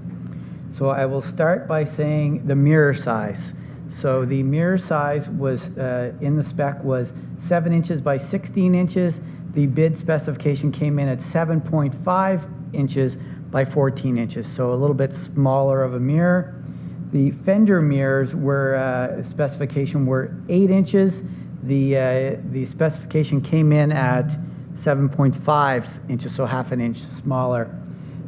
So I will start by saying the mirror size. So the mirror size was, in the spec, was 7 inches by 16 inches. The bid specification came in at 7.5 inches by 14 inches, so a little bit smaller of a mirror. The fender mirrors were, specification were 8 inches. The specification came in at 7.5 inches, so half an inch smaller.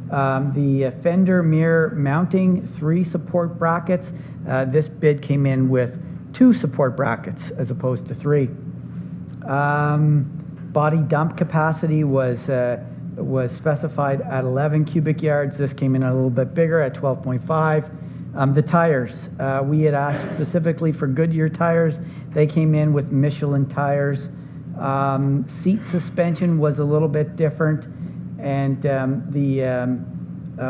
The fender mirror mounting 3 support brackets. This bid came in with 2 support brackets as opposed to 3. Body dump capacity was specified at 11 cubic yards. This came in a little bit bigger at 12.5. The tires, we had asked specifically for Goodyear tires. They came in with Michelin tires. Seat suspension was a little bit different, and the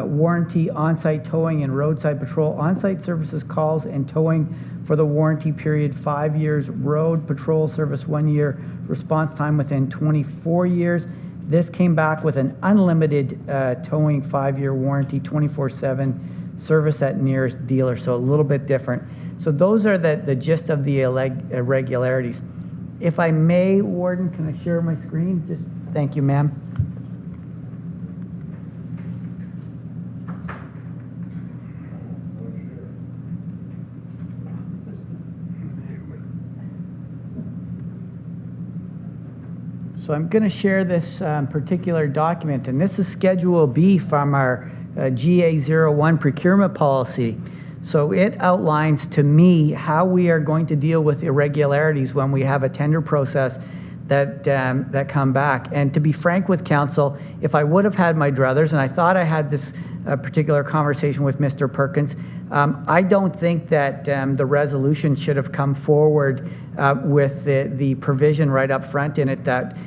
warranty, on-site towing, and roadside patrol. On-site services calls and towing for the warranty period 5 years. Road patrol service 1 year. Response time within 24 years. This came back with an unlimited towing 5-year warranty, 24/7 service at nearest dealer, so a little bit different. So those are the gist of the irregularities. If I may, Warden, can I share my screen? Just thank you, ma'am. So I'm going to share this particular document, and this is Schedule B from our GA01 procurement policy. So it outlines to me how we are going to deal with irregularities when we have a tender process that come back. And to be frank with council, if I would have had my druthers, and I thought I had this particular conversation with Mr. Perkins, I don't think that the resolution should have come forward with the provision right up front in it that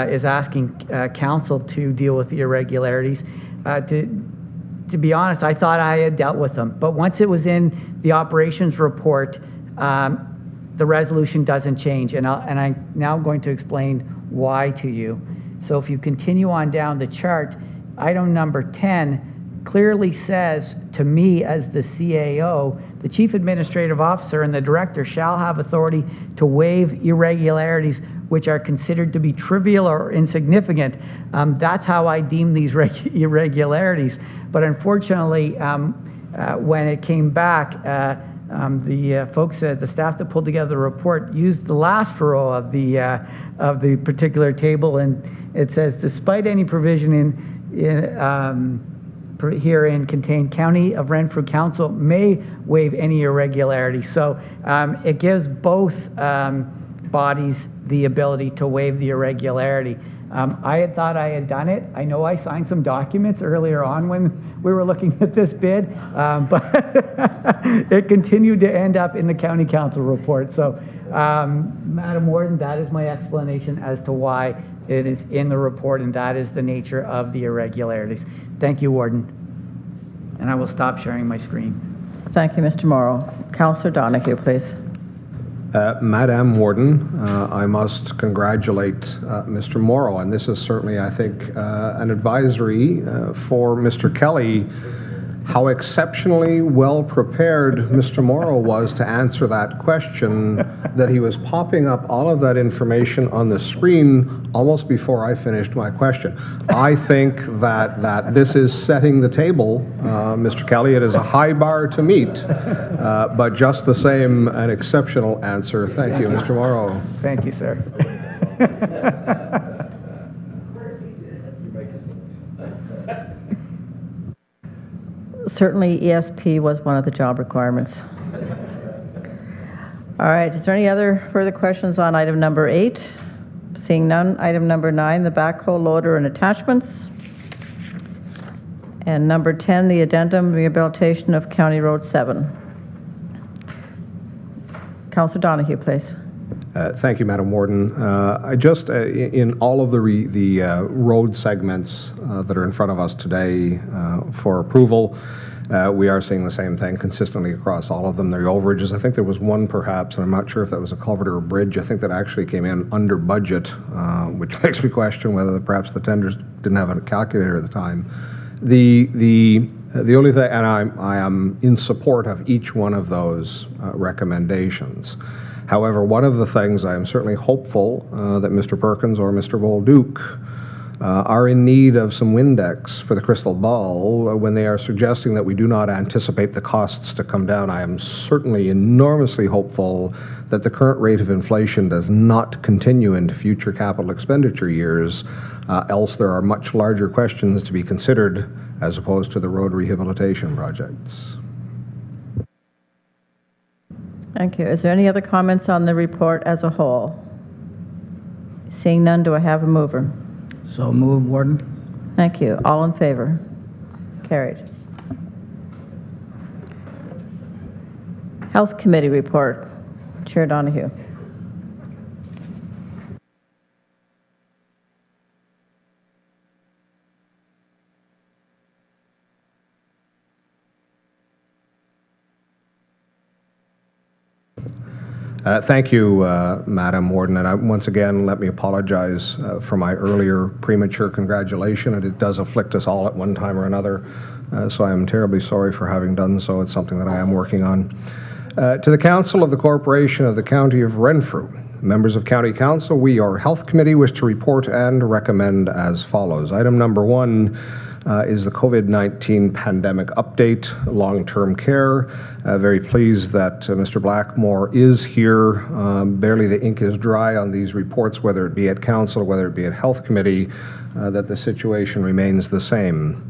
is asking council to deal with the irregularities. To be honest, I thought I had dealt with them. But once it was in the operations report, the resolution doesn't change. And I'm now going to explain why to you. So if you continue on down the chart, item number 10 clearly says to me as the CAO, the Chief Administrative Officer and the Director shall have authority to waive irregularities which are considered to be trivial or insignificant. That's how I deem these irregularities. But unfortunately, when it came back, the folks at the staff that pulled together the report used the last row of the particular table, and it says, despite any provision herein contained, County of Renfrew Council may waive any irregularity. So it gives both bodies the ability to waive the irregularity. I had thought I had done it. I know I signed some documents earlier on when we were looking at this bid, but it continued to end up in the County Council report. So, Madam Warden, that is my explanation as to why it is in the report, and that is the nature of the irregularities. Thank you, Warden. And I will stop sharing my screen. Thank you, Mr. Morrow. Councillor Donahue, please. Madam Warden, I must congratulate Mr. Morrow, and this is certainly, I think, an advisory for Mr. Kelly, how exceptionally well prepared Mr. Morrow was to answer that question, that he was popping up all of that information on the screen almost before I finished my question. I think that this is setting the table, Mr. Kelly. It is a high bar to meet, but just the same, an exceptional answer. Thank you, Mr. Morrow. Thank you, sir. Certainly, ESP was one of the job requirements. All right, is there any other further questions on item number 8? Seeing none, item number 9, the backhoe loader and attachments. And number 10, the addendum rehabilitation of County Road 7. Councillor Donahue, please. Thank you, Madam Warden. I just, in all of the road segments that are in front of us today for approval, we are seeing the same thing consistently across all of them. They're overages. I think there was one perhaps, and I'm not sure if that was a culvert or a bridge, I think that actually came in under budget, which makes me question whether perhaps the tenders didn't have a calculator at the time. The The only thing, and I am in support of each one of those recommendations. However, one of the things I am certainly hopeful that Mr. Perkins or Mr. Bolduc are in need of some Windex for the crystal ball when they are suggesting that we do not anticipate the costs to come down. I am certainly enormously hopeful that the current rate of inflation does not continue into future capital expenditure years, else there are much larger questions to be considered as opposed to the road rehabilitation projects. Thank you. Is there any other comments on the report as a whole? Seeing none, do I have a mover? So moved, Warden. Thank you. All in favor? Carried. Health Committee report. Chair Donahue. Thank you, Madam Warden, and once again, let me apologize for my earlier premature congratulation. It does afflict us all at one time or another, so I am terribly sorry for having done so. It's something that I am working on. To the Council of the Corporation of the County of Renfrew, members of County Council, we, our Health Committee, wish to report and recommend as follows. Item number 1 is the COVID-19 pandemic update, long-term care. Very pleased that Mr. Blackmore is here. Barely the ink is dry on these reports, whether it be at Council, whether it be at Health Committee, that the situation remains the same.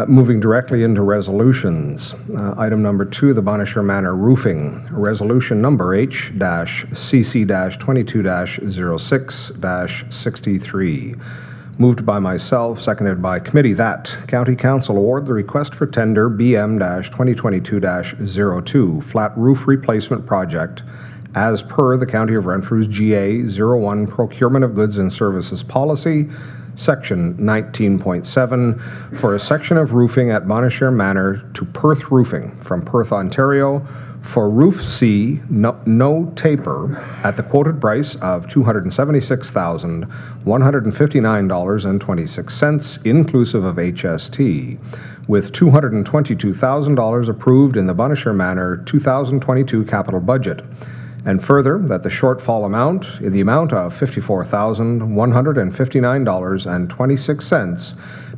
Moving directly into resolutions. Item number 2, the Bonisher Manor Roofing. Resolution number H-CC-22-06-63. Moved by myself, seconded by committee, that County Council award the request for tender BM-2022-02 flat roof replacement project as per the County of Renfrew's GA-01 Procurement of Goods and Services Policy, Section 19.7, for a section of roofing at Bonisher Manor to Perth Roofing from Perth, Ontario, for roof C, no taper, at the quoted price of $276,159.26, inclusive of HST, with $222,000 approved in the Bonisher Manor 2022 capital budget. And further, that the shortfall amount in the amount of $54,159.26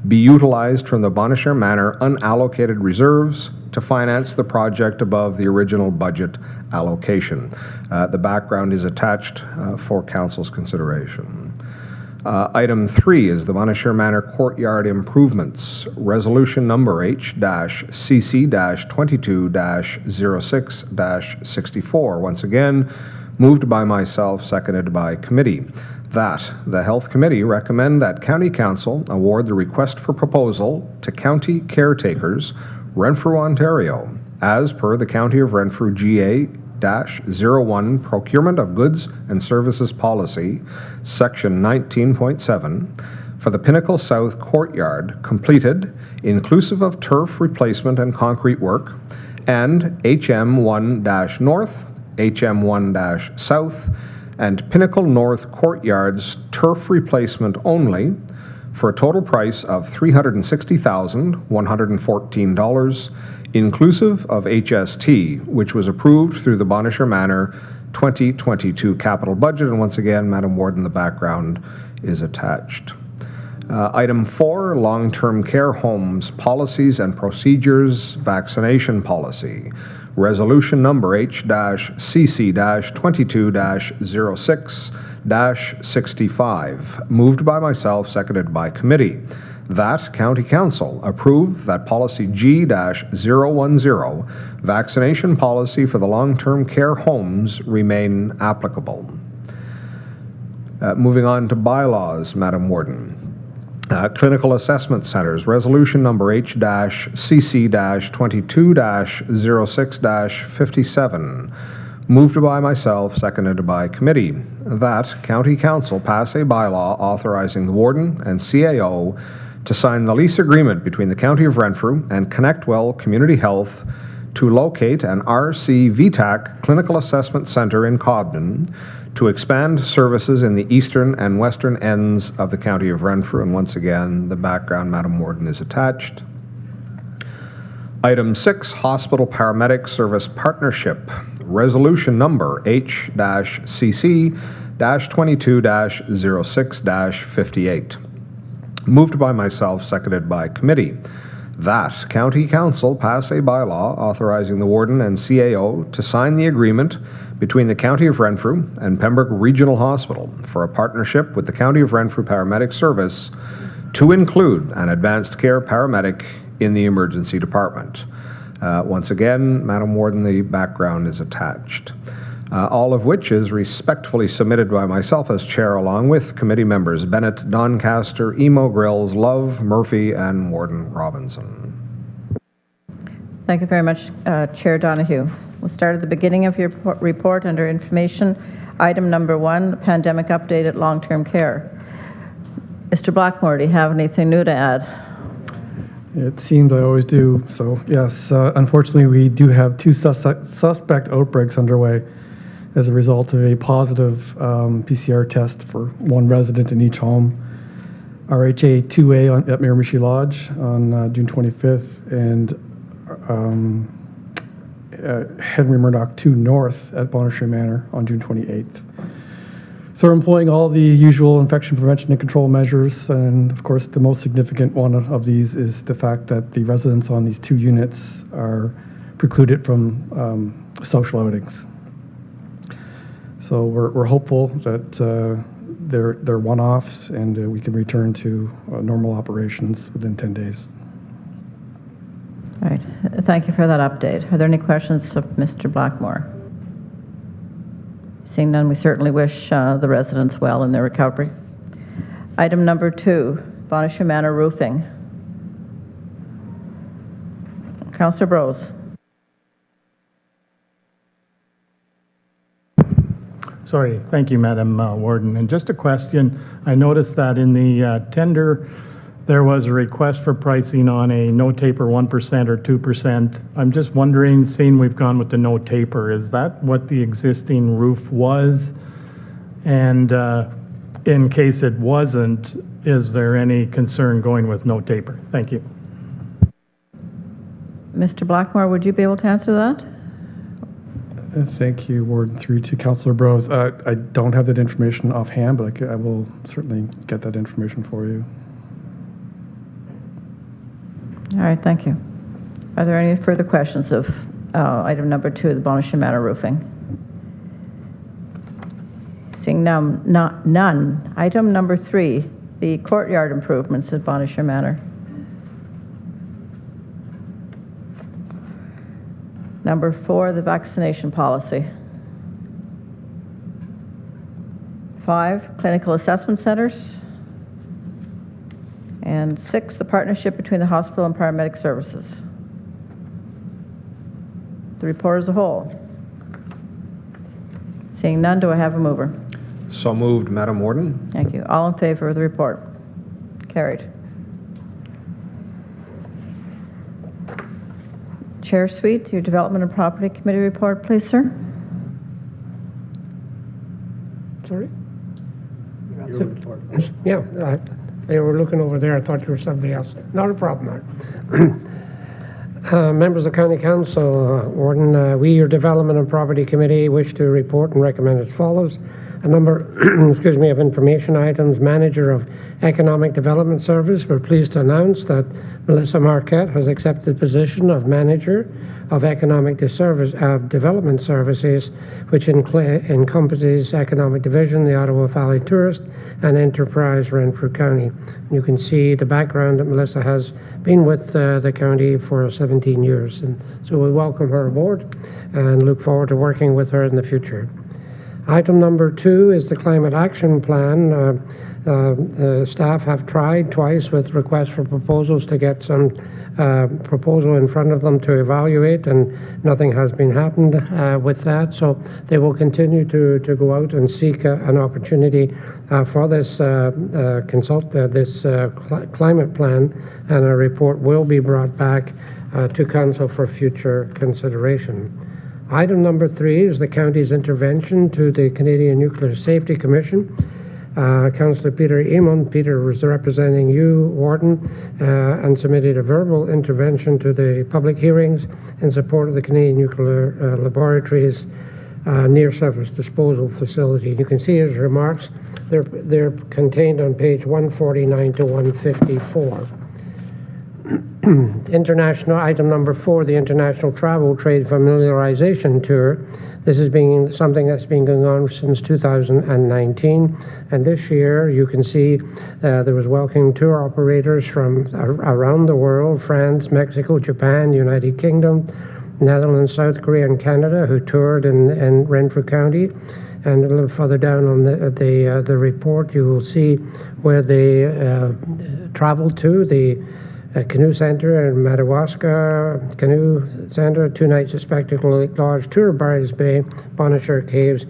be utilized from the Bonisher Manor unallocated reserves to finance the project above the original budget allocation. The background is attached for Council's consideration. Item 3 is the Bonisher Manor Courtyard Improvements, Resolution number H-CC-22-06-64. Once again, moved by myself, seconded by committee. That the Health Committee recommend that County Council award the request for proposal to County Caretakers, Renfrew, Ontario, as per the County of Renfrew GA-01 Procurement of Goods and Services Policy, Section 19.7, for the Pinnacle South Courtyard completed, inclusive of turf replacement and concrete work, and HM1-North, HM1-South, and Pinnacle North Courtyards turf replacement only, for a total price of $360,114, inclusive of HST, which was approved through the Bonisher Manor 2022 capital budget. And once again, Madam Warden, the background is attached. Item 4, long-term care homes, policies and procedures, vaccination policy. Resolution number H-CC-22-06-65, moved by myself, seconded by committee. That County Council approve that policy G-010, vaccination policy for the long-term care homes, remain applicable. Moving on to bylaws, Madam Warden. Clinical Assessment Centers, Resolution number H-CC-22-06-57, moved by myself, seconded by committee. That County Council pass a bylaw authorizing the Warden and CAO to sign the lease agreement between the County of Renfrew and ConnectWell Community Health to locate an RC VTAC Clinical Assessment Center in Cobden to expand services in the eastern and western ends of the County of Renfrew. And once again, the background, Madam Warden, is attached. Item 6, Hospital Paramedic Service Partnership, Resolution Number H-CC-22-06-58. Moved by myself, seconded by committee, that County Council pass a bylaw authorizing the Warden and CAO to sign the agreement between the County of Renfrew and Pembroke Regional Hospital for a partnership with the County of Renfrew Paramedic Service to include an advanced care paramedic in the emergency department. Once again, Madam Warden, the background is attached. All of which is respectfully submitted by myself as chair, along with committee members Bennett, Doncaster, Emo, Grills, Love, Murphy, and Warden Robinson. Thank you very much, Chair Donahue. We'll start at the beginning of your report under information. Item number 1, pandemic update at long-term care. Mr. Blackmore, do you have anything new to add? It seems I always do. So yes, unfortunately, we do have 2 suspect outbreaks underway as a result of a positive PCR test for 1 resident in each home. RHA 2A at Miramichi Lodge on June 25th, and Henry Murdoch 2 North at Bonnechere Manor on June 28th. So we're employing all the usual infection prevention and control measures, and of course the most significant one of these is the fact that the residents on these 2 units are precluded from social outings. So we're hopeful that they're one-offs and we can return to normal operations within 10 days. All right. Thank you for that update. Are there any questions of Mr. Blackmore? Seeing none, we certainly wish the residents well in their recovery. Item number 2, Bonnechere Manor roofing. Councillor Brose. Sorry, thank you, Madam Warden. And just a question, I noticed that in the tender, there was a request for pricing on a no taper 1% or 2%. I'm just wondering, seeing we've gone with the no taper, is that what the existing roof was? And in case it wasn't, is there any concern going with no taper? Thank you. Mr. Blackmore, would you be able to answer that? Thank you, Warden. Through to Councillor Brose. I don't have that information offhand, but I will certainly get that information for you. All right, thank you. Are there any further questions of item number 2, the Bonnechere Manor roofing? Seeing none. Item number 3, the courtyard improvements at Bonnechere Manor. Number 4, the vaccination policy. 5, clinical assessment centers. And 6, the partnership between the hospital and paramedic services. The report as a whole. Seeing none, do I have a mover? So moved, Madam Warden. Thank you. All in favor of the report? Carried. Chair Sweet, your Development and Property Committee report, please, sir. Sorry? Yeah, they were looking over there. I thought you were something else. Not a problem, Mark. Members of County Council, Warden, we, your Development and Property Committee, wish to report and recommend as follows. A number of information items. Manager of Economic Development Service, we're pleased to announce that Melissa Marquette has accepted the position of Manager of Economic Development Services, which encompasses Economic Division, the Ottawa Valley Tourist, and Enterprise Renfrew County. You can see the background that Melissa has been with the county for 17 years, and so we welcome her aboard and look forward to working with her in the future. Item number 2 is the Climate Action Plan. Staff have tried twice with requests for proposals to get some proposal in front of them to evaluate, and nothing has been happened with that. So they will continue to go out and seek an opportunity for this climate plan, and a report will be brought back to Council for future consideration. Item number 3 is the county's intervention to the Canadian Nuclear Safety Commission. Councillor Peter Amon. Peter was representing you, Warden, and submitted a verbal intervention to the public hearings in support of the Canadian Nuclear Laboratories near-surface disposal facility. You can see his remarks. They're contained on page 149 to 154. International item number 4, the International Travel Trade Familiarization Tour. This has been something that's been going on since 2019, and this year you can see there was welcoming tour operators from around the world: France, Mexico, Japan, United Kingdom, Netherlands, South Korea, and Canada, who toured in Renfrew County. And a little further down on the report, you will see where they traveled to. The Canoe Centre in Madawaska, Canoe Centre, 2 nights at Spectacle Lake Lodge, tour of Barry's Bay, Bonnechere Caves,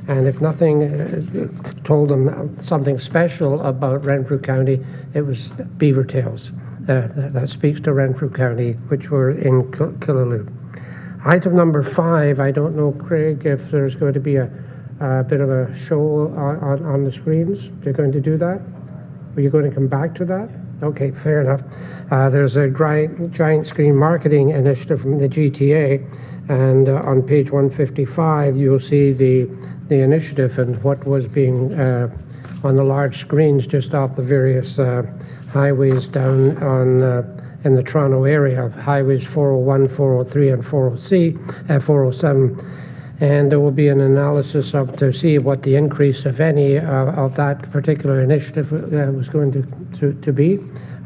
and if nothing told them something special about Renfrew County, it was beaver tails. That speaks to Renfrew County, which were in Killaloe. Item number 5, I don't know, Craig, if there's going to be a bit of a show on the screens. You're going to do that? Are you going to come back to that? Okay, fair enough. There's a giant screen marketing initiative from the GTA, and on page 155 you'll see the initiative and what was being on the large screens just off the various highways down on in the Toronto area, highways 401, 403, and 407. And there will be an analysis to see what the increase, if any, of that particular initiative was going to be.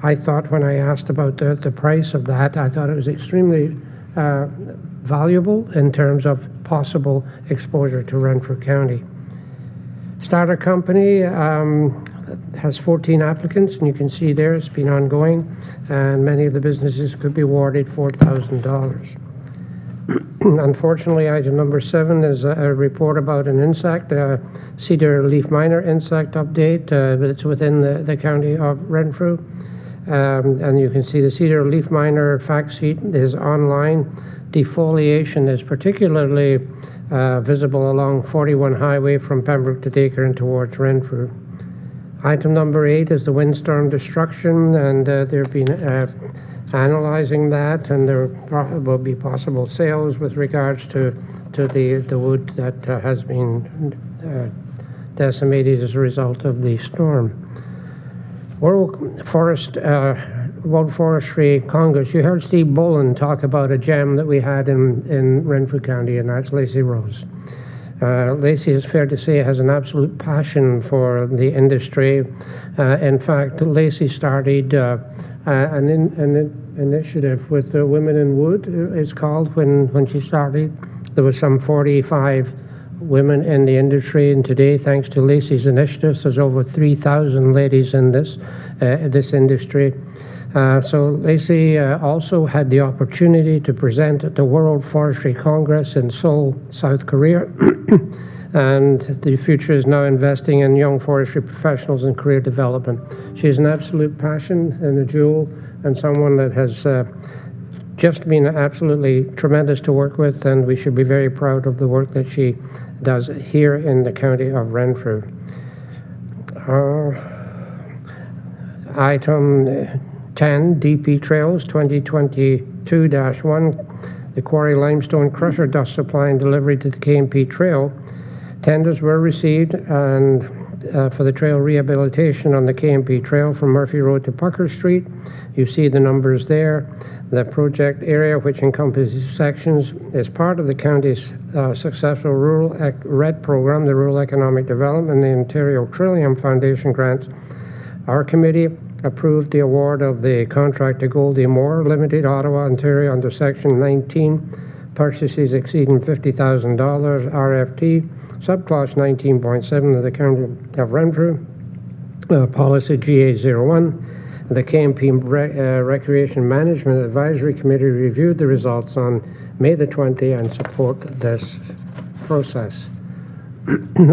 I thought when I asked about the price of that, I thought it was extremely valuable in terms of possible exposure to Renfrew County. Starter company has 14 applicants, and you can see there it's been ongoing, and many of the businesses could be awarded $4,000. Unfortunately, item number 7 is a report about an insect, cedar leaf miner insect update. It's within the county of Renfrew. And you can see the cedar leaf miner fact sheet is online. Defoliation is particularly visible along 41 Highway from Pembroke to Dacre and towards Renfrew. Item number 8 is the windstorm destruction, and there have been analyzing that, and there will be possible sales with regards to the wood that has been decimated as a result of the storm. World Forestry Congress. You heard Steve Boland talk about a gem that we had in Renfrew County, and that's Lacey Rose. Lacey, it's fair to say, has an absolute passion for the industry. In fact, Lacey started an initiative with Women in Wood, it's called, when she started. There was some 45 women in the industry, and today, thanks to Lacey's initiatives, there's over 3,000 ladies in this industry. So Lacey also had the opportunity to present at the World Forestry Congress in Seoul, South Korea, and the future is now investing in young forestry professionals and career development. She has an absolute passion and a jewel, and someone that has just been absolutely tremendous to work with, and we should be very proud of the work that she does here in the county of Renfrew. Item 10, DP Trails 2022-1, the Quarry Limestone Crusher Dust Supply and Delivery to the KMP Trail. Tenders were received and for the trail rehabilitation on the KMP Trail from Murphy Road to Pucker Street. You see the numbers there. The project area, which encompasses sections, is part of the county's successful Rural RED program, the Rural Economic Development, and the Ontario Trillium Foundation grants. Our committee approved the award of the contract to Goldie Moore Limited, Ottawa, Ontario, under Section 19, purchases exceeding $50,000, RFT, subclass 19.7 of the County of Renfrew, policy GA01. The KMP Recreation Management Advisory Committee reviewed the results on May the 20th and support this process.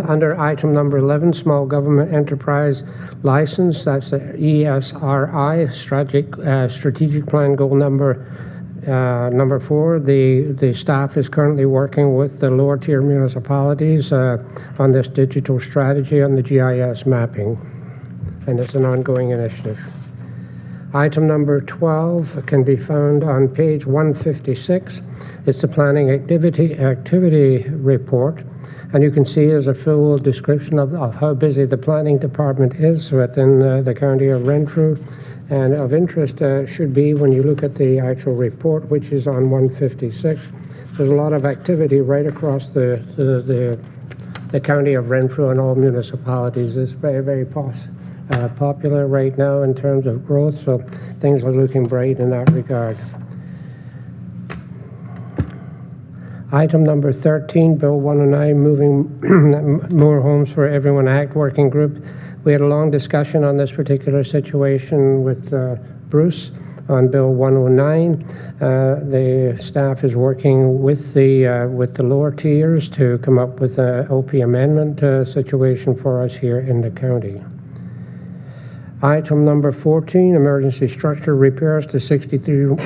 Under item number 11, Small Government Enterprise License, that's the ESRI, Strategic Plan Goal number Number 4, the staff is currently working with the lower tier municipalities on this digital strategy on the GIS mapping, and it's an ongoing initiative. Item number 12 can be found on page 156. It's the planning activity report, and you can see there's a full description of how busy the planning department is within the county of Renfrew. And of interest should be when you look at the actual report, which is on 156. There's a lot of activity right across the county of Renfrew and all municipalities. It's very, very popular right now in terms of growth, so things are looking bright in that regard. Item number 13, Bill 109, Moving More Homes for Everyone Act Working Group. We had a long discussion on this particular situation with Bruce on Bill 109. The staff is working with the lower tiers to come up with an OP amendment situation for us here in the county. Item number 14, emergency structure repairs to 63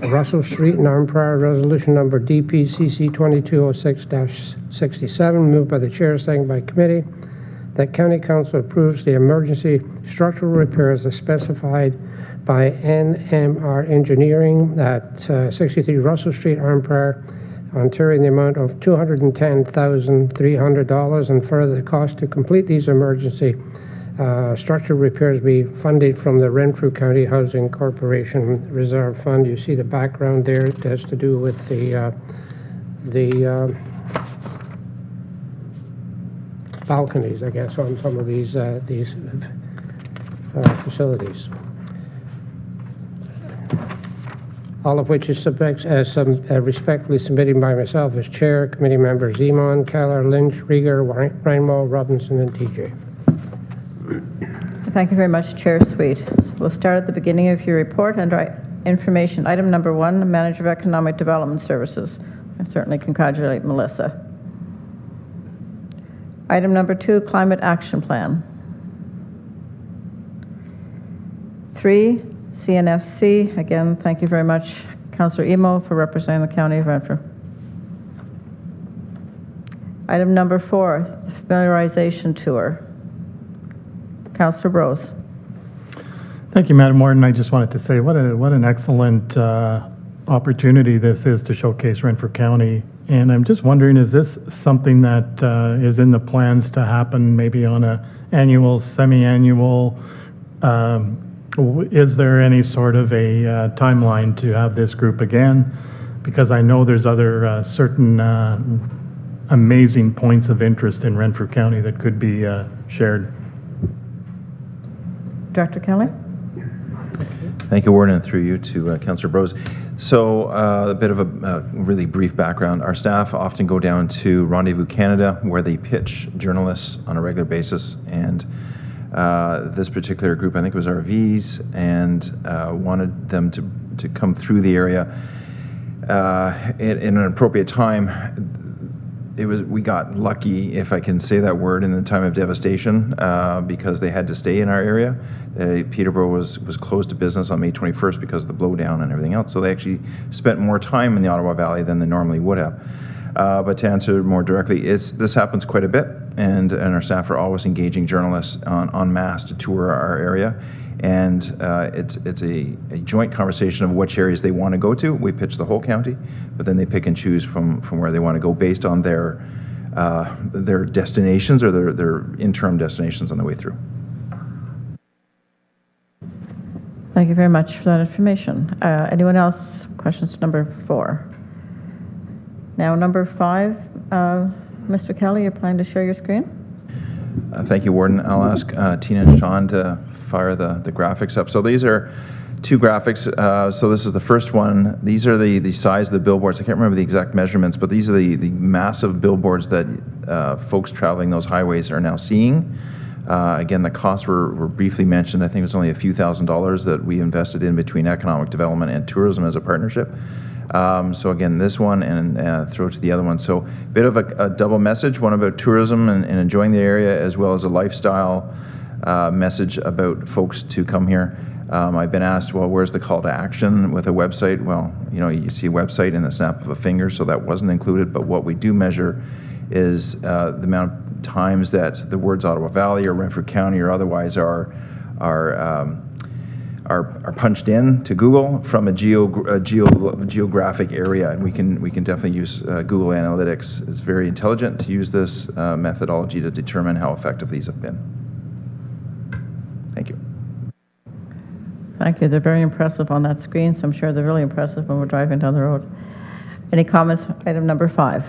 Russell Street in Arnprior, resolution number DPCC 2206-67, moved by the chair, seconded by committee, that County Council approves the emergency structural repairs as specified by NMR Engineering at 63 Russell Street, Arnprior, Ontario, in the amount of $210,300, and further the cost to complete these emergency structural repairs be funded from the Renfrew County Housing Corporation Reserve Fund. You see the background there. It has to do with the balconies, I guess, on some of these facilities. All of which is respectfully submitted by myself as chair, committee members Zeman, Keller, Lynch, Rieger, Reinwald, Robinson, and TJ. Thank you very much, Chair Sweet. We'll start at the beginning of your report under information. Item number 1, the Manager of Economic Development Services. I certainly congratulate Melissa. Item number 2, Climate Action Plan. 3, CNSC. Again, thank you very much, Councillor Emo, for representing the County of Renfrew. Item number 4, the familiarization tour. Councillor Brose. Thank you, Madam Warden. I just wanted to say what an excellent opportunity this is to showcase Renfrew County. And I'm just wondering, is this something that is in the plans to happen maybe on an annual, semi-annual? Is there any sort of a timeline to have this group again? Because I know there's other certain amazing points of interest in Renfrew County that could be shared. Director Kelly. Thank you, Warden, and through you to Councillor Brose. So a bit of a really brief background. Our staff often go down to Rendezvous Canada, where they pitch journalists on a regular basis. And this particular group, I think it was RVs, and wanted them to come through the area in an appropriate time. We got lucky, if I can say that word, in the time of devastation, because they had to stay in our area. Peterborough was closed to business on May 21st because of the blowdown and everything else. So they actually spent more time in the Ottawa Valley than they normally would have. But to answer more directly, this happens quite a bit, and our staff are always engaging journalists en masse to tour our area. And it's a joint conversation of which areas they want to go to. We pitch the whole county, but then they pick and choose from where they want to go based on their destinations or their interim destinations on the way through. Thank you very much for that information. Anyone else? Questions number 4. Now number 5, Mr. Kelly, you're planning to share your screen? Thank you, Warden. I'll ask Tina and Sean to fire the graphics up. So these are 2 graphics. So this is the first one. These are the size of the billboards. I can't remember the exact measurements, but these are the massive billboards that folks traveling those highways are now seeing. Again, the costs were briefly mentioned. I think it was only a few $1,000s that we invested in between economic development and tourism as a partnership. So again, this one and throw to the other one. So a bit of a double message, one about tourism and enjoying the area, as well as a lifestyle message about folks to come here. I've been asked, well, where's the call to action with a website? Well, you know, you see a website in the snap of a finger, so that wasn't included. But what we do measure is the amount of times that the words Ottawa Valley or Renfrew County or otherwise are punched in to Google from a geographic area, and we can definitely use Google Analytics. It's very intelligent to use this methodology to determine how effective these have been. Thank you. Thank you. They're very impressive on that screen, so I'm sure they're really impressive when we're driving down the road. Any comments? Item number 5.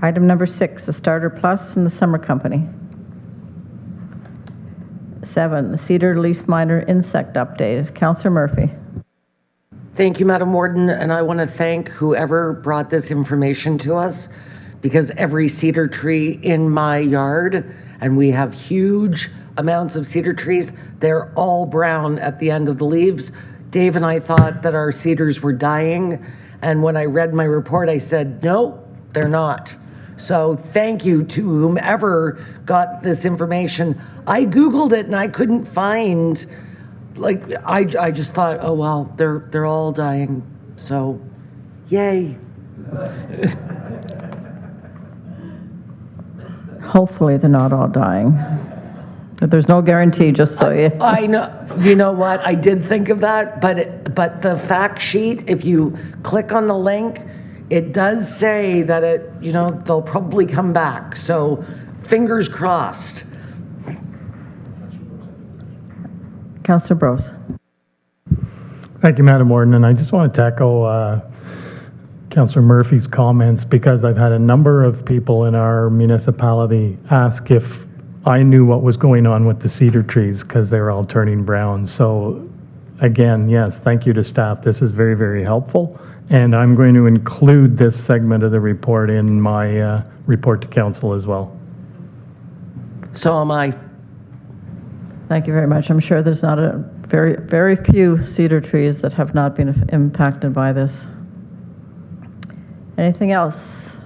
Item number 6, the Starter Plus and the Summer Company. 7, the Cedar Leaf Miner Insect Update. Councillor Murphy. Thank you, Madam Warden, and I want to thank whoever brought this information to us, because every cedar tree in my yard, and we have huge amounts of cedar trees, they're all brown at the end of the leaves. Dave and I thought that our cedars were dying, and when I read my report, I said, no, they're not. So thank you to whomever got this information. I Googled it and I couldn't find, like, I just thought, oh, well, they're all dying. So, yay. Hopefully they're not all dying. But there's no guarantee, just so you... I know. You know what? I did think of that, but the fact sheet, if you click on the link, it does say that they'll probably come back. So fingers crossed. Councillor Brose. Thank you, Madam Warden. And I just want to echo Councillor Murphy's comments, because I've had a number of people in our municipality ask if I knew what was going on with the cedar trees because they're all turning brown. So again, yes, thank you to staff. This is very, very helpful. And I'm going to include this segment of the report in my report to council as well. So am I. Thank you very much. I'm sure there's not a very few cedar trees that have not been impacted by this. Anything else?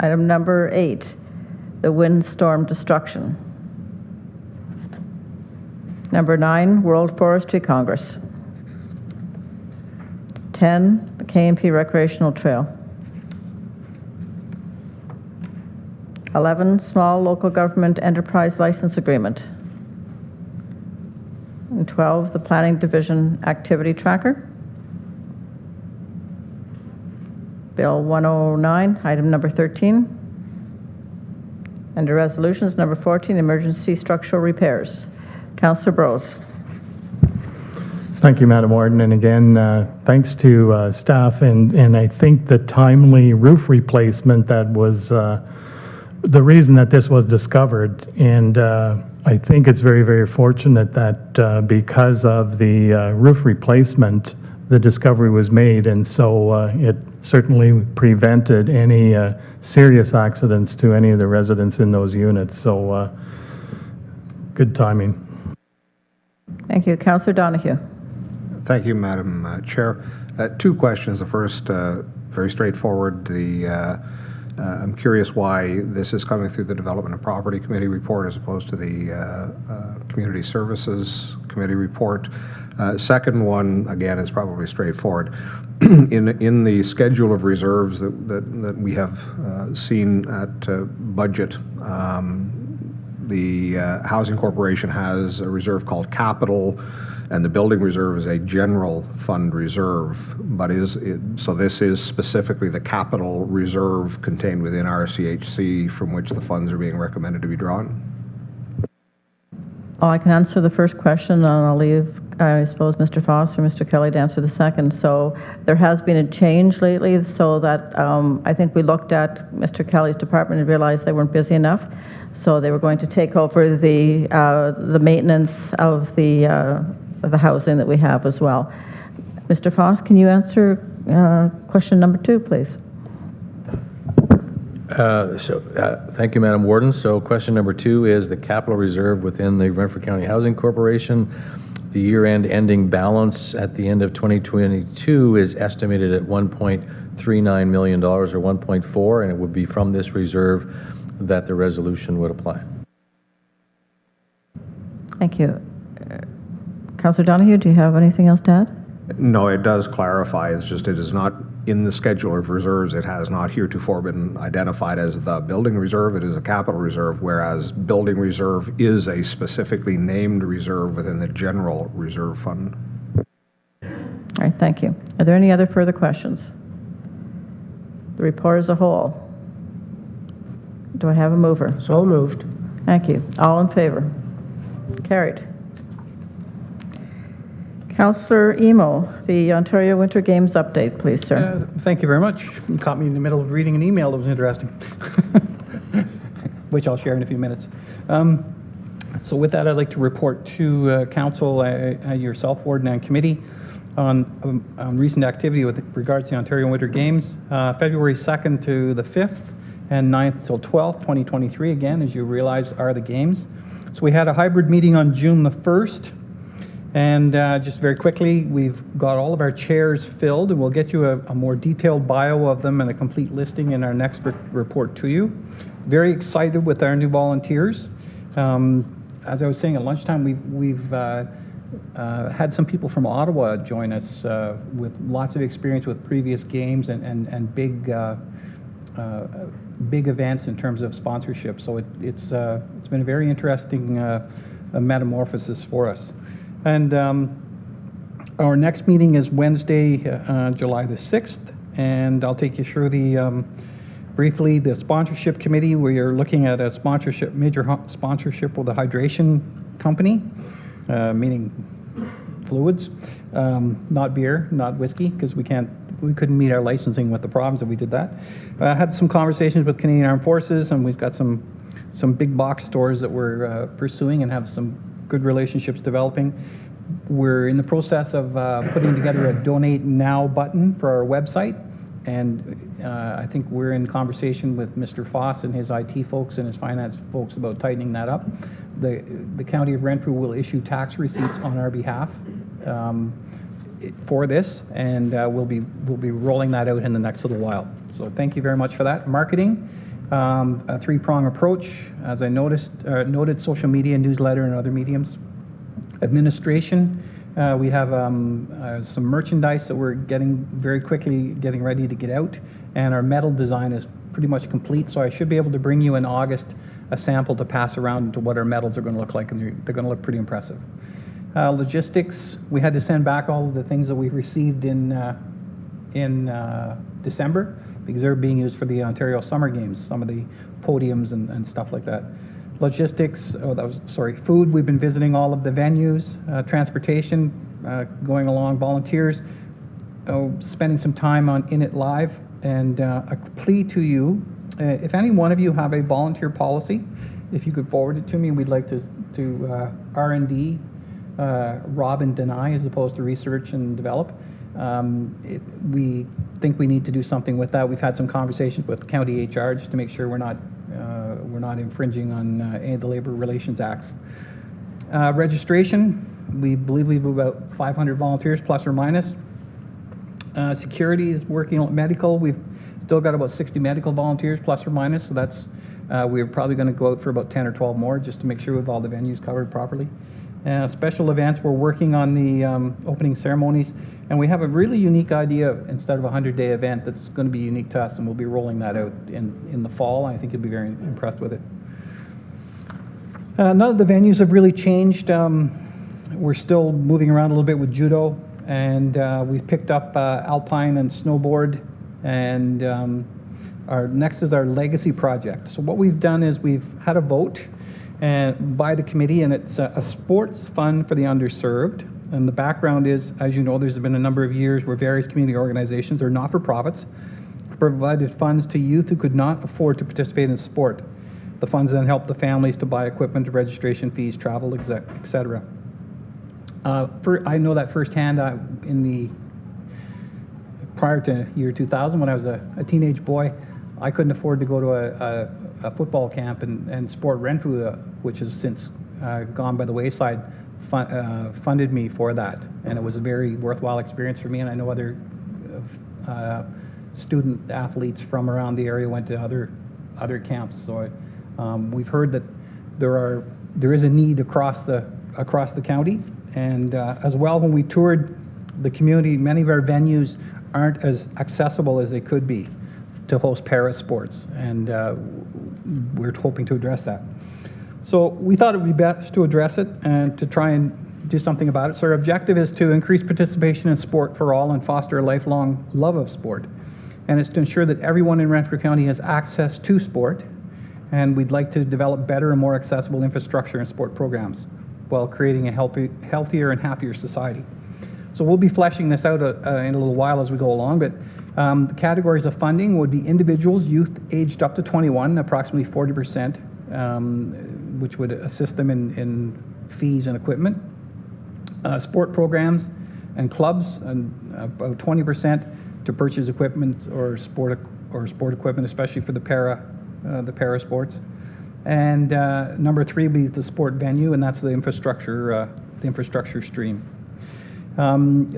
Item number 8, the windstorm destruction. Number 9, World Forestry Congress. 10, the K&P Recreational Trail. 11, Small Local Government Enterprise License Agreement. And 12, the Planning Division Activity Tracker. Bill 109, item number 13. Under resolutions, number 14, emergency structural repairs. Councillor Brose. Thank you, Madam Warden. And again, thanks to staff and I think the timely roof replacement that was the reason that this was discovered. And I think it's very, very fortunate that because of the roof replacement, the discovery was made. And so it certainly prevented any serious accidents to any of the residents in those units. So good timing. Thank you. Councillor Donahue. Thank you, Madam Chair. 2 questions. The first, very straightforward. I'm curious why this is coming through the Development and Property Committee report as opposed to the Community Services Committee report. Second one, again, is probably straightforward. In the schedule of reserves that we have seen at budget, the Housing Corporation has a reserve called Capital, and the building reserve is a general fund reserve. But so this is specifically the capital reserve contained within RCHC from which the funds are being recommended to be drawn? Well, I can answer the first question, and I'll leave, I suppose, Mr. Foss or Mr. Kelly to answer the second. So there has been a change lately, so that I think we looked at Mr. Kelly's department and realized they weren't busy enough. So they were going to take over the maintenance of the housing that we have as well. Mr. Foss, can you answer question number 2, please? Thank you, Madam Warden. So question number 2 is the capital reserve within the Renfrew County Housing Corporation. The year-end ending balance at the end of 2022 is estimated at $1.39 million or 1.4, and it would be from this reserve that the resolution would apply. Thank you. Councillor Donahue, do you have anything else to add? No, it does clarify. It's just it is not in the schedule of reserves. It has not heretofore been identified as the building reserve. It is a capital reserve, whereas building reserve is a specifically named reserve within the general reserve fund. All right, thank you. Are there any other further questions? The report as a whole. Do I have a mover? So moved. Thank you. All in favor? Carried. Councillor Emo, the Ontario Winter Games update, please, sir. Thank you very much. You caught me in the middle of reading an email that was interesting, which I'll share in a few minutes. So with that, I'd like to report to Council, yourself, Warden, and Committee on recent activity with regards to the Ontario Winter Games, February 2nd to the 5th and 9th till 12th, 2023, again, as you realize, are the games. So we had a hybrid meeting on June the 1st, and just very quickly, we've got all of our chairs filled, and we'll get you a more detailed bio of them and a complete listing in our next report to you. Very excited with our new volunteers. As I was saying at lunchtime, we've had some people from Ottawa join us with lots of experience with previous games and big events in terms of sponsorship. So it's been a very interesting metamorphosis for us. And our next meeting is Wednesday, July the 6th, and I'll take you through briefly the sponsorship committee. We are looking at a major sponsorship with a hydration company, meaning fluids, not beer, not whiskey, because we couldn't meet our licensing with the problems if we did that. Had some conversations with Canadian Armed Forces, and we've got some big box stores that we're pursuing and have some good relationships developing. We're in the process of putting together a Donate Now button for our website, and I think we're in conversation with Mr. Foss and his IT folks and his finance folks about tightening that up. The County of Renfrew will issue tax receipts on our behalf for this, and we'll be rolling that out in the next little while. So thank you very much for that. Marketing, a three-prong approach, as I noted, social media, newsletter, and other mediums. Administration, we have some merchandise that we're getting ready to get out, and our medal design is pretty much complete, so I should be able to bring you in August a sample to pass around to what our medals are going to look like, and they're going to look pretty impressive. Logistics, we had to send back all of the things that we received in December because they're being used for the Ontario Summer Games, some of the podiums and stuff like that. Logistics, food, we've been visiting all of the venues, transportation, going along, volunteers, spending some time on In It Live, and a plea to you, if any one of you have a volunteer policy, if you could forward it to me, we'd like to R&D, rob and deny as opposed to research and develop. We think we need to do something with that. We've had some conversations with county HR just to make sure we're not infringing on any of the labor relations acts. Registration, we believe we've about 500 volunteers plus or minus. Security is working on medical. We've still got about 60 medical volunteers plus or minus, so that's we're probably going to go out for about 10 or 12 more just to make sure we have all the venues covered properly. Special events, we're working on the opening ceremonies, and we have a really unique idea instead of a 100-day event that's going to be unique to us, and we'll be rolling that out in the fall. I think you'll be very impressed with it. None of the venues have really changed. We're still moving around a little bit with judo, and we've picked up alpine and snowboard, and our next is our legacy project. So what we've done is we've had a vote by the committee, and it's a sports fund for the underserved. And the background is, as you know, there's been a number of years where various community organizations or not-for-profits provided funds to youth who could not afford to participate in sport. The funds then help the families to buy equipment, registration fees, travel, etc. I know that firsthand prior to year 2000, when I was a teenage boy, I couldn't afford to go to a football camp, and Sport Renfrew, which has since gone by the wayside, funded me for that, and it was a very worthwhile experience for me, and I know other student athletes from around the area went to other camps. So we've heard that there is a need across the county, And as well, when we toured the community, many of our venues aren't as accessible as they could be to host para sports, and we're hoping to address that. So we thought it would be best to address it and to try and do something about it. So our objective is to increase participation in sport for all and foster a lifelong love of sport. And it's to ensure that everyone in Renfrew County has access to sport, and we'd like to develop better and more accessible infrastructure and sport programs while creating a healthier and happier society. So we'll be fleshing this out in a little while as we go along, but the categories of funding would be individuals, youth aged up to 21, approximately 40%, which would assist them in fees and equipment. Sport programs and clubs, and about 20% to purchase equipment or sport equipment, especially for the para sports. And number 3 would be the sport venue, and that's the infrastructure stream.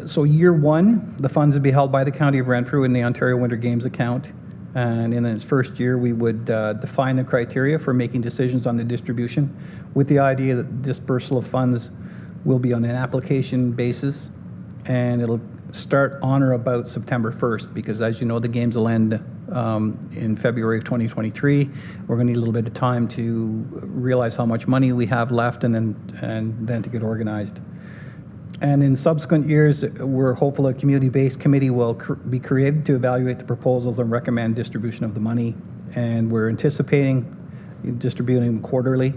So year 1, the funds would be held by the County of Renfrew in the Ontario Winter Games account. And in its first year, we would define the criteria for making decisions on the distribution, with the idea that dispersal of funds will be on an application basis, and it'll start on or about September 1st, because as you know, the games will end in February of 2023. We're going to need a little bit of time to realize how much money we have left, and then to get organized. And in subsequent years, we're hopeful a community-based committee will be created to evaluate the proposals and recommend distribution of the money. And we're anticipating distributing them quarterly.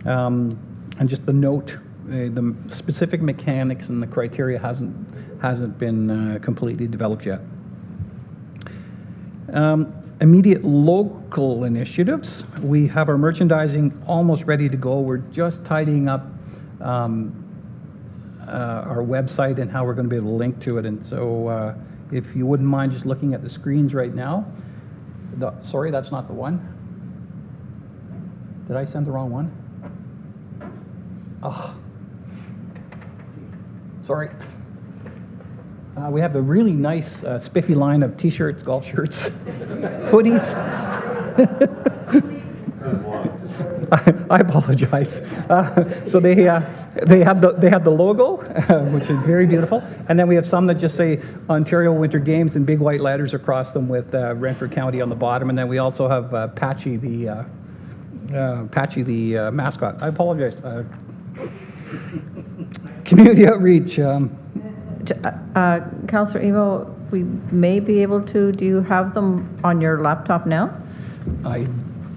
And just the note, the specific mechanics and the criteria hasn't been completely developed yet. Immediate local initiatives. We have our merchandising almost ready to go. We're just tidying up our website and how we're going to be able to link to it. And so if you wouldn't mind just looking at the screens right now. Sorry, that's not the one. Did I send the wrong one? Oh, sorry. We have the really nice spiffy line of t-shirts, golf shirts, hoodies. I apologize. So they have the logo, which is very beautiful, and then we have some that just say Ontario Winter Games in big white letters across them with Renfrew County on the bottom, and then we also have Patchy the mascot. I apologize. Community outreach. Councillor Emo, we may be able to. Do you have them on your laptop now? I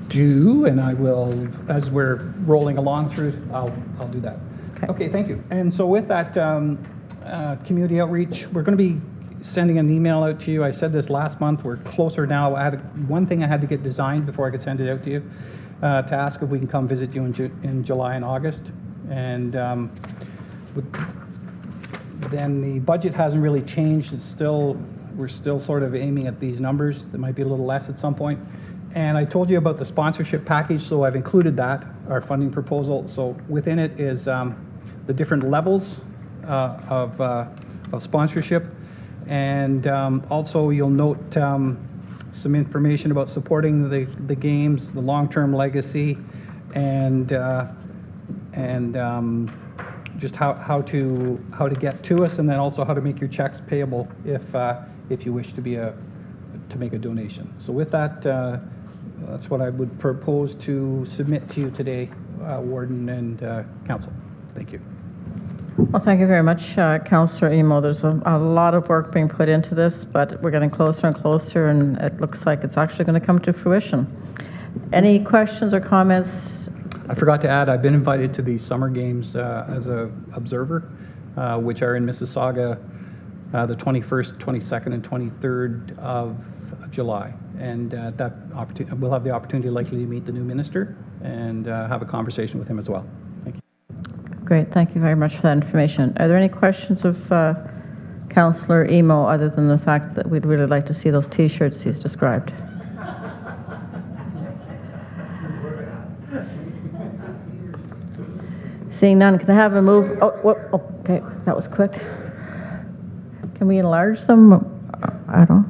do, and I will, as we're rolling along through, I'll do that. Okay, thank you. And so with that community outreach, we're going to be sending an email out to you. I said this last month. We're closer now. One thing I had to get designed before I could send it out to you, to ask if we can come visit you in July and August. And then the budget hasn't really changed. We're still sort of aiming at these numbers. There might be a little less at some point. And I told you about the sponsorship package, so I've included that, our funding proposal. So within it is the different levels of sponsorship. And also you'll note some information about supporting the games, the long-term legacy, and just how to get to us, and then also how to make your checks payable if you wish to make a donation. So with that, that's what I would propose to submit to you today, Warden and Council. Thank you. Well, thank you very much, Councillor Emo. There's a lot of work being put into this, but we're getting closer and closer, and it looks like it's actually going to come to fruition. Any questions or comments? I forgot to add, I've been invited to the summer games as an observer, which are in Mississauga the 21st, 22nd, and 23rd of July. And we'll have the opportunity likely to meet the new minister and have a conversation with him as well. Thank you. Great, thank you very much for that information. Are there any questions of Councillor Emo other than the fact that we'd really like to see those T-shirts he's described? Seeing none, can I have a move? Okay, that was quick. Can we enlarge them? I don't.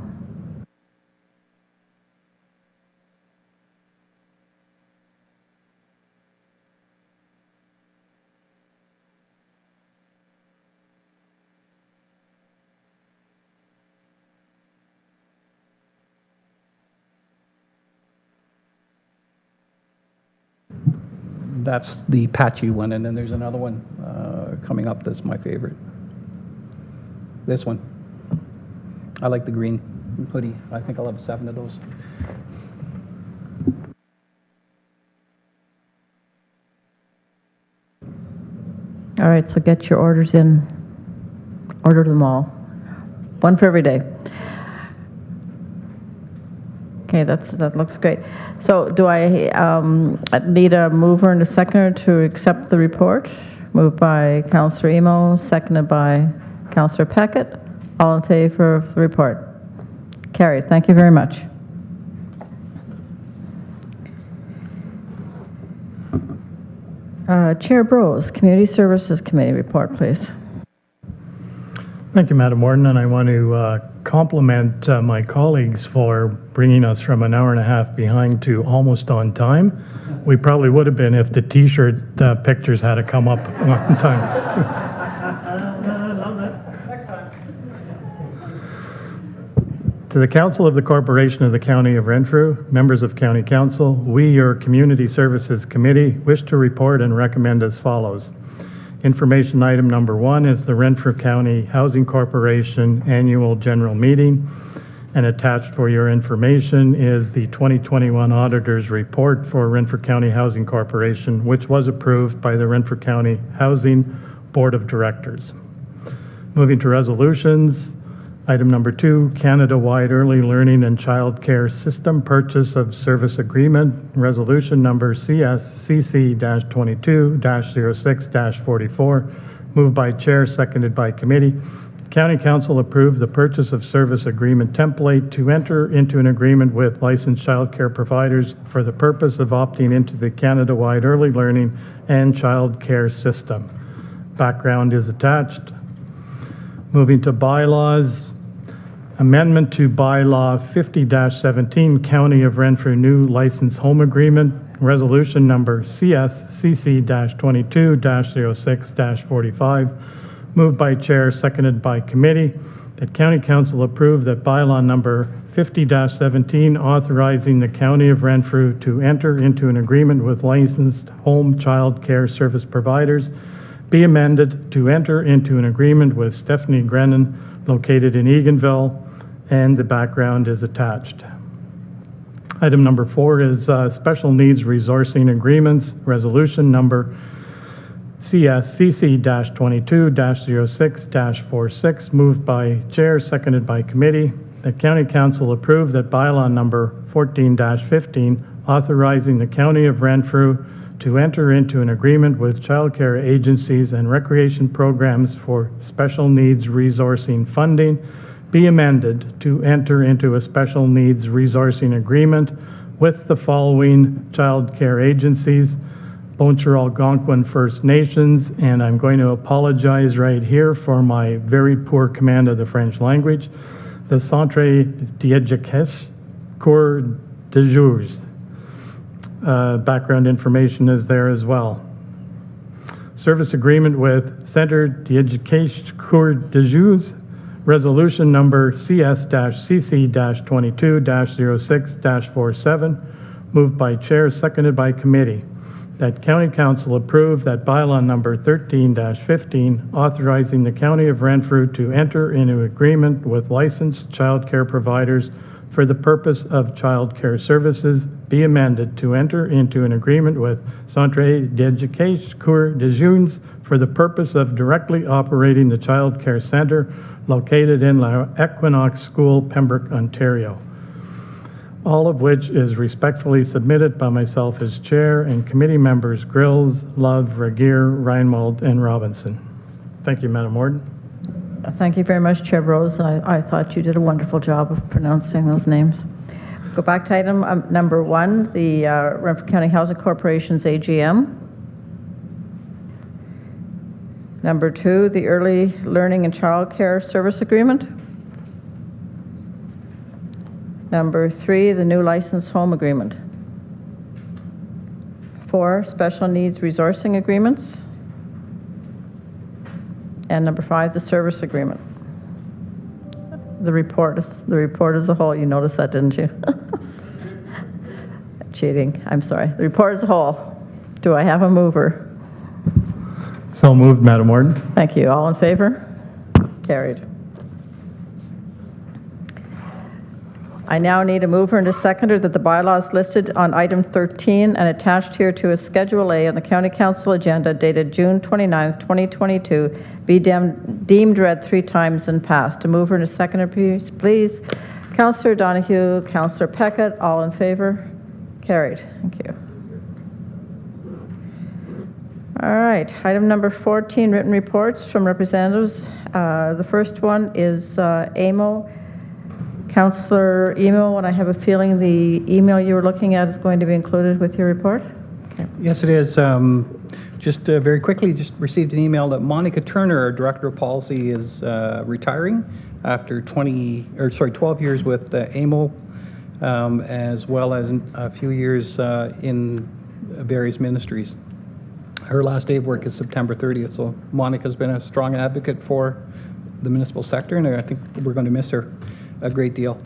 that's the patchy one, and then there's another one coming up that's my favorite. This one. I like the green hoodie. I think I'll have 7 of those. All right, so get your orders in. Order them all. One for every day. Okay, that looks great. So do I need a mover and a seconder to accept the report? Moved by Councillor Emo, seconded by Councillor Peckett. All in favor of the report? Carried. Thank you very much. Chair Bros, Community Services Committee report, please. Thank you, Madam Warden, and I want to compliment my colleagues for bringing us from an hour and a half behind to almost on time. We probably would have been if the T-shirt pictures had to come up on time. To the Council of the Corporation of the County of Renfrew, members of County Council, we, your Community Services Committee, wish to report and recommend as follows. Information item number 1 is the Renfrew County Housing Corporation Annual General Meeting, and attached for your information is the 2021 Auditor's Report for Renfrew County Housing Corporation, which was approved by the Renfrew County Housing Board of Directors. Moving to resolutions. Item number 2, Canada-wide Early Learning and Child Care System Purchase of Service Agreement, Resolution number CSCC-22-06-44, moved by Chair, seconded by Committee. County Council approved the purchase of service agreement template to enter into an agreement with licensed child care providers for the purpose of opting into the Canada-wide Early Learning and Child Care System. Background is attached. Moving to bylaws. Amendment to Bylaw 50-17, County of Renfrew New Licensed Home Agreement, Resolution number CSCC-22-06-45, moved by Chair, seconded by Committee, that County Council approve that Bylaw number 50-17, authorizing the County of Renfrew to enter into an agreement with licensed home child care service providers, be amended to enter into an agreement with Stephanie Grennan, located in Eganville, and the background is attached. Item number 4 is Special Needs Resourcing Agreements, Resolution number CSCC-22-06-46, moved by Chair, seconded by Committee, that County Council approve that Bylaw number 14-15, authorizing the County of Renfrew to enter into an agreement with child care agencies and recreation programs for special needs resourcing funding, be amended to enter into a special needs resourcing agreement with the following child care agencies: Boncher Algonquin First Nations, and I'm going to apologize right here for my very poor command of the French language, the Centre d'Éducation Cours de Jours. Background information is there as well. Service agreement with Centre d'Éducation Cours de Jours, Resolution number CS-CC-22-06-47, moved by Chair, seconded by Committee, that County Council approve that Bylaw number 13-15, authorizing the County of Renfrew to enter into agreement with licensed child care providers for the purpose of child care services, be amended to enter into an agreement with Centre d'Éducation Cours de Jours for the purpose of directly operating the child care centre located in La Equinox School, Pembroke, Ontario. All of which is respectfully submitted by myself as Chair and Committee members Grills, Love, Regier, Reinwald, and Robinson. Thank you, Madam Warden. Thank you very much, Chair Rose. I thought you did a wonderful job of pronouncing those names. Go back to item number 1, the Renfrew County Housing Corporation's AGM. Number 2, the Early Learning and Child Care Service Agreement. Number 3, the New Licensed Home Agreement. 4, Special Needs Resourcing Agreements. And number 5, the Service Agreement. The report as a whole, you noticed that, didn't you? Cheating, I'm sorry. The report as a whole. Do I have a mover? So moved, Madam Warden. Thank you. All in favor? Carried. I now need a mover and a seconder that the bylaws listed on item 13 and attached here to a Schedule A on the County Council agenda dated June 29th, 2022 be deemed read 3 times and passed. A mover and a seconder, please. Councillor Donahue, Councillor Peckett, all in favor? Carried. Thank you. All right, item number 14, written reports from representatives. The first one is AMO. Councillor Emo, and I have a feeling the email you were looking at is going to be included with your report. Okay. Yes, it is. Just very quickly, just received an email that Monica Turner, our Director of Policy, is retiring after 12 years with AMO, as well as a few years in various ministries. Her last day of work is September 30th, so Monica's been a strong advocate for the municipal sector, and I think we're going to miss her a great deal.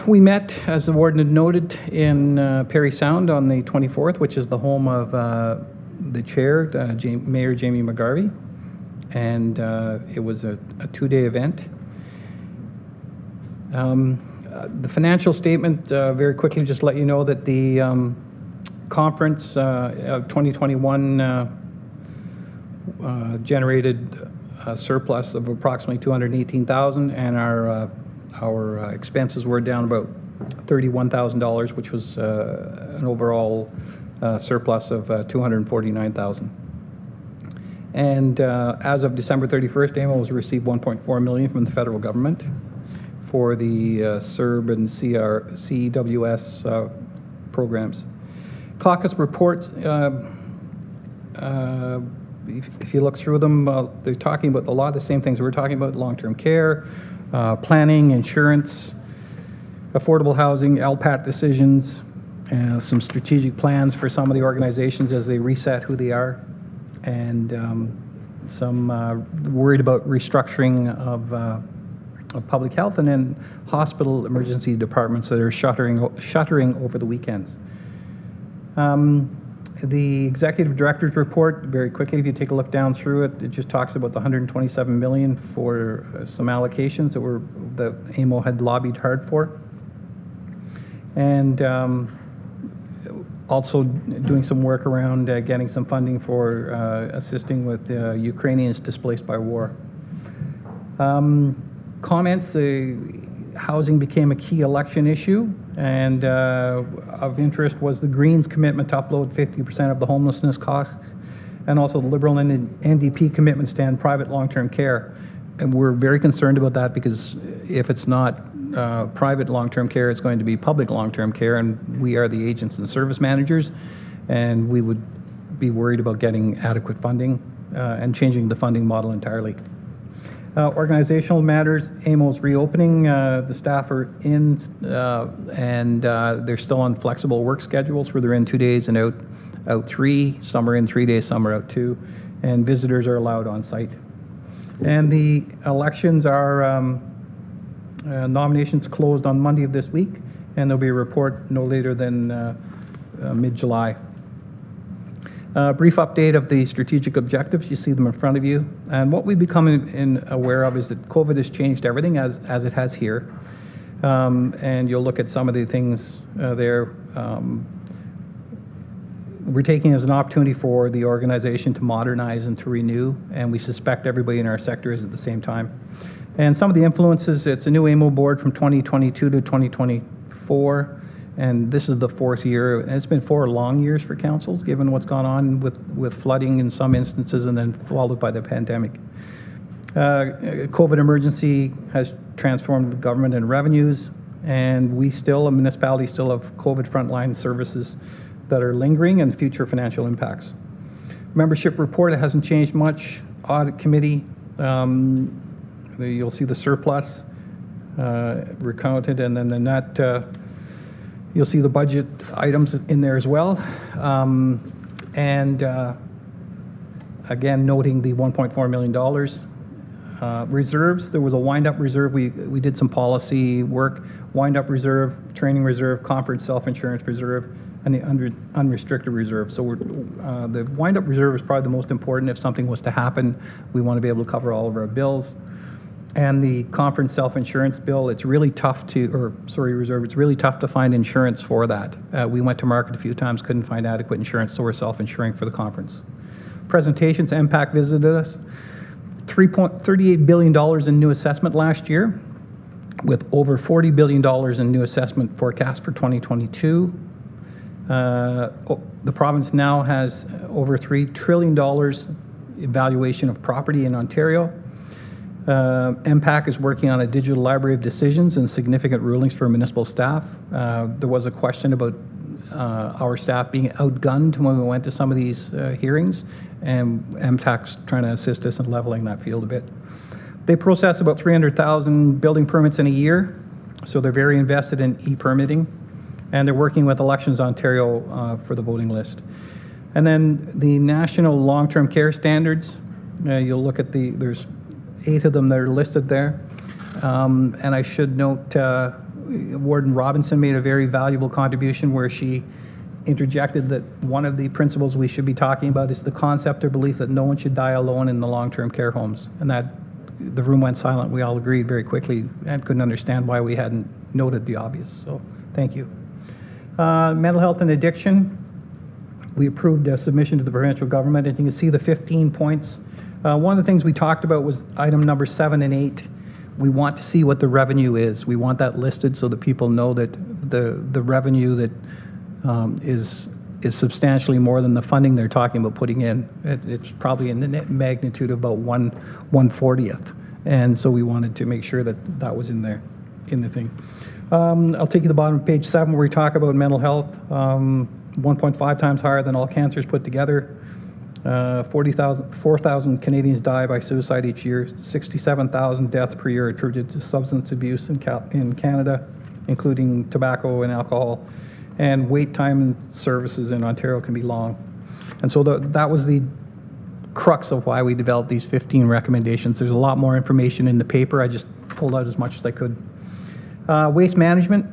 We met, as the warden had noted, in Perry Sound on the 24th, which is the home of the chair, Mayor Jamie McGarvey, and it was a 2-day event. The financial statement, very quickly, just let you know that the conference of 2021 generated a surplus of approximately $218,000, and our expenses were down about $31,000, which was an overall surplus of $249,000. And as of December 31st, AMO has received $1.4 million from the federal government for the CERB and CWS programs. Caucus reports. If you look through them, they're talking about a lot of the same things we're talking about: long-term care, planning, insurance, affordable housing, LPAT decisions, some strategic plans for some of the organizations as they reset who they are, and some worried about restructuring of public health, and then hospital emergency departments that are shuttering over the weekends. The executive director's report, very quickly, if you take a look down through it, it just talks about the $127 million for some allocations that AMO had lobbied hard for, and also doing some work around getting some funding for assisting with Ukrainians displaced by war. Comments: housing became a key election issue, and of interest was the Greens' commitment to upload 50% of the homelessness costs, and also the Liberal and NDP commitments to end private long-term care. And we're very concerned about that, because if it's not private long-term care, it's going to be public long-term care, and we are the agents and service managers, and we would be worried about getting adequate funding and changing the funding model entirely. Organizational matters: AMO's reopening. The staff are in, and they're still on flexible work schedules where they're in 2 days and out 3. Some are in 3 days, some are out 2, and visitors are allowed on site. And the elections are nominations closed on Monday of this week, and there'll be a report no later than mid-July. Brief update of the strategic objectives. You see them in front of you. And what we've become aware of is that COVID has changed everything, as it has here. And you'll look at some of the things there. We're taking it as an opportunity for the organization to modernize and to renew, and we suspect everybody in our sector is at the same time. And some of the influences: it's a new AMO board from 2022 to 2024. And this is the 4th year, and it's been 4 long years for councils, given what's gone on with flooding in some instances, and then followed by the pandemic. COVID emergency has transformed government and revenues, and we still, a municipality, still have COVID frontline services that are lingering and future financial impacts. Membership report, it hasn't changed much. Audit committee, you'll see the surplus recounted, and then the net. You'll see the budget items in there as well. Again, noting the $1.4 million. Reserves, there was a wind-up reserve. We did some policy work. Wind-up reserve, training reserve, conference self-insurance reserve, and the unrestricted reserve. So the wind-up reserve is probably the most important. If something was to happen, we want to be able to cover all of our bills. And the conference self-insurance bill, it's really tough reserve, it's really tough to find insurance for that. We went to market a few times, couldn't find adequate insurance, so we're self-insuring for the conference. Presentations, MPAC visited us. $38 billion in new assessment last year, with over $40 billion in new assessment forecast for 2022. The province now has over $3 trillion evaluation of property in Ontario. MPAC is working on a digital library of decisions and significant rulings for municipal staff. There was a question about our staff being outgunned when we went to some of these hearings, and MPAC's trying to assist us in leveling that field a bit. They process about 300,000 building permits in a year, so they're very invested in e-permitting, and they're working with Elections Ontario for the voting list. And then the national long-term care standards, you'll look at there's 8 of them that are listed there. And I should note, Warden Robinson made a very valuable contribution where she interjected that one of the principles we should be talking about is the concept or belief that no one should die alone in the long-term care homes. And that the room went silent. We all agreed very quickly and couldn't understand why we hadn't noted the obvious. So thank you. Mental health and addiction. We approved a submission to the provincial government, and you can see the 15 points. One of the things we talked about was item number 7 and 8. We want to see what the revenue is. We want that listed so that people know that the revenue that is substantially more than the funding they're talking about putting in. It's probably in the net magnitude of about 1/40th. And so we wanted to make sure that that was in there, in the thing. I'll take you to the bottom of page 7 where we talk about mental health. 1.5 times higher than all cancers put together. 4,000 Canadians die by suicide each year. 67,000 deaths per year attributed to substance abuse in Canada, including tobacco and alcohol. And wait time in services in Ontario can be long. And so that was the crux of why we developed these 15 recommendations. There's a lot more information in the paper. I just pulled out as much as I could. Waste management.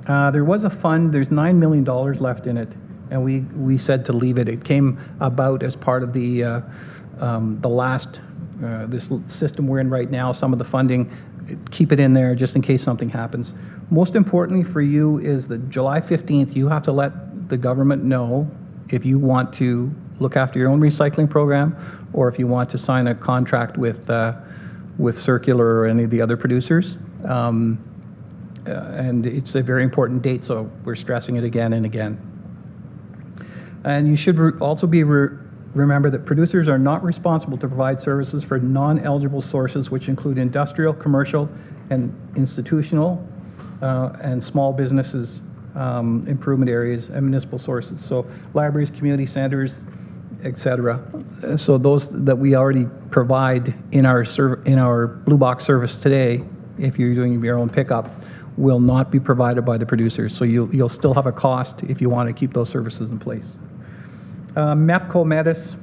There was a fund. There's $9 million left in it. And we said to leave it. It came about as part of the last, this system we're in right now, some of the funding, keep it in there just in case something happens. Most importantly for you is that July 15th, you have to let the government know if you want to look after your own recycling program or if you want to sign a contract with Circular or any of the other producers. And it's a very important date, so we're stressing it again and again. And you should also remember that producers are not responsible to provide services for non-eligible sources, which include industrial, commercial, and institutional, and small businesses, improvement areas, and municipal sources. So libraries, community centers, etc. So those that we already provide in our Blue Box service today, if you're doing your own pickup, will not be provided by the producers. So you'll still have a cost if you want to keep those services in place. MEPCO Metis,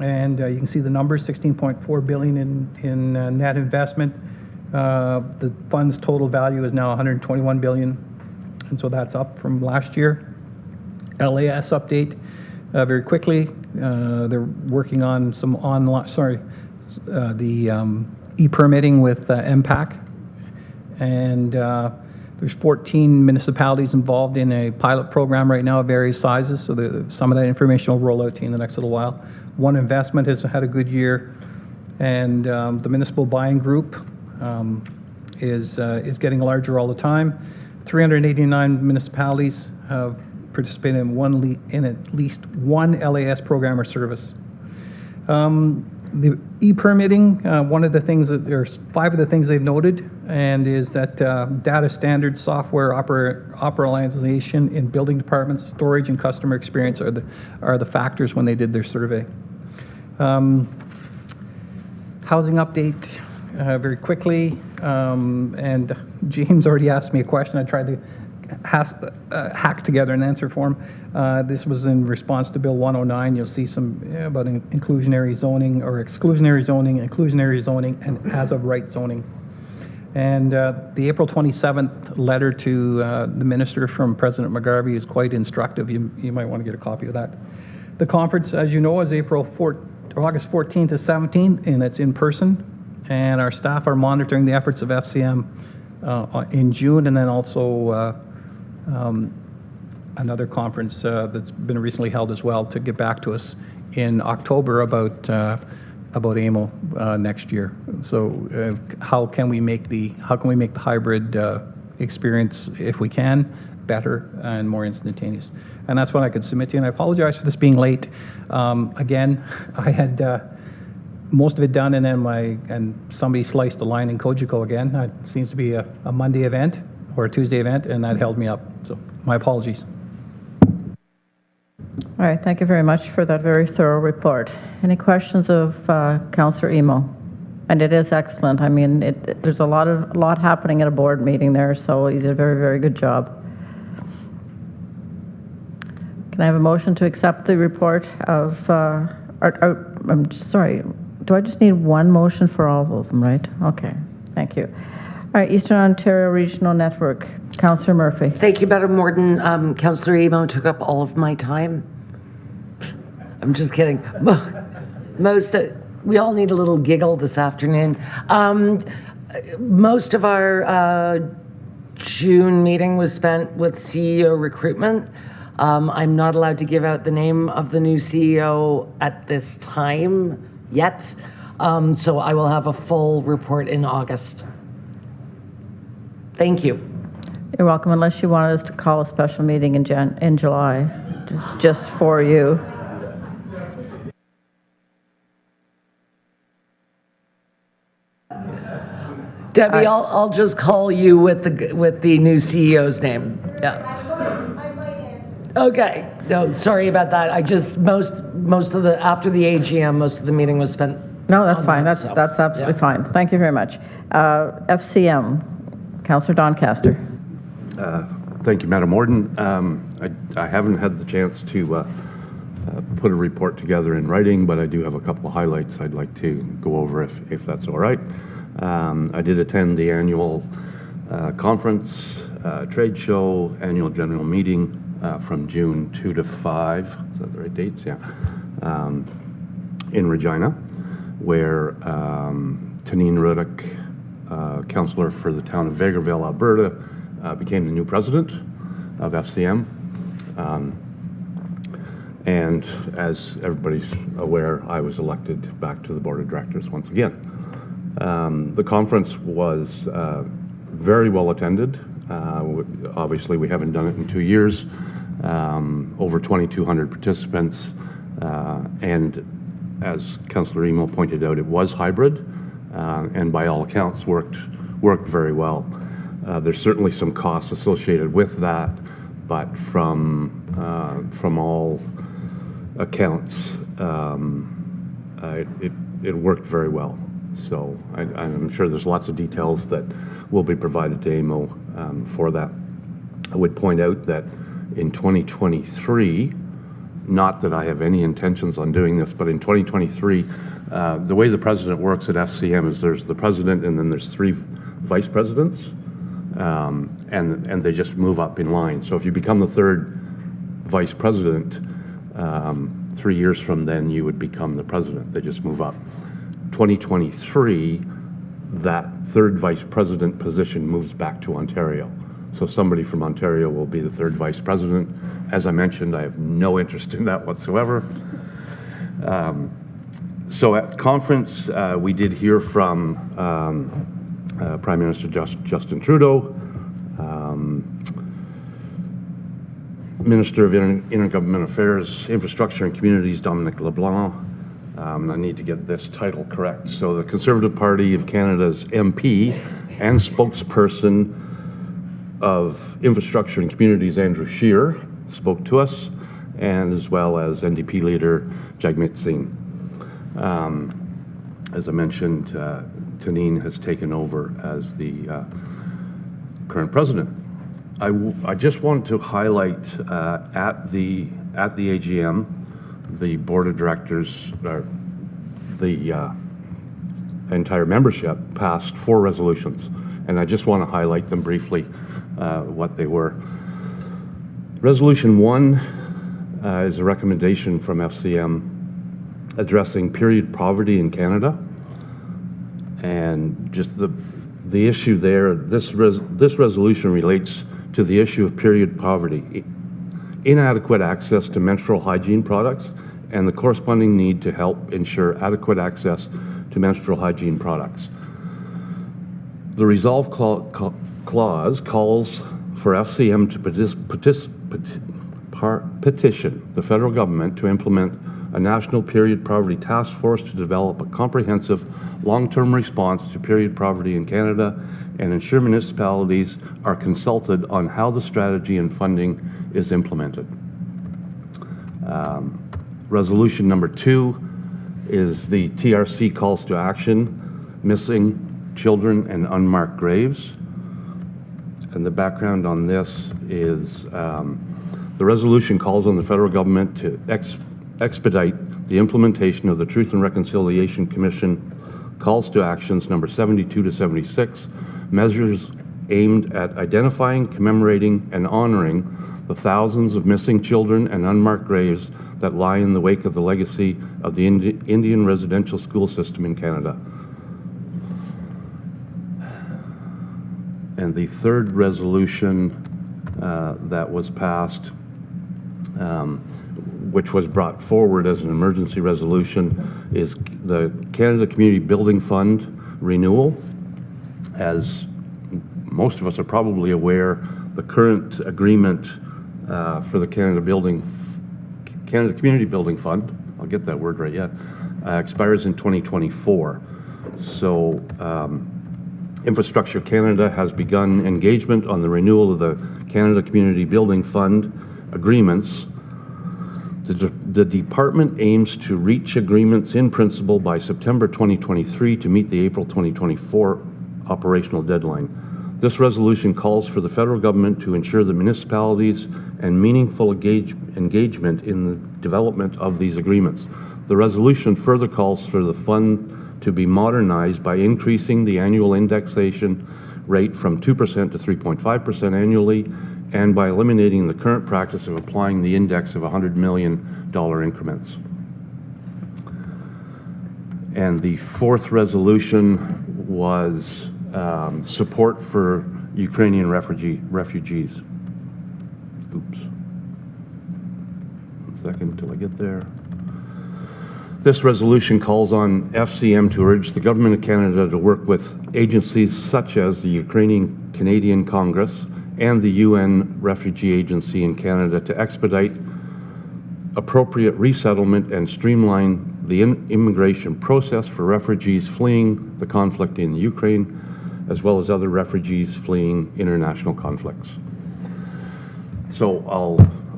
and you can see the numbers, $16.4 billion in net investment. The fund's total value is now $121 billion, and so that's up from last year. LAS update, very quickly. They're working on some online, the e-permitting with MPAC, and there's 14 municipalities involved in a pilot program right now of various sizes, so some of that information will roll out to you in the next little while. One Investment has had a good year, and the municipal buying group is getting larger all the time. 389 municipalities have participated in at least one LAS program or service. The e-permitting, one of the things that there's 5 of the things they've noted, and is that data standards, software operationalization in building departments, storage, and customer experience are the factors when they did their survey. Housing update, very quickly, and James already asked me a question. I tried to hack together an answer for him. This was in response to Bill 109. You'll see some about inclusionary zoning or exclusionary zoning, and as of right zoning. And the April 27th letter to the minister from President McGarvey is quite instructive. You might want to get a copy of that. The conference, as you know, is August 14th to 17th, and it's in person. And our staff are monitoring the efforts of FCM in June, and then also another conference that's been recently held as well to get back to us in October about AMO next year. So how can we make the hybrid experience, if we can, better and more instantaneous? And that's what I could submit to you. And I apologize for this being late. Again, I had most of it done, and then somebody sliced a line in Kojiko again. It seems to be a Monday event or a Tuesday event, and that held me up. So my apologies. All right, thank you very much for that very thorough report. Any questions of Councillor Emo? And it is excellent. I mean, there's a lot happening at a board meeting there, so you did a very, very good job. Can I have a motion to accept the report of, I'm sorry, do I just need one motion for all of them, right? Okay, thank you. All right, Eastern Ontario Regional Network, Councillor Murphy. Thank you, Madam Warden. Councillor Emo took up all of my time. I'm just kidding. We all need a little giggle this afternoon. Most of our June meeting was spent with CEO recruitment. I'm not allowed to give out the name of the new CEO at this time yet, so I will have a full report in August. Thank you. You're welcome, unless you wanted us to call a special meeting in July, just for you. Debbie, I'll just call you with the new CEO's name. Yeah. Okay. No, sorry about that. I just most of the after the AGM, most of the meeting was spent. No, that's fine. That's absolutely fine. Thank you very much. FCM, Councillor Doncaster. Thank you, Madam Warden. I haven't had the chance to put a report together in writing, but I do have a couple of highlights I'd like to go over if that's all right. I did attend the annual conference, trade show, annual general meeting from June 2 to 5. Is that the right dates? Yeah. In Regina, where Tanine Ruddick, councillor for the town of Vegreville, Alberta, became the new president of FCM. And as everybody's aware, I was elected back to the board of directors once again. The conference was very well attended. Obviously, we haven't done it in 2 years. Over 2,200 participants. And as Councillor Emo pointed out, it was hybrid, and by all accounts worked very well. There's certainly some costs associated with that, but from all accounts, it worked very well. So I'm sure there's lots of details that will be provided to AMO for that. I would point out that in 2023, not that I have any intentions on doing this, but in 2023, the way the president works at FCM is there's the president and then there's 3 vice presidents, and they just move up in line. So if you become the 3rd vice president, 3 years from then you would become the president. They just move up. 2023, that 3rd vice president position moves back to Ontario. So somebody from Ontario will be the 3rd vice president. As I mentioned, I have no interest in that whatsoever. So at the conference, we did hear from Prime Minister Justin Trudeau, Minister of Intergovernmental Affairs, Infrastructure and Communities, Dominic LeBlanc. I need to get this title correct. So the Conservative Party of Canada's MP and spokesperson of Infrastructure and Communities, Andrew Scheer, spoke to us, and as well as NDP leader Jagmeet Singh. As I mentioned, Tanine has taken over as the current president. I just wanted to highlight at the AGM, the board of directors, the entire membership passed 4 resolutions, and I just want to highlight them briefly, what they were. Resolution 1 is a recommendation from FCM addressing period poverty in Canada. And just the issue there, this resolution relates to the issue of period poverty, inadequate access to menstrual hygiene products, and the corresponding need to help ensure adequate access to menstrual hygiene products. The resolve clause calls for FCM to petition the federal government to implement a national period poverty task force to develop a comprehensive long-term response to period poverty in Canada and ensure municipalities are consulted on how the strategy and funding is implemented. Resolution number 2 is the TRC calls to action, missing children and unmarked graves. And the background on this is the resolution calls on the federal government to expedite the implementation of the Truth and Reconciliation Commission calls to actions number 72 to 76, measures aimed at identifying, commemorating, and honoring the thousands of missing children and unmarked graves that lie in the wake of the legacy of the Indian residential school system in Canada. And the third resolution that was passed, which was brought forward as an emergency resolution, is the Canada Community Building Fund renewal. As most of us are probably aware, the current agreement for the Canada Community Building Fund, I'll get that word right yet, expires in 2024. So Infrastructure Canada has begun engagement on the renewal of the Canada Community Building Fund agreements. The department aims to reach agreements in principle by September 2023 to meet the April 2024 operational deadline. This resolution calls for the federal government to ensure the municipalities and meaningful engagement in the development of these agreements. The resolution further calls for the fund to be modernized by increasing the annual indexation rate from 2% to 3.5% annually, and by eliminating the current practice of applying the index of $100 million increments. And the fourth resolution was support for Ukrainian refugees. Oops. 1 second till I get there. This resolution calls on FCM to urge the Government of Canada to work with agencies such as the Ukrainian Canadian Congress and the UN Refugee Agency in Canada to expedite appropriate resettlement and streamline the immigration process for refugees fleeing the conflict in Ukraine, as well as other refugees fleeing international conflicts. So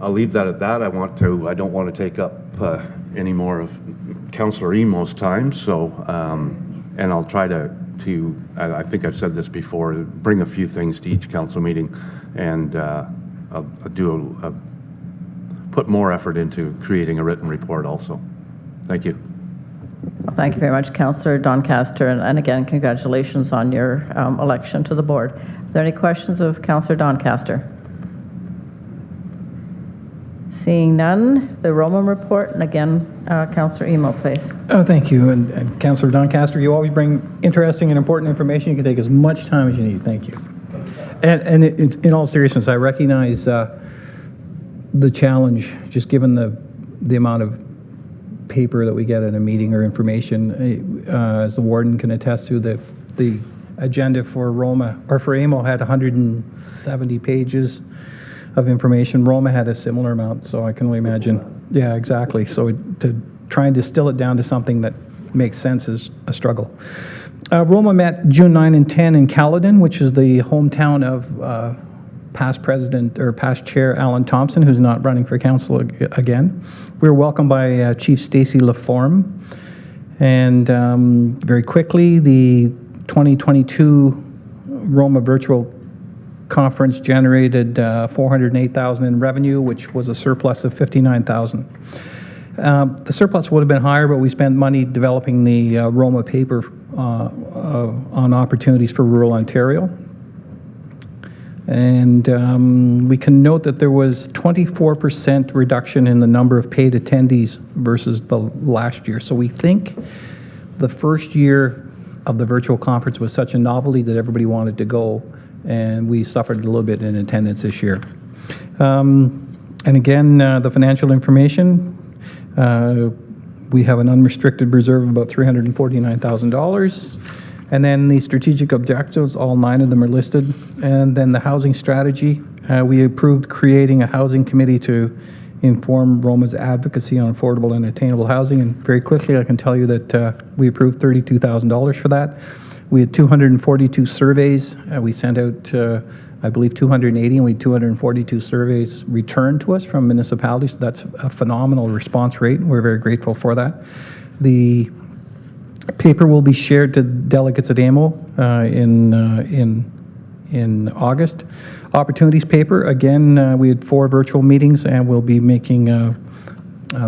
I'll leave that at that. I don't want to take up any more of Councillor Emo's time. So, and I'll try to I think I've said this before, bring a few things to each council meeting, and I'll put more effort into creating a written report also. Thank you. Well, thank you very much, Councillor Doncaster, and again, congratulations on your election to the board. Are there any questions of Councillor Doncaster? Seeing none, the Roman report, and again, Councillor Emo, please. Oh, thank you. And Councillor Doncaster, you always bring interesting and important information. You can take as much time as you need. Thank you. And in all seriousness, I recognize the challenge, just given the amount of paper that we get at a meeting or information. As the warden can attest to, the agenda for Roma, or for AMO, had 170 pages of information. Roma had a similar amount, so I can only imagine. Yeah, exactly. So to try and distill it down to something that makes sense is a struggle. Roma met June 9 and 10 in Caledon, which is the hometown of past president, or past chair, Alan Thompson, who's not running for council again. We were welcomed by Chief Stacey Laforme. And very quickly, the 2022 Roma virtual conference generated $408,000 in revenue, which was a surplus of $59,000. The surplus would have been higher, but we spent money developing the Roma paper on opportunities for rural Ontario. And we can note that there was 24% reduction in the number of paid attendees versus the last year. So we think the first year of the virtual conference was such a novelty that everybody wanted to go, and we suffered a little bit in attendance this year. And again, the financial information, we have an unrestricted reserve of about $349,000. And then the strategic objectives, all 9 of them are listed. And then the housing strategy, we approved creating a housing committee to inform Roma's advocacy on affordable and attainable housing. And very quickly, I can tell you that we approved $32,000 for that. We had 242 surveys. We sent out, I believe, 280, and we had 242 surveys returned to us from municipalities. So that's a phenomenal response rate, and we're very grateful for that. The paper will be shared to delegates at AMO in August. Opportunities paper, again, we had 4 virtual meetings, and we'll be making a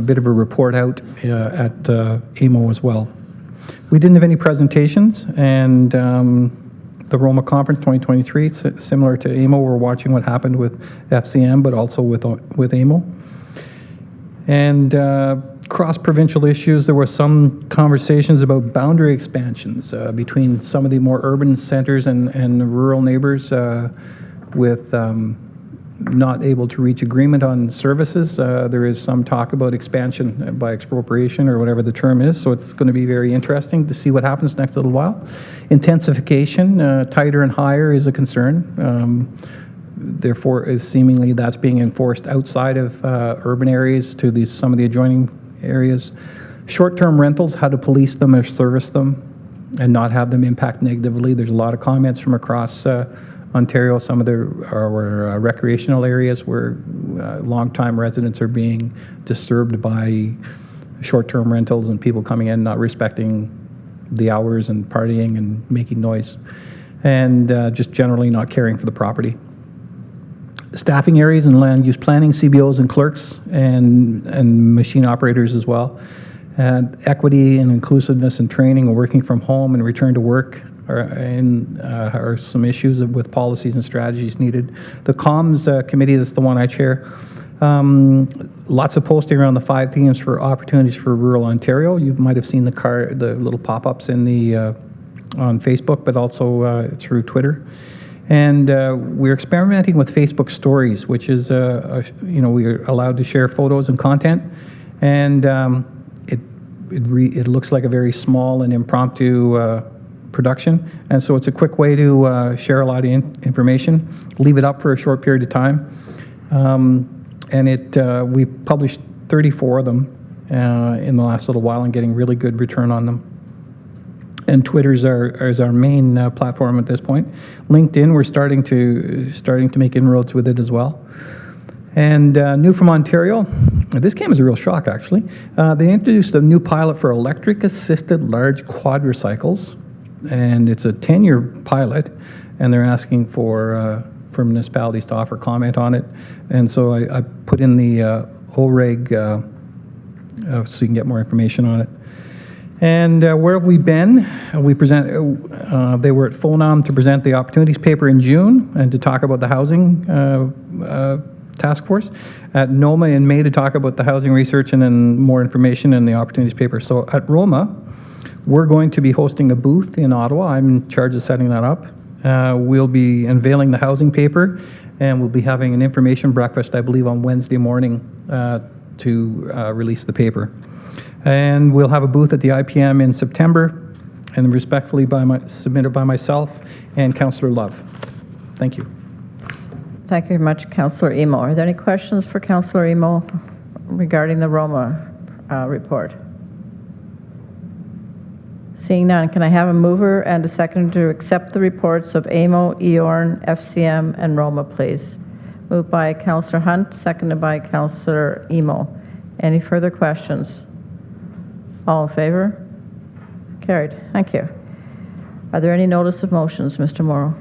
bit of a report out at AMO as well. We didn't have any presentations, and the Roma Conference 2023, similar to AMO, we're watching what happened with FCM, but also with AMO. And cross-provincial issues, there were some conversations about boundary expansions between some of the more urban centers and rural neighbors with not able to reach agreement on services. There is some talk about expansion by expropriation or whatever the term is, so it's going to be very interesting to see what happens next little while. Intensification, tighter and higher, is a concern. Therefore, seemingly that's being enforced outside of urban areas to some of the adjoining areas. Short-term rentals, how to police them or service them and not have them impact negatively. There's a lot of comments from across Ontario, some of our recreational areas where long-time residents are being disturbed by short-term rentals and people coming in not respecting the hours and partying and making noise, and just generally not caring for the property. Staffing areas and land use planning, CBOs and clerks, and machine operators as well. And equity and inclusiveness and training and working from home and return to work are some issues with policies and strategies needed. The comms committee, that's the one I chair. Lots of posting around the 5 themes for opportunities for rural Ontario. You might have seen the little pop-ups in on Facebook, but also through Twitter. And we're experimenting with Facebook Stories, which is we're allowed to share photos and content, and it looks like a very small and impromptu production, and so it's a quick way to share a lot of information, leave it up for a short period of time, and we published 34 of them in the last little while and getting really good return on them. And Twitter is our main platform at this point. LinkedIn, we're starting to make inroads with it as well. And new from Ontario, this came as a real shock actually. They introduced a new pilot for electric-assisted large quadricycles, and it's a 10-year pilot, and they're asking for municipalities to offer comment on it. And so I put in the OREG so you can get more information on it. And where have we been? We they were at FONAM to present the opportunities paper in June and to talk about the housing task force. At NOMA in May to talk about the housing research and then more information in the opportunities paper. So at Roma, we're going to be hosting a booth in Ottawa. I'm in charge of setting that up. We'll be unveiling the housing paper, and we'll be having an information breakfast, I believe, on Wednesday morning to release the paper. And we'll have a booth at the IPM in September, and respectfully submitted by myself and Councillor Love. Thank you. Thank you very much, Councillor Emo. Are there any questions for Councillor Emo regarding the Roma report? Seeing none, can I have a mover and a seconder to accept the reports of AMO, EORN, FCM, and Roma, please? Moved by Councillor Hunt, seconded by Councillor Emo. Any further questions? All in favor? Carried. Thank you. Are there any notice of motions, Mr. Morrow?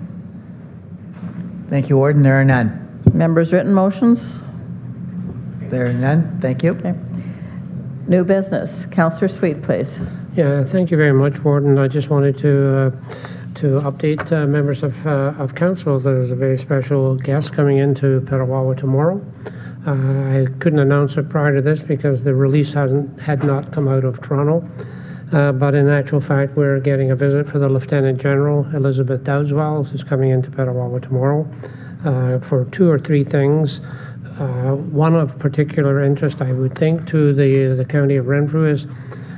Thank you, Warden. There are none. Members' written motions? There are none. Thank you. Okay. New business. Councillor Sweet, please. Yeah, thank you very much, Warden. I just wanted to update members of council. There's a very special guest coming into Petawawa tomorrow. I couldn't announce it prior to this because the release had not come out of Toronto. But in actual fact, we're getting a visit for the Lieutenant General, Elizabeth Dowdeswell, who's coming into Petawawa tomorrow for 2 or 3 things. One of particular interest, I would think, to the County of Renfrew is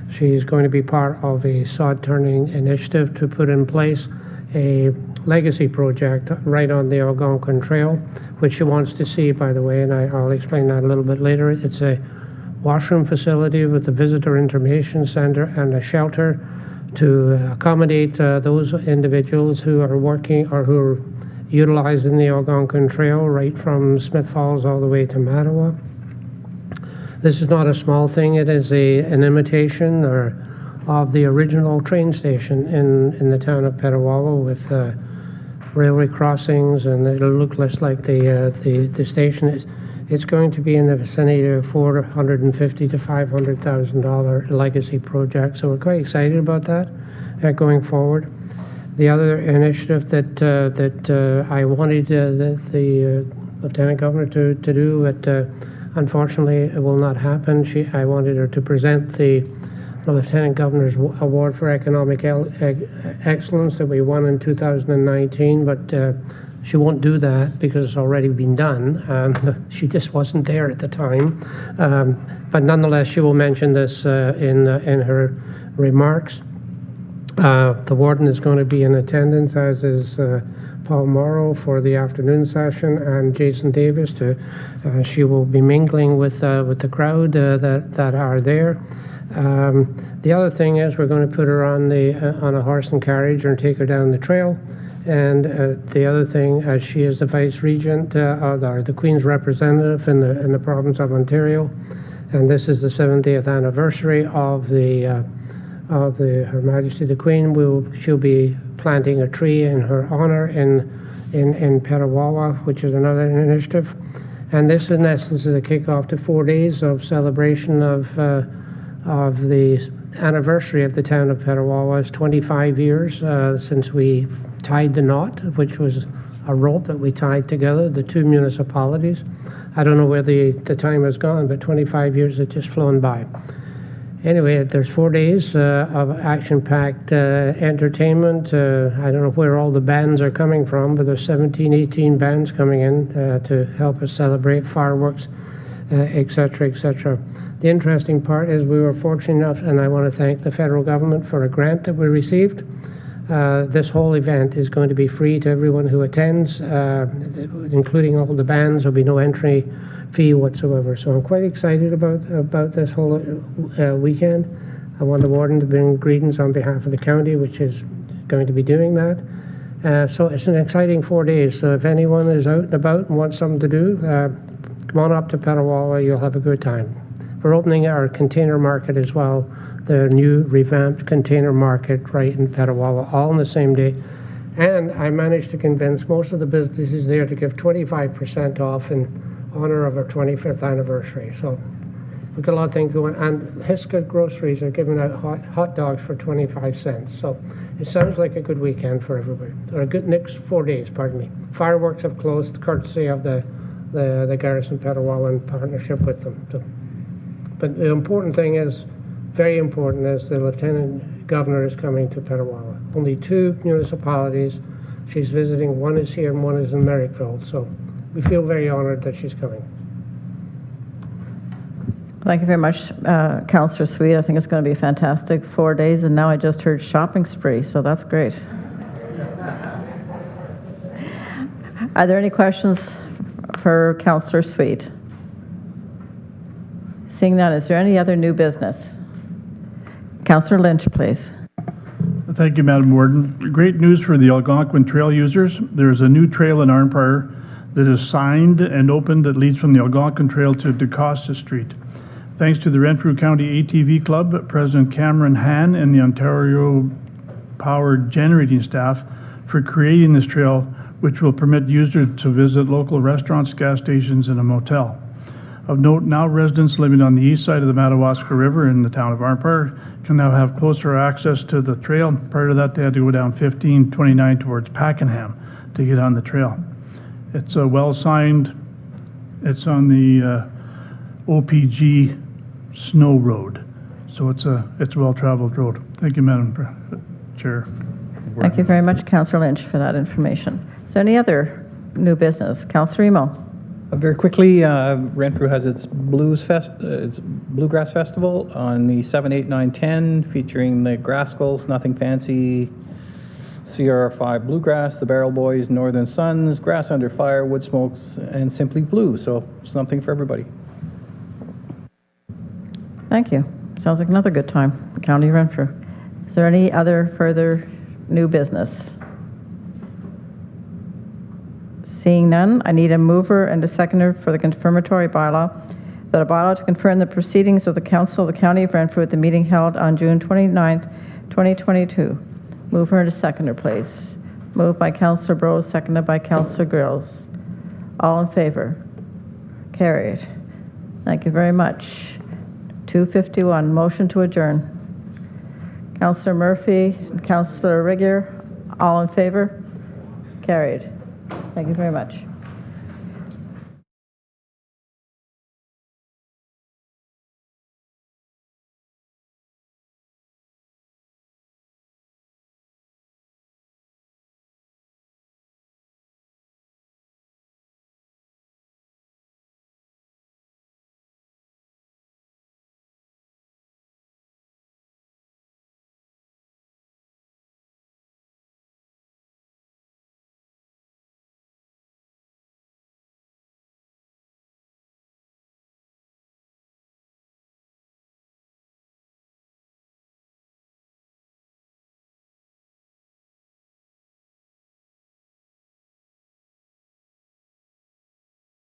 she's going to be part of a sod turning initiative to put in place a legacy project right on the Algonquin Trail, which she wants to see, by the way, and I'll explain that a little bit later. It's a washroom facility with a visitor information center and a shelter to accommodate those individuals who are working or who are utilizing the Algonquin Trail right from Smith Falls all the way to Mattawa. This is not a small thing. It is an imitation of the original train station in the town of Petawawa with railway crossings, and it'll look less like the station. It's going to be in the vicinity of $450,000 to $500,000 legacy project, so we're quite excited about that going forward. The other initiative that I wanted the Lieutenant Governor to do, but unfortunately it will not happen. I wanted her to present the Lieutenant Governor's Award for Economic Excellence that we won in 2019, but she won't do that because it's already been done. She just wasn't there at the time. But nonetheless, she will mention this in her remarks. The Warden is going to be in attendance, as is Paul Morrow for the afternoon session, and Jason Davis. She will be mingling with the crowd that are there. The other thing is we're going to put her on a horse and carriage and take her down the trail. And the other thing, as she is the Vice Regent, or the Queen's representative in the province of Ontario, and this is the 70th anniversary of Her Majesty the Queen. She'll be planting a tree in her honor in Petawawa, which is another initiative. And this, in essence, is a kickoff to 4 days of celebration of the anniversary of the town of Petawawa. It's 25 years since we tied the knot, which was a rope that we tied together, the 2 municipalities. I don't know where the time has gone, but 25 years has just flown by. Anyway, there's 4 days of action-packed entertainment. I don't know where all the bands are coming from, but there's 17, 18 bands coming in to help us celebrate fireworks, et cetera, et cetera. The interesting part is we were fortunate enough, and I want to thank the federal government for a grant that we received. This whole event is going to be free to everyone who attends, including all the bands. There'll be no entry fee whatsoever. So I'm quite excited about this whole weekend. I want the Warden to bring greetings on behalf of the county, which is going to be doing that. So it's an exciting 4 days. So if anyone is out and about and wants something to do, come on up to Petawawa. You'll have a good time. We're opening our container market as well, the new revamped container market right in Petawawa, all on the same day. And I managed to convince most of the businesses there to give 25% off in honor of our 25th anniversary. So we've got a lot of things going. And Hiska Groceries are giving out hot dogs for 25 cents. So it sounds like a good weekend for everybody. Or a good next 4 days, pardon me. Fireworks have closed, courtesy of the Garrison Petawawa in partnership with them. So, but the important thing is, very important, is the Lieutenant Governor is coming to Petawawa. Only 2 municipalities she's visiting. One is here and one is in Merrickville. So we feel very honored that she's coming. Thank you very much, Councillor Sweet. I think it's going to be a fantastic 4 days, and now I just heard shopping spree, so that's great. Are there any questions for Councillor Sweet? Seeing none, is there any other new business? Councillor Lynch, please. Thank you, Madam Warden. Great news for the Algonquin Trail users. There's a new trail in Arnprior that is signed and opened that leads from the Algonquin Trail to DeCosta Street. Thanks to the Renfrew County ATV Club, President Cameron Han, and the Ontario Power Generating staff for creating this trail, which will permit users to visit local restaurants, gas stations, and a motel. Of note, now residents living on the east side of the Madawaska River in the town of Arnprior can now have closer access to the trail. Prior to that, they had to go down 1529 towards Pakenham to get on the trail. It's well signed. It's on the OPG Snow Road, so it's a well-traveled road. Thank you, Madam Chair. Thank you very much, Councillor Lynch, for that information. Is there any other new business? Councillor Emo. Very quickly, Renfrew has its its Bluegrass Festival on the 7, 8, 9, 10, featuring the Grascals, Nothing Fancy, CR5 Bluegrass, the Barrel Boys, Northern Sons, Grass Under Fire, Wood Smokes, and Simply Blue. So something for everybody. Thank you. Sounds like another good time, the County of Renfrew. Is there any other further new business? Seeing none, I need a mover and a seconder for the confirmatory bylaw, that a bylaw to confirm the proceedings of the Council of the County of Renfrew at the meeting held on June 29th, 2022. Mover and a seconder, please. Moved by Councillor Bro, seconded by Councillor Grills. All in favor? Carried. Thank you very much. 2:51, motion to adjourn. Councillor Murphy and Councillor Rigger, all in favor? Carried. Thank you very much.